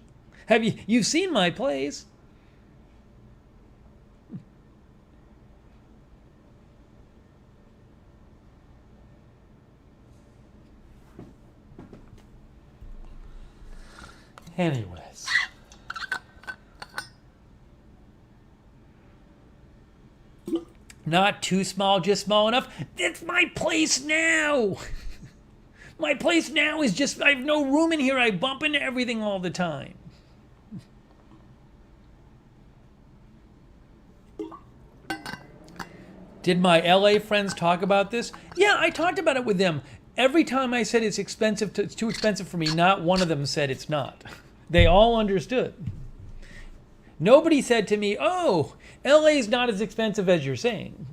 Speaker 1: You've seen my place. Anyways. Not too small, just small enough. It's my place now. My place now is just, I have no room in here. I bump into everything all the time. Did my LA friends talk about this? Yeah, I talked about it with them. Every time I said it's expensive, it's too expensive for me, not one of them said it's not. They all understood. Nobody said to me, oh, LA is not as expensive as you're saying.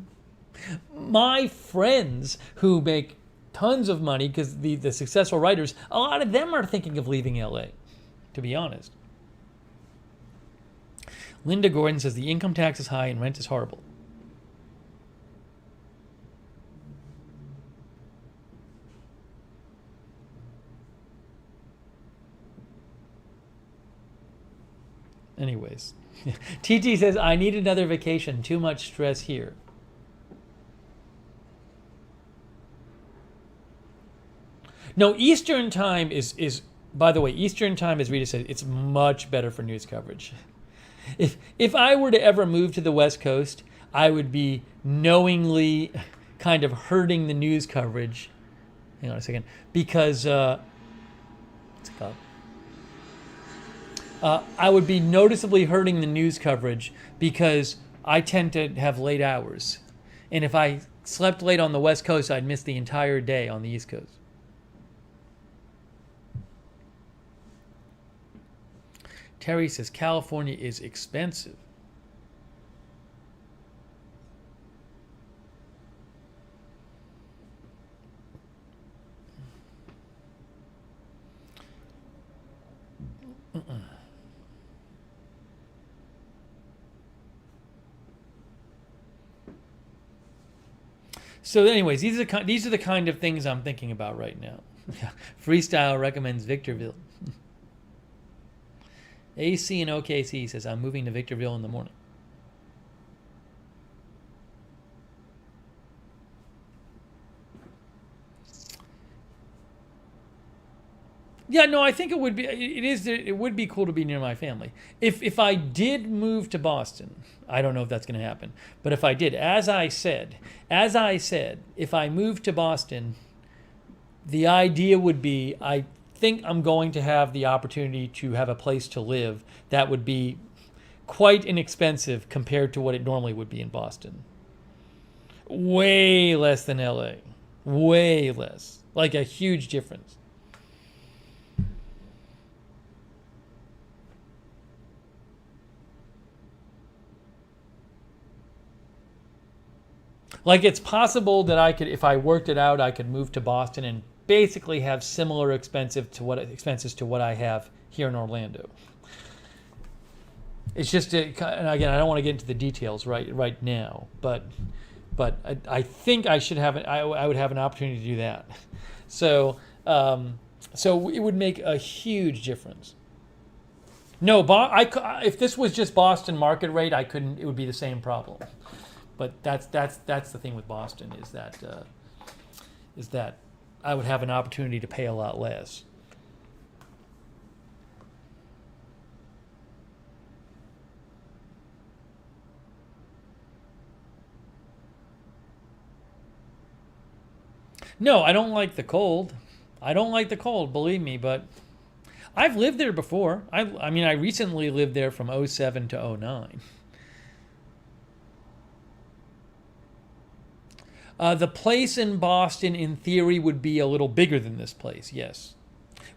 Speaker 1: my friends who make tons of money, because the successful writers, a lot of them are thinking of leaving LA, to be honest. Linda Gordon says the income tax is high and rent is horrible. Anyways, TT says, I need another vacation. Too much stress here. No, Eastern time is by the way, Eastern time, as Rita said, it's much better for news coverage. If I were to ever move to the West Coast, I would be knowingly kind of hurting the news coverage. Hang on a second. Because, what's it called? I would be noticeably hurting the news coverage because I tend to have late hours. And if I slept late on the West Coast, I'd miss the entire day on the East Coast. Terry says California is expensive. So anyways, these are the kind of things I'm thinking about right now. Freestyle recommends Victorville. AC in OKC says, I'm moving to Victorville in the morning. Yeah, no, I think it would be. It would be cool to be near my family. If I did move to Boston, I don't know if that's going to happen. But if I did, as I said, if I moved to Boston, the idea would be, I think I'm going to have the opportunity to have a place to live that would be quite inexpensive compared to what it normally would be in Boston. Way less than LA. Way less. Like a huge difference. Like, it's possible that I could, if I worked it out, I could move to Boston and basically have similar expenses to what I have here in Orlando. It's just, and again, I don't want to get into the details right now, but I think I should have I would have an opportunity to do that. So it would make a huge difference. No, if this was just Boston market rate, I couldn't. It would be the same problem. But that's the thing with Boston is that I would have an opportunity to pay a lot less. No, I don't like the cold. I don't like the cold, believe me, but I've lived there before. I mean, I recently lived there from 2007 to 2009. The place in Boston, in theory, would be a little bigger than this place, yes.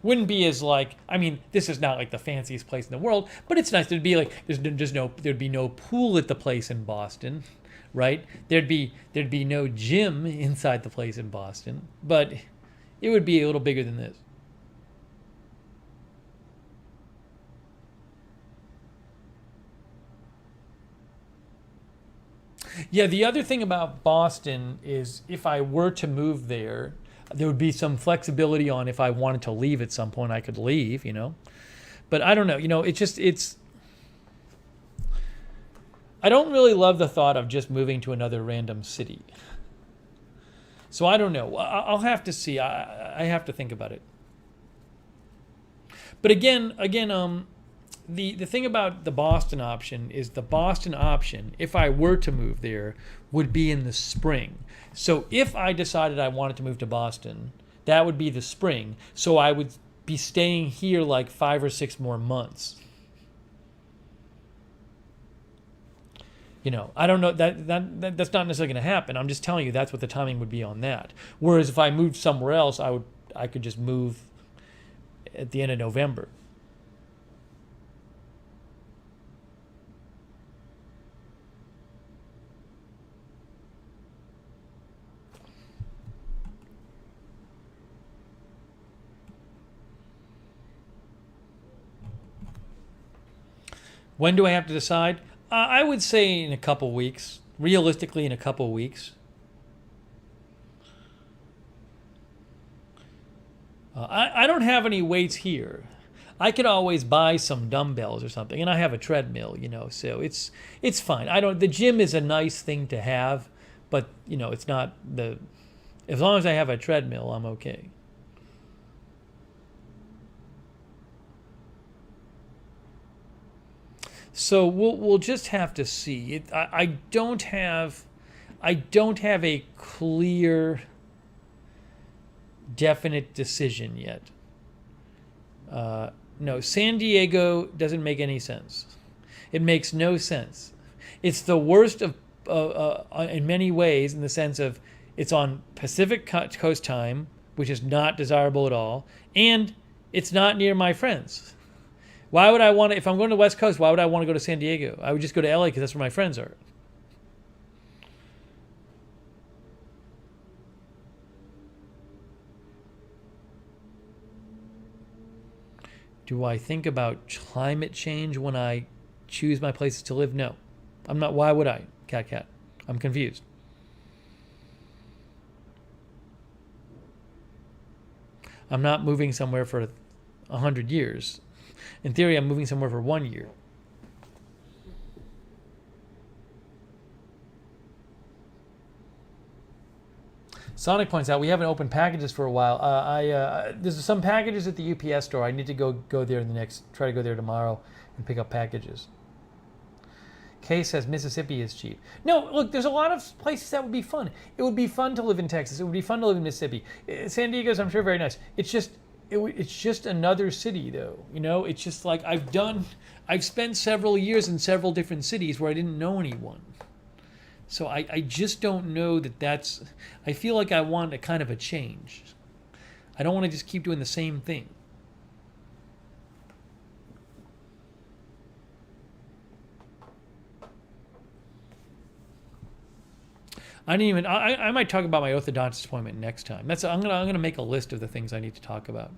Speaker 1: Wouldn't be as this is not like the fanciest place in the world, but it's nice. There'd be there'd be no pool at the place in Boston, right? There'd be no gym inside the place in Boston, but it would be a little bigger than this. Yeah, the other thing about Boston is if I were to move there, there would be some flexibility on if I wanted to leave at some point, I could leave, But I don't know, I don't really love the thought of just moving to another random city. So I don't know. I'll have to see. I have to think about it. But again, the thing about the Boston option is the Boston option, if I were to move there, would be in the spring. So if I decided I wanted to move to Boston, that would be the spring. So I would be staying here like 5 or 6 more months. I don't know, that's not necessarily going to happen. I'm just telling you that's what the timing would be on that. Whereas if I moved somewhere else, I could just move at the end of November. When do I have to decide? I would say in a couple weeks. Realistically, in a couple weeks. I don't have any weights here. I could always buy some dumbbells or something, and I have a treadmill, so it's fine. The gym is a nice thing to have, but it's not as long as I have a treadmill, I'm okay. So we'll just have to see. I don't have a clear, definite decision yet. No, San Diego doesn't make any sense. It makes no sense. It's the worst of in many ways, in the sense of it's on Pacific Coast time, which is not desirable at all, and it's not near my friends. Why would I want to, if I'm going to the West Coast, why would I want to go to San Diego? I would just go to LA because that's where my friends are. Do I think about climate change when I choose my places to live? No. I'm not. Why would I? Cat. I'm confused. I'm not moving somewhere for 100 years. In theory, I'm moving somewhere for 1 year. Sonic points out we haven't opened packages for a while. There's some packages at the UPS store. I need to go there try to go there tomorrow and pick up packages. Kay says Mississippi is cheap. No, look, there's a lot of places that would be fun. It would be fun to live in Texas. It would be fun to live in Mississippi. San Diego's, I'm sure, very nice. It's just another city, though. It's just like I've spent several years in several different cities where I didn't know anyone. So I just don't know that's. I feel like I want a kind of a change. I don't want to just keep doing the same thing. I might talk about my orthodontist appointment next time. I'm gonna make a list of the things I need to talk about.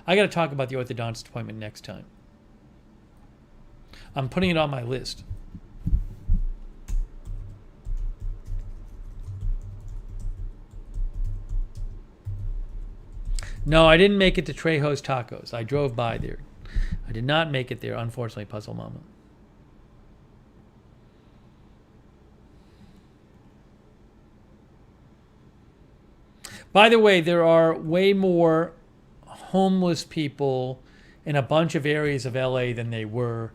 Speaker 1: I got to talk about the orthodontist appointment next time. I'm putting it on my list. No, I didn't make it to Trejo's Tacos. I drove by there. I did not make it there, unfortunately, Puzzle Mama. By the way, there are way more homeless people in a bunch of areas of LA than they were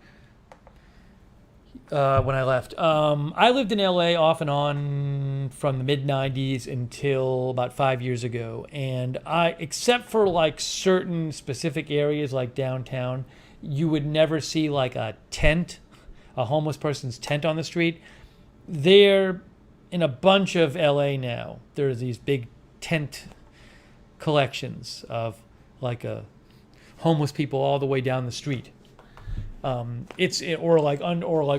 Speaker 1: when I left. I lived in LA off and on from the mid-90s until about 5 years ago. And except for like certain specific areas like downtown, you would never see like a homeless person's tent on the street. They're in a bunch of LA now. There's these big tent collections of like homeless people all the way down the street. Or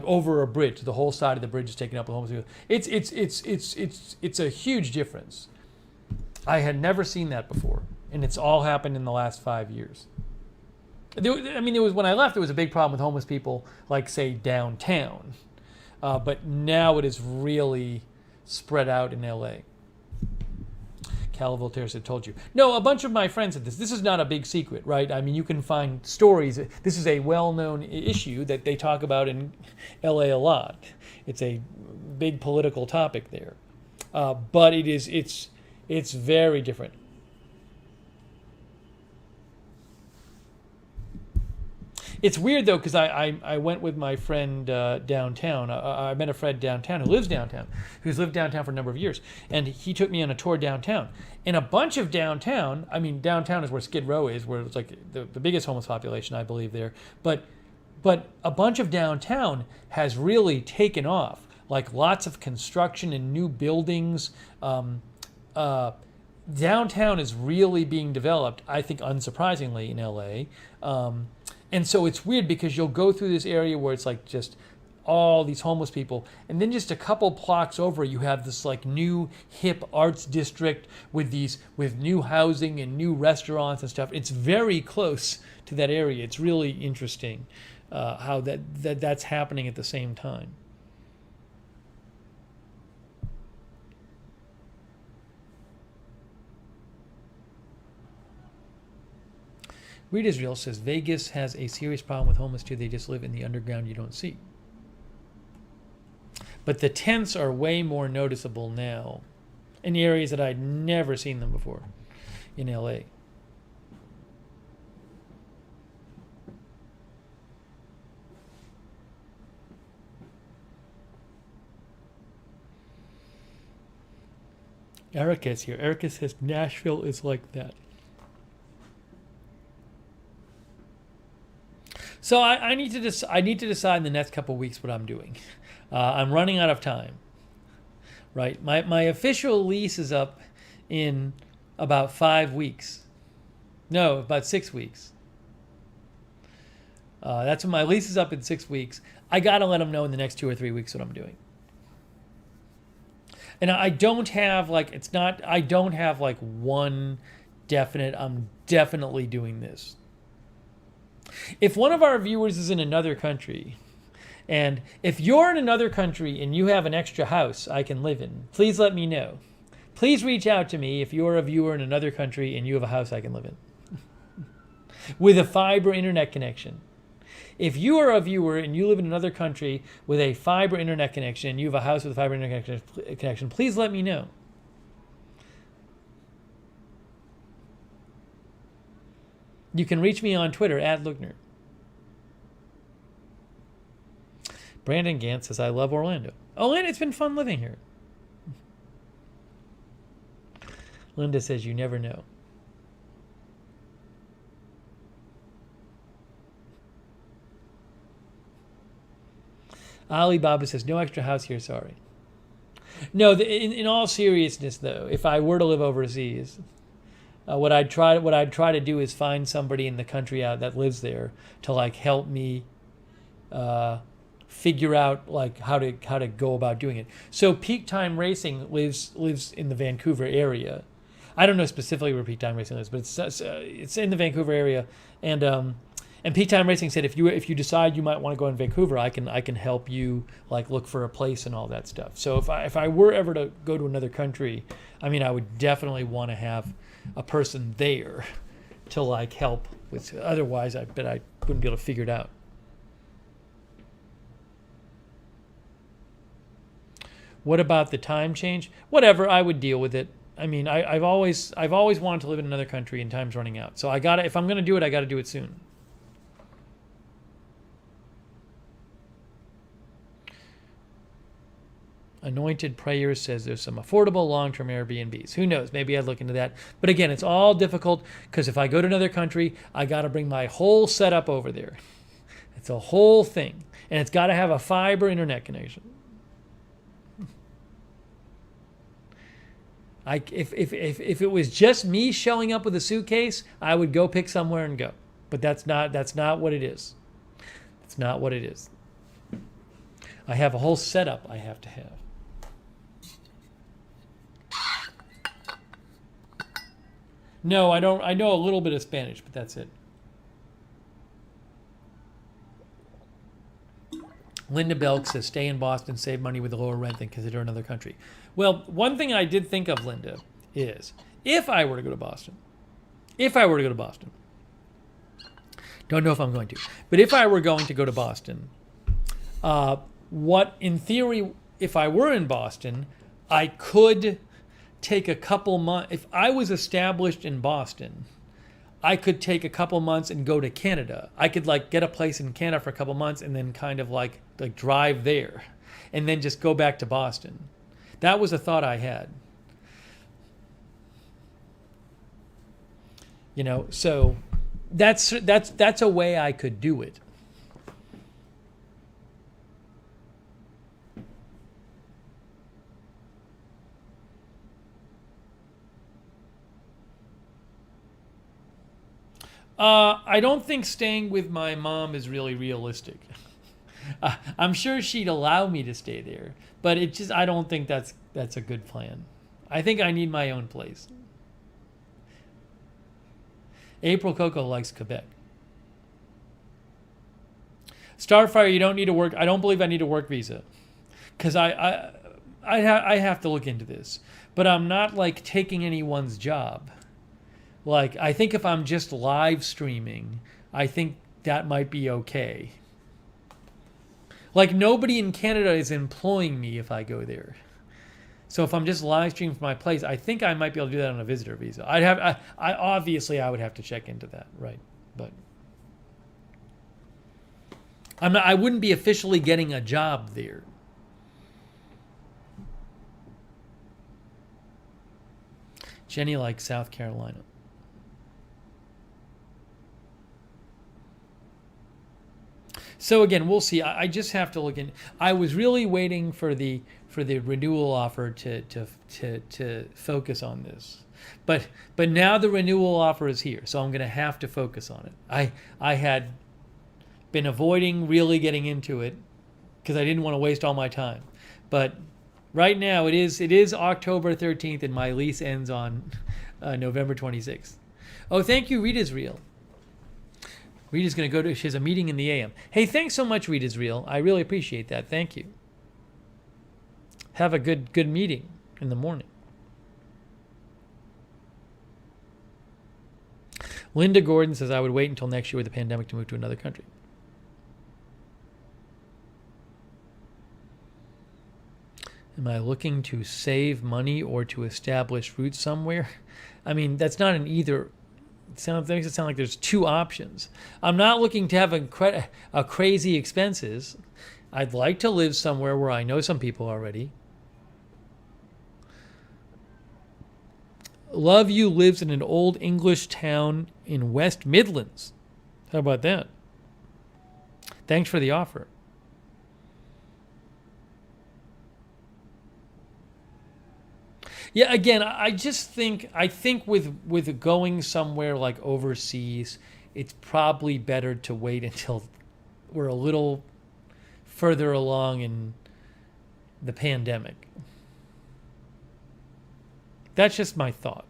Speaker 1: over a bridge. The whole side of the bridge is taken up with homeless people. It's a huge difference. I had never seen that before, and it's all happened in the last 5 years. There was when I left, there was a big problem with homeless people, like say downtown, but now it is really spread out in LA. Cal Voltaire said, told you. No, a bunch of my friends said this. This is not a big secret, right? I mean, you can find stories. This is a well-known issue that they talk about in LA a lot. It's a big political topic there. But it's very different. It's weird, though, because I went with my friend downtown. I met a friend downtown who lives downtown, who's lived downtown for a number of years. And he took me on a tour downtown. And a bunch of downtown, downtown is where Skid Row is, where it's like the biggest homeless population, I believe, there. But a bunch of downtown has really taken off. Like lots of construction and new buildings. Downtown is really being developed, I think, unsurprisingly, in LA. And so it's weird because you'll go through this area where it's like just all these homeless people, and then just a couple blocks over you have this like new hip arts district with new housing and new restaurants and stuff. It's very close to that area. It's really interesting. how that's happening at the same time. Reed Israel says Vegas has a serious problem with homeless too. They just live in the underground you don't see. But the tents are way more noticeable now in areas that I'd never seen them before in LA. Erica is here. Erica says Nashville is like that. So I need to decide in the next couple of weeks what I'm doing. I'm running out of time. Right, my official lease is up in about 5 weeks. No, about 6 weeks. That's when my lease is up in 6 weeks. I gotta let them know in the next 2 or 3 weeks what I'm doing. And I don't have like one definite. I'm definitely doing this. If one of our viewers is in another country, and if you're in another country and you have an extra house I can live in, please let me know. Please reach out to me if you're a viewer in another country and you have a house I can live in with a fiber internet connection. If you are a viewer and you live in another country with a fiber internet connection and you have a house with a fiber internet connection, please let me know. You can reach me on Twitter @Lookner. Brandon Gant says, I love Orlando. Orlando, it's been fun living here. Linda says, you never know. Alibaba says, no extra house here, sorry. No, in all seriousness, though, if I were to live overseas, what I'd try to do is find somebody in the country that lives there to like help me figure out like how to go about doing it. So Peak Time Racing lives in the Vancouver area. I don't know specifically where Peak Time Racing lives, but it's in the Vancouver area. And Peak Time Racing said if you decide you might want to go in Vancouver, I can help you like look for a place and all that stuff. So if I were ever to go to another country, I mean I would definitely want to have a person there to like help with. Otherwise, I bet I wouldn't be able to figure it out. What about the time change? Whatever, I would deal with it. I mean, I've always wanted to live in another country, and time's running out. So if I'm gonna do it, I gotta do it soon. Anointed Prayers says there's some affordable long-term Airbnbs. Who knows? Maybe I'd look into that. But again, it's all difficult because if I go to another country, I got to bring my whole setup over there. It's a whole thing. And it's got to have a fiber internet connection. If it was just me showing up with a suitcase, I would go pick somewhere and go. But that's not what it is. It's not what it is. I have a whole setup I have to have. No, I don't. I know a little bit of Spanish, but that's it. Linda Belk says, stay in Boston, save money with the lower rent than consider another country. Well, one thing I did think of, Linda, is if I were to go to Boston, don't know if I'm going to, but if I were going to go to Boston, what in theory, if I were in Boston, I could take a couple months. If I was established in Boston, I could take a couple months and go to Canada. I could like get a place in Canada for a couple months and then kind of like drive there and then just go back to Boston. That was a thought I had. You know, so that's a way I could do it. I don't think staying with my mom is really realistic. I'm sure she'd allow me to stay there, but I don't think that's a good plan. I think I need my own place. April Coco likes Quebec. Starfire, you don't need to work. I don't believe I need a work visa, because I have to look into this. But I'm not like taking anyone's job. Like, I think if I'm just live streaming, I think that might be okay. Like, nobody in Canada is employing me if I go there. So if I'm just live streaming from my place, I think I might be able to do that on a visitor visa. I obviously I would have to check into that, right? But I wouldn't be officially getting a job there. Jenny likes South Carolina. So again, we'll see. I just have to look in. I was really waiting for the renewal offer to focus on this, but now the renewal offer is here, so I'm going to have to focus on it. I had been avoiding really getting into it because I didn't want to waste all my time, but right now it is October 13th and my lease ends on November 26th. Oh, thank you, Rita's Real. Rita's going to go she has a meeting in the AM. Hey, thanks so much, Rita's Real. I really appreciate that. Thank you. Have a good meeting in the morning. Linda Gordon says, I would wait until next year with the pandemic to move to another country. Am I looking to save money or to establish roots somewhere? I mean, that's not an either. It makes it sound like there's two options. I'm not looking to have a crazy expenses. I'd like to live somewhere where I know some people already. Love You lives in an old English town in West Midlands. How about that? Thanks for the offer. Yeah, again, I think with going somewhere like overseas, it's probably better to wait until we're a little further along in the pandemic. That's just my thought.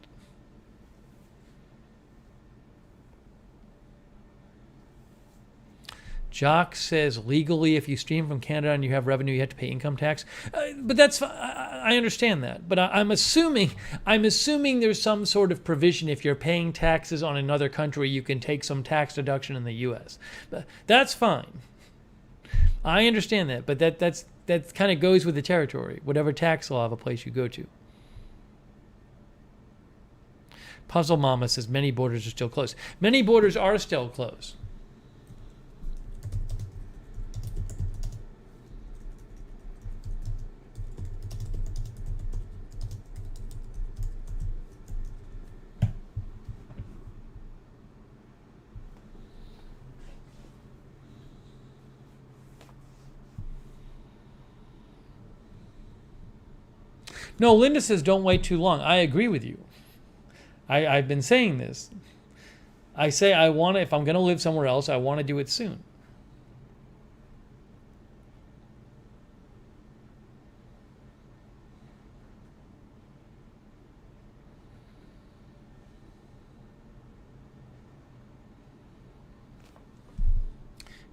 Speaker 1: Jock says legally, if you stream from Canada and you have revenue, you have to pay income tax. But that's I understand that. But I'm assuming there's some sort of provision if you're paying taxes on another country, you can take some tax deduction in the U.S. But that's fine. I understand that, but that kind of goes with the territory, whatever tax law of a place you go to. Puzzle Mama says many borders are still closed. Many borders are still closed. No, Linda says don't wait too long. I agree with you. I've been saying this. I say if I'm going to live somewhere else, I want to do it soon.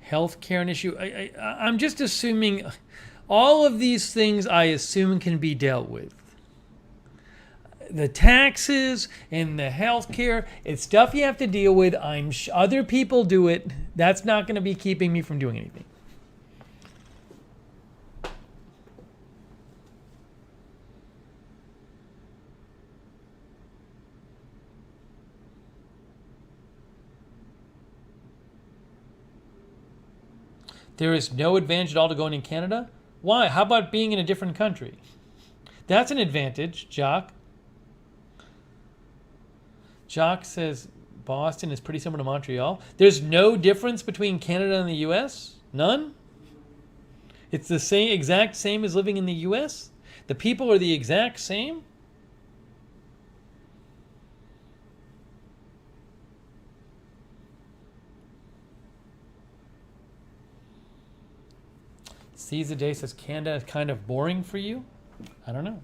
Speaker 1: Healthcare an issue. I'm just assuming all of these things I assume can be dealt with. The taxes and the healthcare, it's stuff you have to deal with. Other people do it. That's not going to be keeping me from doing anything. There is no advantage at all to going in Canada? Why? How about being in a different country? That's an advantage, Jock. Jock says Boston is pretty similar to Montreal. There's no difference between Canada and the U.S.? None? It's the exact same as living in the U.S.? The people are the exact same? Caesar Day says Canada is kind of boring for you? I don't know.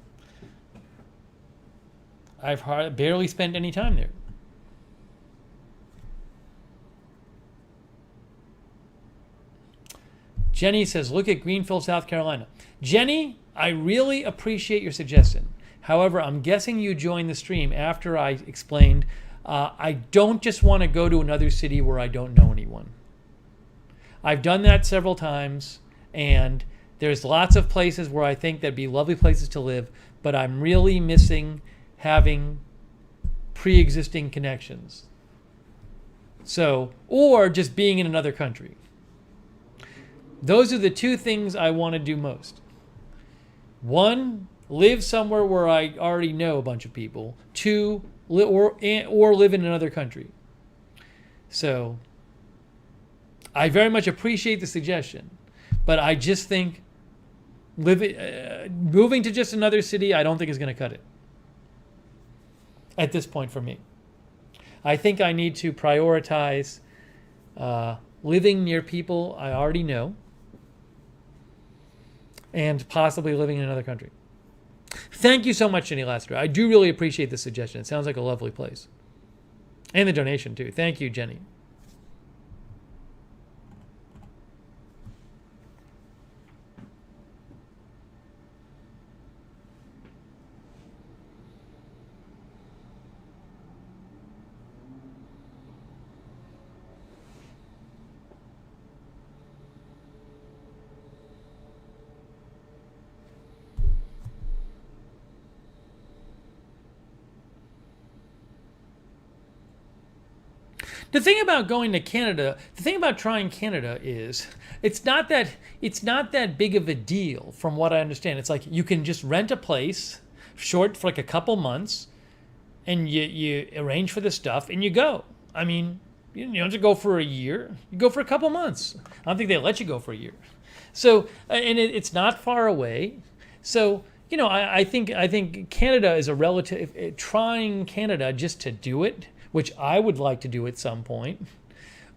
Speaker 1: I've barely spent any time there. Jenny says, look at Greenville, South Carolina. Jenny, I really appreciate your suggestion. However, I'm guessing you joined the stream after I explained I don't just want to go to another city where I don't know anyone. I've done that several times, and there's lots of places where I think that'd be lovely places to live, but I'm really missing having pre-existing connections. So, or just being in another country. Those are the two things I want to do most. One, live somewhere where I already know a bunch of people. Two, or live in another country. So, I very much appreciate the suggestion, but I just think moving to just another city, I don't think is going to cut it. At this point for me. I think I need to prioritize living near people I already know and possibly living in another country. Thank you so much, Jenny Lassiter. I do really appreciate the suggestion. It sounds like a lovely place. And the donation, too. Thank you, Jenny. The thing about going to Canada, the thing about trying Canada is it's not that big of a deal from what I understand. It's like you can just rent a place short for like a couple months and you arrange for the stuff and you go. I mean, you don't have to go for a year. You go for a couple months. I don't think they let you go for a year. So, and it's not far away. So, I think Canada is a relative, trying Canada just to do it, which I would like to do at some point,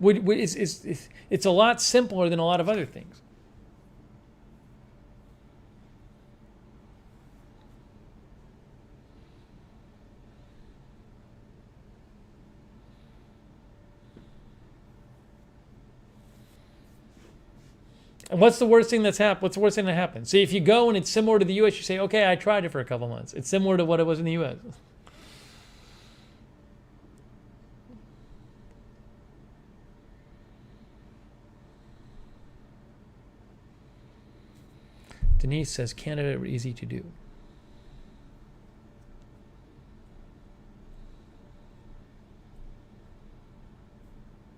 Speaker 1: it's a lot simpler than a lot of other things. And what's the worst thing that's happened? What's the worst thing that happens? See, if you go and it's similar to the U.S., you say, okay, I tried it for a couple months. It's similar to what it was in the U.S. Denise says Canada easy to do.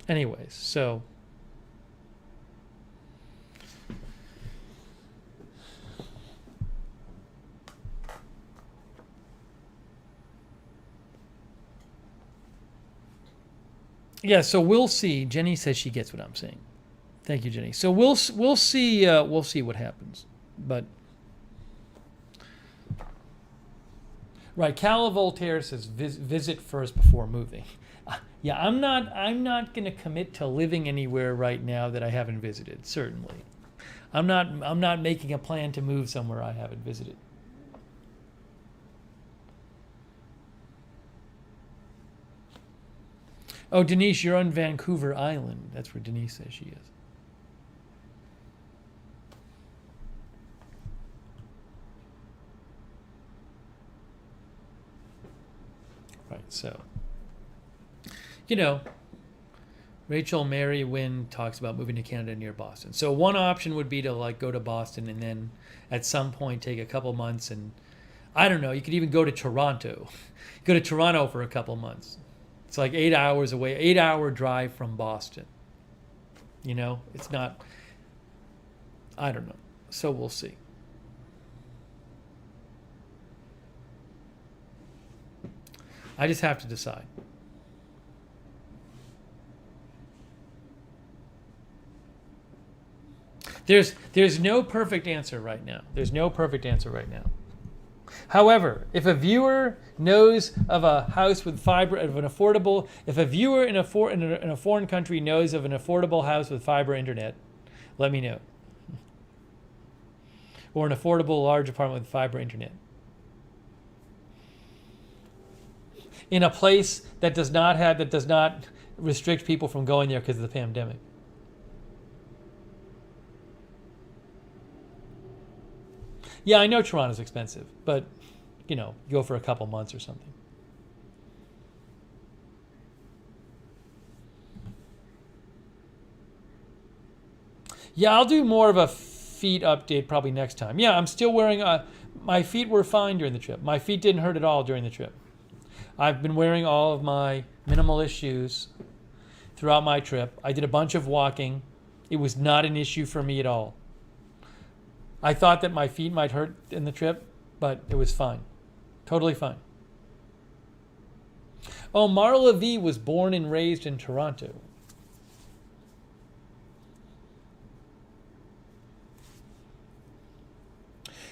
Speaker 1: Anyways, so yeah, so we'll see. Jenny says she gets what I'm saying. Thank you, Jenny. So we'll see what happens. But right, Cal Voltaire says visit first before moving. Yeah, I'm not going to commit to living anywhere right now that I haven't visited. Certainly, I'm not making a plan to move somewhere I haven't visited. Oh, Denise, you're on Vancouver Island. That's where Denise says she is. Right, so, Rachel Mary Wynn talks about moving to Canada near Boston. So one option would be to go to Boston and then at some point take a couple months and, I don't know, you could even go to Toronto. Go to Toronto for a couple months. It's like 8 hours away, 8-hour drive from Boston. It's not, I don't know. So we'll see. I just have to decide. There's no perfect answer right now. However, if a viewer knows of a house with fiber, if a viewer in a foreign country knows of an affordable house with fiber internet, let me know. Or an affordable large apartment with fiber internet. In a place that does not restrict people from going there because of the pandemic. Yeah, I know Toronto's expensive, but, go for a couple months or something. Yeah, I'll do more of a feet update probably next time. Yeah, I'm still wearing, my feet were fine during the trip. My feet didn't hurt at all during the trip. I've been wearing all of my minimalist shoes throughout my trip. I did a bunch of walking. It was not an issue for me at all. I thought that my feet might hurt in the trip, but it was fine. Totally fine. Oh, Marla V was born and raised in Toronto.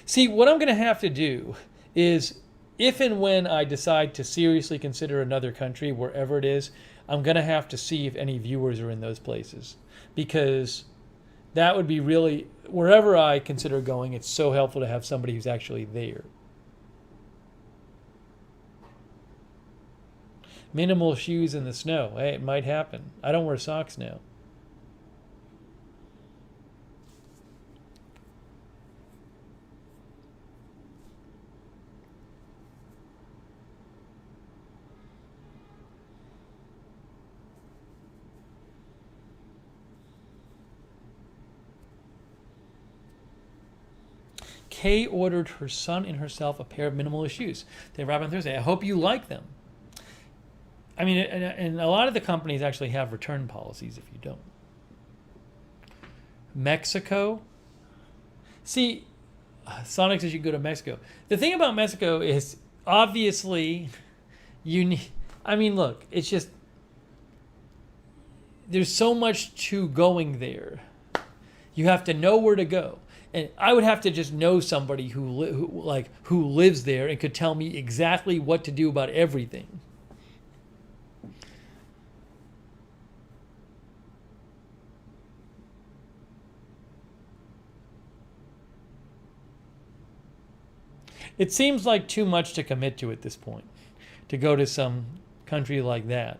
Speaker 1: See, what I'm going to have to do is, if and when I decide to seriously consider another country, wherever it is, I'm going to have to see if any viewers are in those places. Because that would be really, wherever I consider going, it's so helpful to have somebody who's actually there. Minimal shoes in the snow. Hey, it might happen. I don't wear socks now. Kay ordered her son and herself a pair of minimalist shoes. They arrived on Thursday. I hope you like them. I mean, and a lot of the companies actually have return policies if you don't. Mexico. See, Sonic says you can go to Mexico. The thing about Mexico is, obviously, look, it's just, there's so much to going there. You have to know where to go. And I would have to just know somebody who lives there and could tell me exactly what to do about everything. It seems like too much to commit to at this point, to go to some country like that.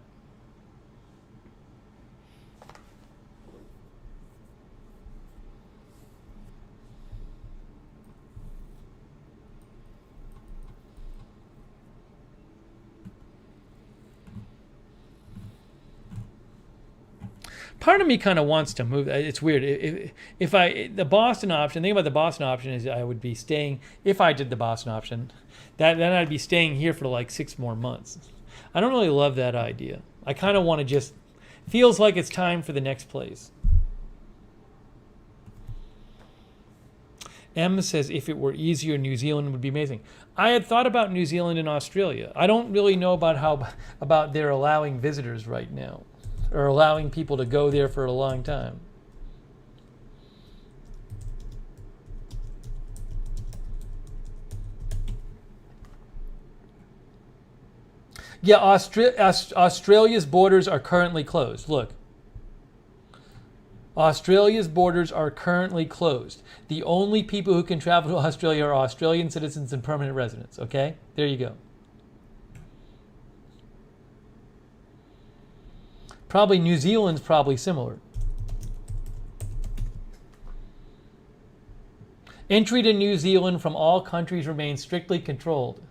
Speaker 1: Part of me kind of wants to move. It's weird. The Boston option, the thing about the Boston option is I would be staying, if I did the Boston option, then I'd be staying here for like 6 more months. I don't really love that idea. I kind of want to just, feels like it's time for the next place. M says if it were easier, New Zealand would be amazing. I had thought about New Zealand and Australia. I don't really know about their allowing visitors right now, or allowing people to go there for a long time. Yeah, Australia's borders are currently closed. Look. Australia's borders are currently closed. The only people who can travel to Australia are Australian citizens and permanent residents, okay? There you go. Probably New Zealand's probably similar. Entry to New Zealand from all countries remains strictly controlled.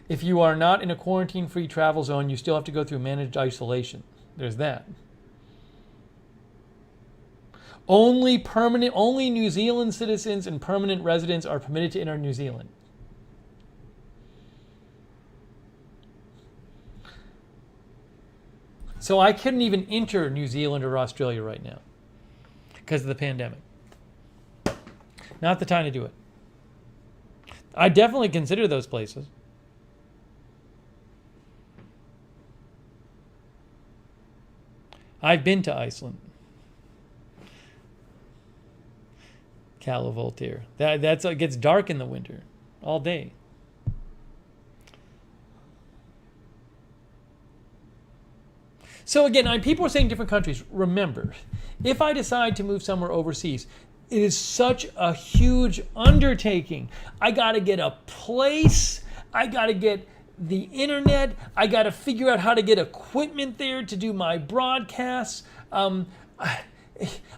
Speaker 1: If you are not in a quarantine-free travel zone, you still have to go through managed isolation. There's that. Only New Zealand citizens and permanent residents are permitted to enter New Zealand. So I couldn't even enter New Zealand or Australia right now because of the pandemic. Not the time to do it. I definitely consider those places. I've been to Iceland. Calo Voltaire. It gets dark in the winter all day. So again, people are saying different countries. Remember, if I decide to move somewhere overseas, it is such a huge undertaking. I got to get a place. I got to get the internet. I got to figure out how to get equipment there to do my broadcasts.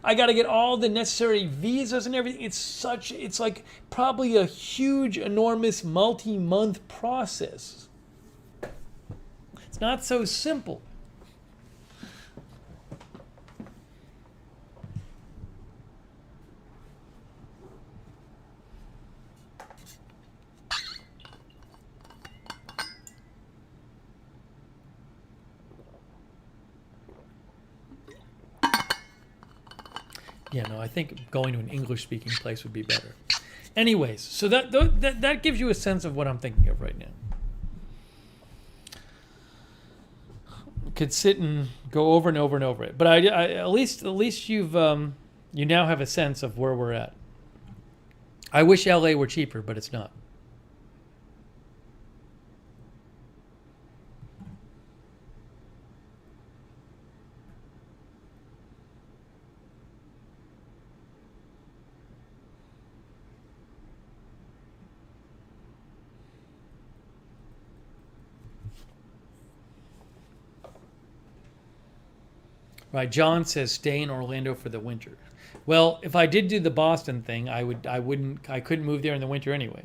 Speaker 1: I got to get all the necessary visas and everything. It's like probably a huge, enormous, multi-month process. It's not so simple. Yeah, no, I think going to an English-speaking place would be better. Anyways, so that gives you a sense of what I'm thinking of right now. Could sit and go over and over and over it, but I at least you've you now have a sense of where we're at. I wish LA were cheaper, but it's not. Right, John says stay in Orlando for the winter. Well, if I did do the Boston thing, I couldn't move there in the winter anyway.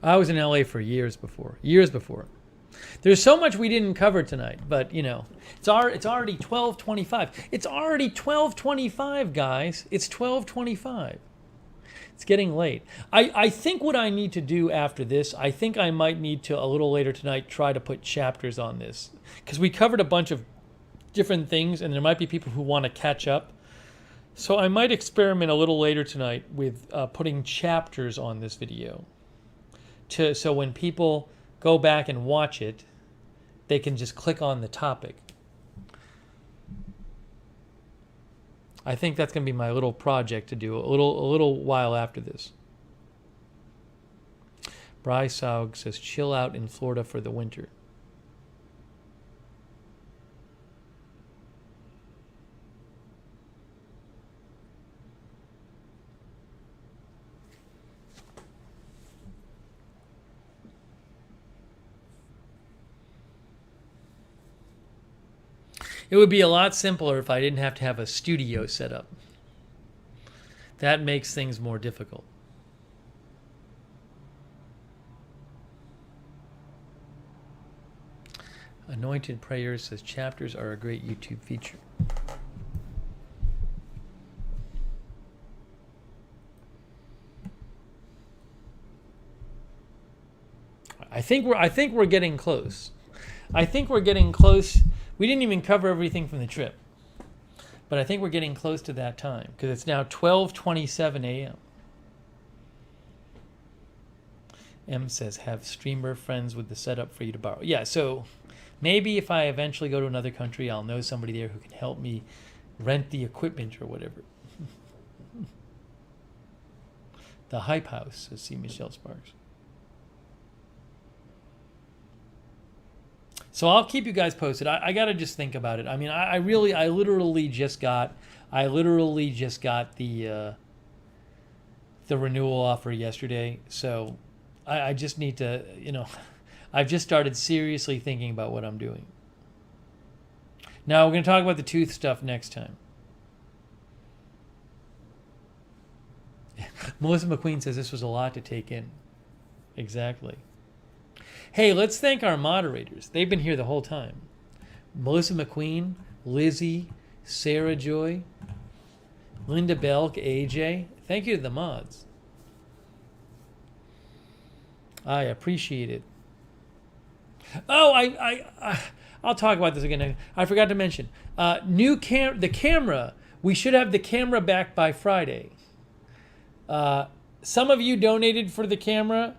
Speaker 1: I was in LA for years before. There's so much we didn't cover tonight, but it's already 12:25. It's already 12:25, guys. It's 12:25. It's getting late. I think what I need to do after this, I think I might need to, a little later tonight, try to put chapters on this. Because we covered a bunch of different things, and there might be people who want to catch up. So I might experiment a little later tonight with putting chapters on this video. So when people go back and watch it, they can just click on the topic. I think that's going to be my little project to do a little while after this. Bryce Saug says, chill out in Florida for the winter. It would be a lot simpler if I didn't have to have a studio set up. That makes things more difficult. Anointed Prayers says chapters are a great YouTube feature. I think we're getting close. I think we're getting close. We didn't even cover everything from the trip, but I think we're getting close to that time because it's now 12:27 a.m. M says, have streamer friends with the setup for you to borrow. Yeah, so maybe if I eventually go to another country, I'll know somebody there who can help me rent the equipment or whatever. The Hype House, says C. Michelle Sparks. So I'll keep you guys posted. I got to just think about it. I mean, I literally just got the renewal offer yesterday. So I just need to, I've just started seriously thinking about what I'm doing. Now we're going to talk about the tooth stuff next time. Melissa McQueen says this was a lot to take in. Exactly. Hey, let's thank our moderators. They've been here the whole time. Melissa McQueen, Lizzie, Sarah Joy, Linda Belk, AJ. Thank you to the mods. I appreciate it. Oh, I'll talk about this again. I forgot to mention. The camera. We should have the camera back by Friday. Some of you donated for the camera,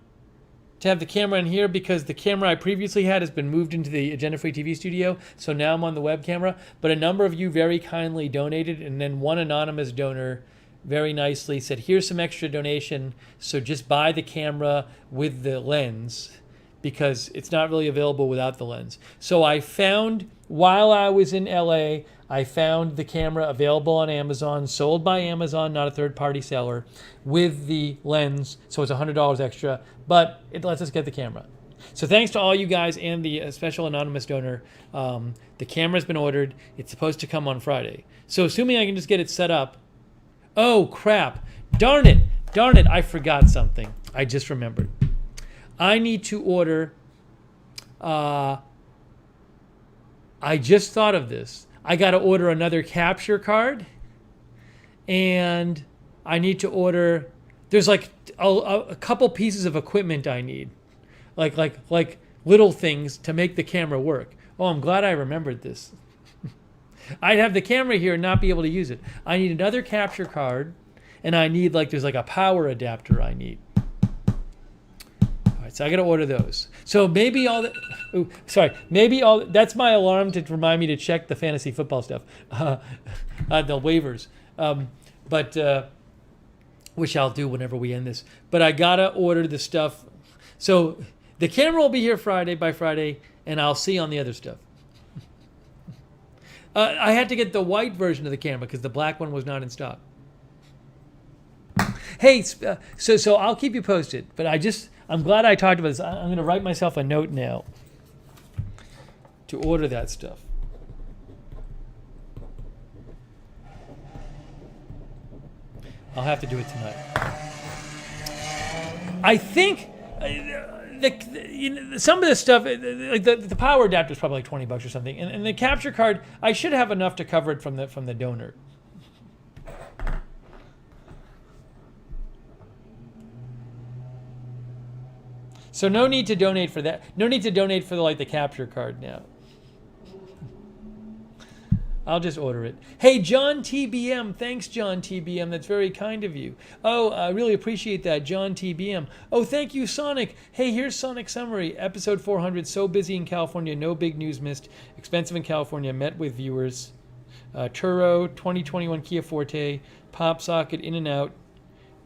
Speaker 1: to have the camera in here, because the camera I previously had has been moved into the Agenda Free TV studio, so now I'm on the web camera. But a number of you very kindly donated, and then one anonymous donor very nicely said, here's some extra donation, so just buy the camera with the lens, because it's not really available without the lens. So I found while I was in LA, I found the camera available on Amazon, sold by Amazon, not a third-party seller, with the lens. So it's $100 extra, but it lets us get the camera. So thanks to all you guys and the special anonymous donor. The camera's been ordered. It's supposed to come on Friday. So assuming I can just get it set up. Oh, crap. Darn it. I forgot something. I just remembered. I need to order... I just thought of this. I got to order another capture card. And I need to order... There's like a couple pieces of equipment I need. Like little things to make the camera work. Oh, I'm glad I remembered this. I'd have the camera here and not be able to use it. I need another capture card, and I need there's a power adapter I need. All right, so I got to order those. So maybe that's my alarm to remind me to check the fantasy football stuff, the waivers. Which I'll do whenever we end this. But I gotta order the stuff. So the camera will be here by Friday, and I'll see on the other stuff. I had to get the white version of the camera because the black one was not in stock. Hey, so I'll keep you posted. But I'm glad I talked about this. I'm going to write myself a note now to order that stuff. I'll have to do it tonight. I think some of this stuff, like the power adapter is probably like $20 or something, and the capture card, I should have enough to cover it from the donor. So no need to donate for that. No need to donate for the capture card now. I'll just order it. Hey, John TBM. Thanks, John TBM. That's very kind of you. Oh, I really appreciate that, John TBM. Oh, thank you, Sonic. Hey, here's Sonic Summary. Episode 400. So busy in California. No big news missed. Expensive in California. Met with viewers. Turo, 2021 Kia Forte. Pop Socket, In-N-Out.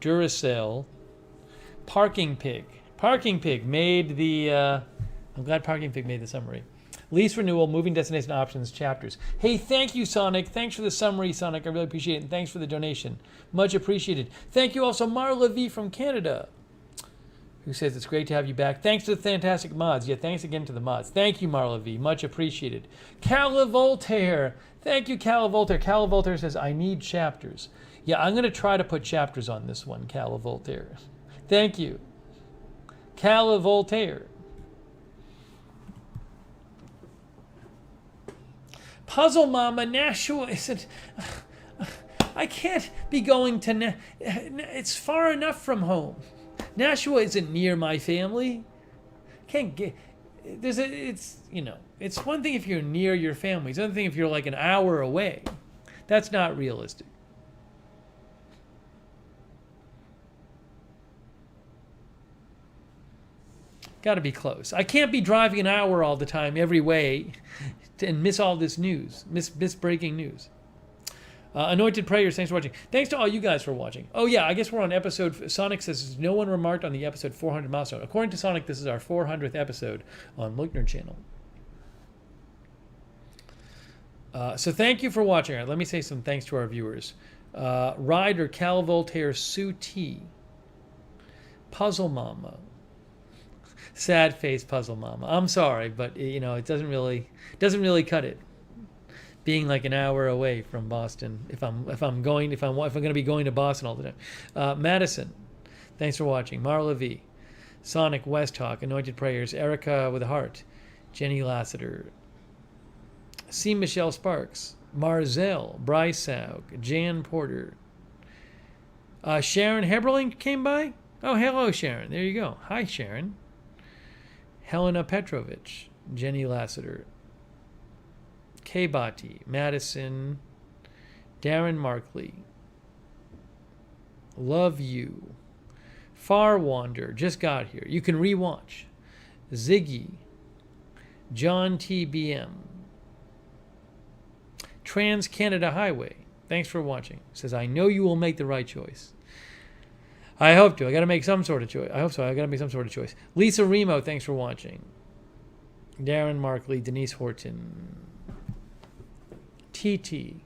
Speaker 1: Duracell. Parking Pig. Parking Pig made the... I'm glad Parking Pig made the summary. Lease renewal, moving destination options, chapters. Hey, thank you, Sonic. Thanks for the summary, Sonic. I really appreciate it. And thanks for the donation. Much appreciated. Thank you also, Marla V from Canada, who says it's great to have you back. Thanks to the fantastic mods. Yeah, thanks again to the mods. Thank you, Marla V. Much appreciated. Cala Voltaire. Thank you, Cala Voltaire. Cala Voltaire says, I need chapters. Yeah, I'm going to try to put chapters on this one, Cala Voltaire. Thank you. Cala Voltaire. Puzzle Mama, Nashua isn't... I can't be going to... It's far enough from home. Nashua isn't near my family. Can't get... It's one thing if you're near your family. It's another thing if you're like an hour away. That's not realistic. Got to be close. I can't be driving an hour all the time every way and miss all this news, miss breaking news. Anointed Prayers, thanks for watching. Thanks to all you guys for watching. Oh yeah, I guess we're on episode... Sonic says, no one remarked on the episode 400 milestone. According to Sonic, this is our 400th episode on Lookner channel. So thank you for watching. All right, let me say some thanks to our viewers. Ryder, Cal Voltaire, Sue T. Puzzle Mama. Sad face Puzzle Mama. I'm sorry, but it doesn't really cut it. Being like an hour away from Boston, if I'm going to be going to Boston all the time. Madison, thanks for watching. Marla V, Sonic Westhawk, Anointed Prayers, Erica with a heart, Jenny Lassiter, C. Michelle Sparks, Marzell, Bryce Saug, Jan Porter, Sharon Heberling came by. Oh, hello, Sharon. There you go. Hi, Sharon. Helena Petrovich, Jenny Lassiter, K. Bati, Madison, Darren Markley, Love You, Far Wander, just got here. You can rewatch. Ziggy, John TBM, Trans Canada Highway. Thanks for watching. Says, I know you will make the right choice. I hope to. I got to make some sort of choice. I hope so. I got to make some sort of choice. Lisa Remo, thanks for watching. Darren Markley, Denise Horton, TT.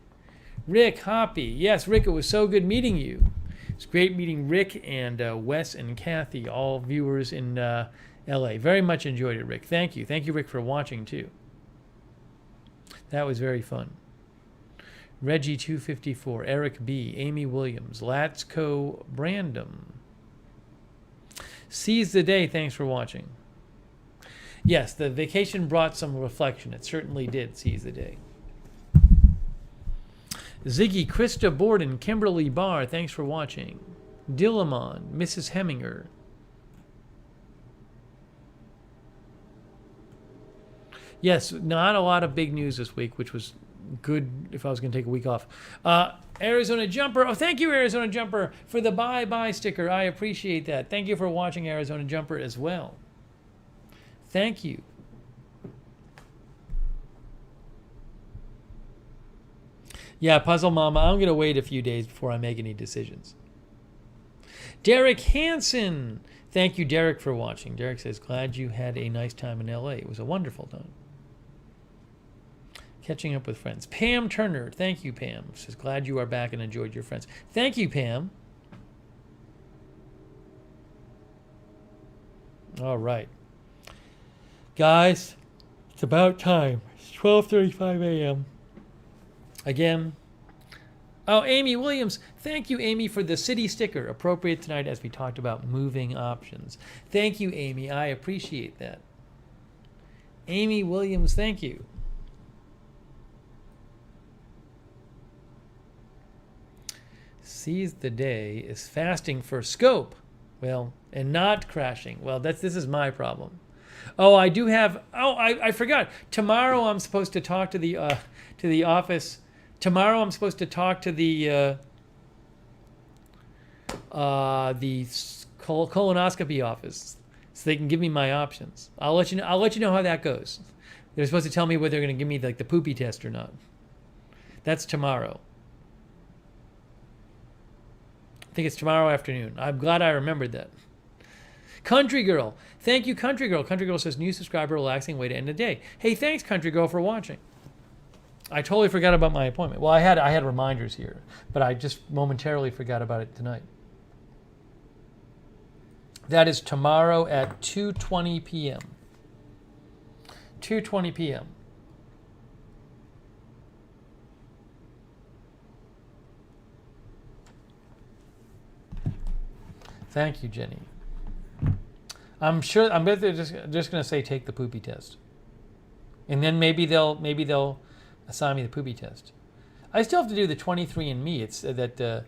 Speaker 1: Rick Hoppe. Yes, Rick, it was so good meeting you. It's great meeting Rick and Wes and Kathy, all viewers in LA. Very much enjoyed it, Rick. Thank you. Thank you, Rick, for watching, too. That was very fun. Reggie 254, Eric B, Amy Williams, Latsko Brandom. Seize the day. Thanks for watching. Yes, the vacation brought some reflection. It certainly did. Seize the day. Ziggy, Krista Borden, Kimberly Barr, thanks for watching. Dillamon, Mrs. Heminger. Yes, not a lot of big news this week, which was good if I was going to take a week off. Arizona Jumper. Oh, thank you, Arizona Jumper, for the bye-bye sticker. I appreciate that. Thank you for watching, Arizona Jumper, as well. Thank you. Yeah, Puzzle Mama, I'm going to wait a few days before I make any decisions. Derek Hansen. Thank you, Derek, for watching. Derek says, glad you had a nice time in LA. It was a wonderful time. Catching up with friends. Pam Turner. Thank you, Pam. Says, glad you are back and enjoyed your friends. Thank you, Pam. All right. Guys, it's about time. It's 12:35 a.m. Again. Oh, Amy Williams. Thank you, Amy, for the city sticker. Appropriate tonight as we talked about moving options. Thank you, Amy. I appreciate that. Amy Williams, thank you. Seize the day is fasting for scope. Well, and not crashing. Well, this is my problem. Oh, I do have. Oh, I forgot. Tomorrow I'm supposed to talk to the office. Tomorrow I'm supposed to talk to the colonoscopy office, so they can give me my options. I'll let you know how that goes. They're supposed to tell me whether they're going to give me like the poopy test or not. That's tomorrow. I think it's tomorrow afternoon. I'm glad I remembered that. Country Girl. Thank you, Country Girl. Country Girl says, new subscriber, relaxing way to end the day. Hey, thanks, Country Girl, for watching. I totally forgot about my appointment. Well, I had reminders here, but I just momentarily forgot about it tonight. That is tomorrow at 2:20 p.m. 2:20 p.m. Thank you, Jenny. I'm bet they're just going to say take the poopy test, and then maybe they'll assign me the poopy test. I still have to do the 23andMe. It's that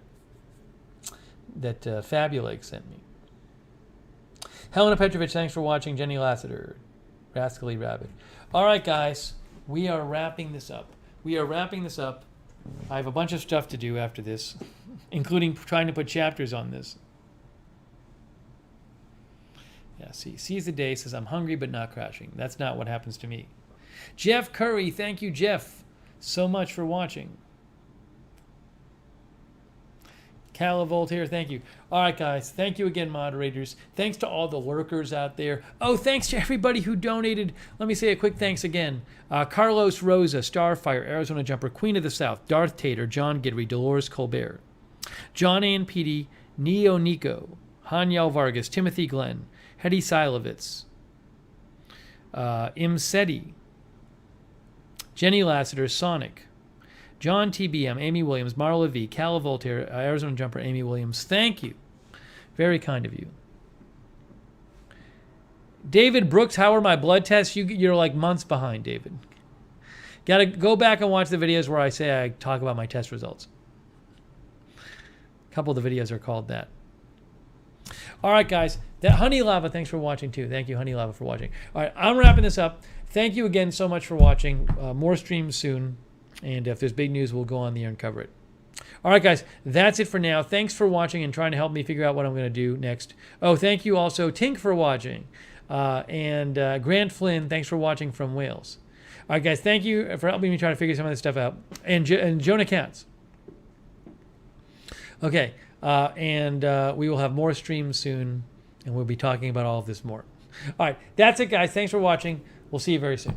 Speaker 1: Fabulake sent me. Helena Petrovich, thanks for watching. Jenny Lassiter, Rascally Rabbit. All right, guys, we are wrapping this up. I have a bunch of stuff to do after this, including trying to put chapters on this. Yeah, seize the day, says I'm hungry but not crashing. That's not what happens to me. Jeff Curry, thank you, Jeff, so much for watching. Cala Voltaire, thank you. All right, guys, thank you again, moderators. Thanks to all the lurkers out there. Oh, thanks to everybody who donated. Let me say a quick thanks again. Carlos Rosa, Starfire, Arizona Jumper, Queen of the South, Darth Tater, John Gidry, Dolores Colbert, John Ann Petey, Neo Nico, Hanyal Vargas, Timothy Glenn, Hedy Silovitz, Imseti, Jenny Lassiter, Sonic, John TBM, Amy Williams, Marla V, Cala Voltaire, Arizona Jumper, Amy Williams. Thank you. Very kind of you. David Brooks, how are my blood tests? You're like months behind, David. Got to go back and watch the videos where I talk about my test results. A couple of the videos are called that. All right, guys. That Honey Lava, thanks for watching, too. Thank you, Honey Lava, for watching. All right, I'm wrapping this up. Thank you again so much for watching. More streams soon. And if there's big news, we'll go on the air and cover it. All right, guys, that's it for now. Thanks for watching and trying to help me figure out what I'm going to do next. Oh, thank you also, Tink, for watching. And Grant Flynn, thanks for watching from Wales. All right, guys, thank you for helping me try to figure some of this stuff out. And Jonah Katz. Okay, and we will have more streams soon, and we'll be talking about all of this more. All right, that's it, guys. Thanks for watching. We'll see you very soon.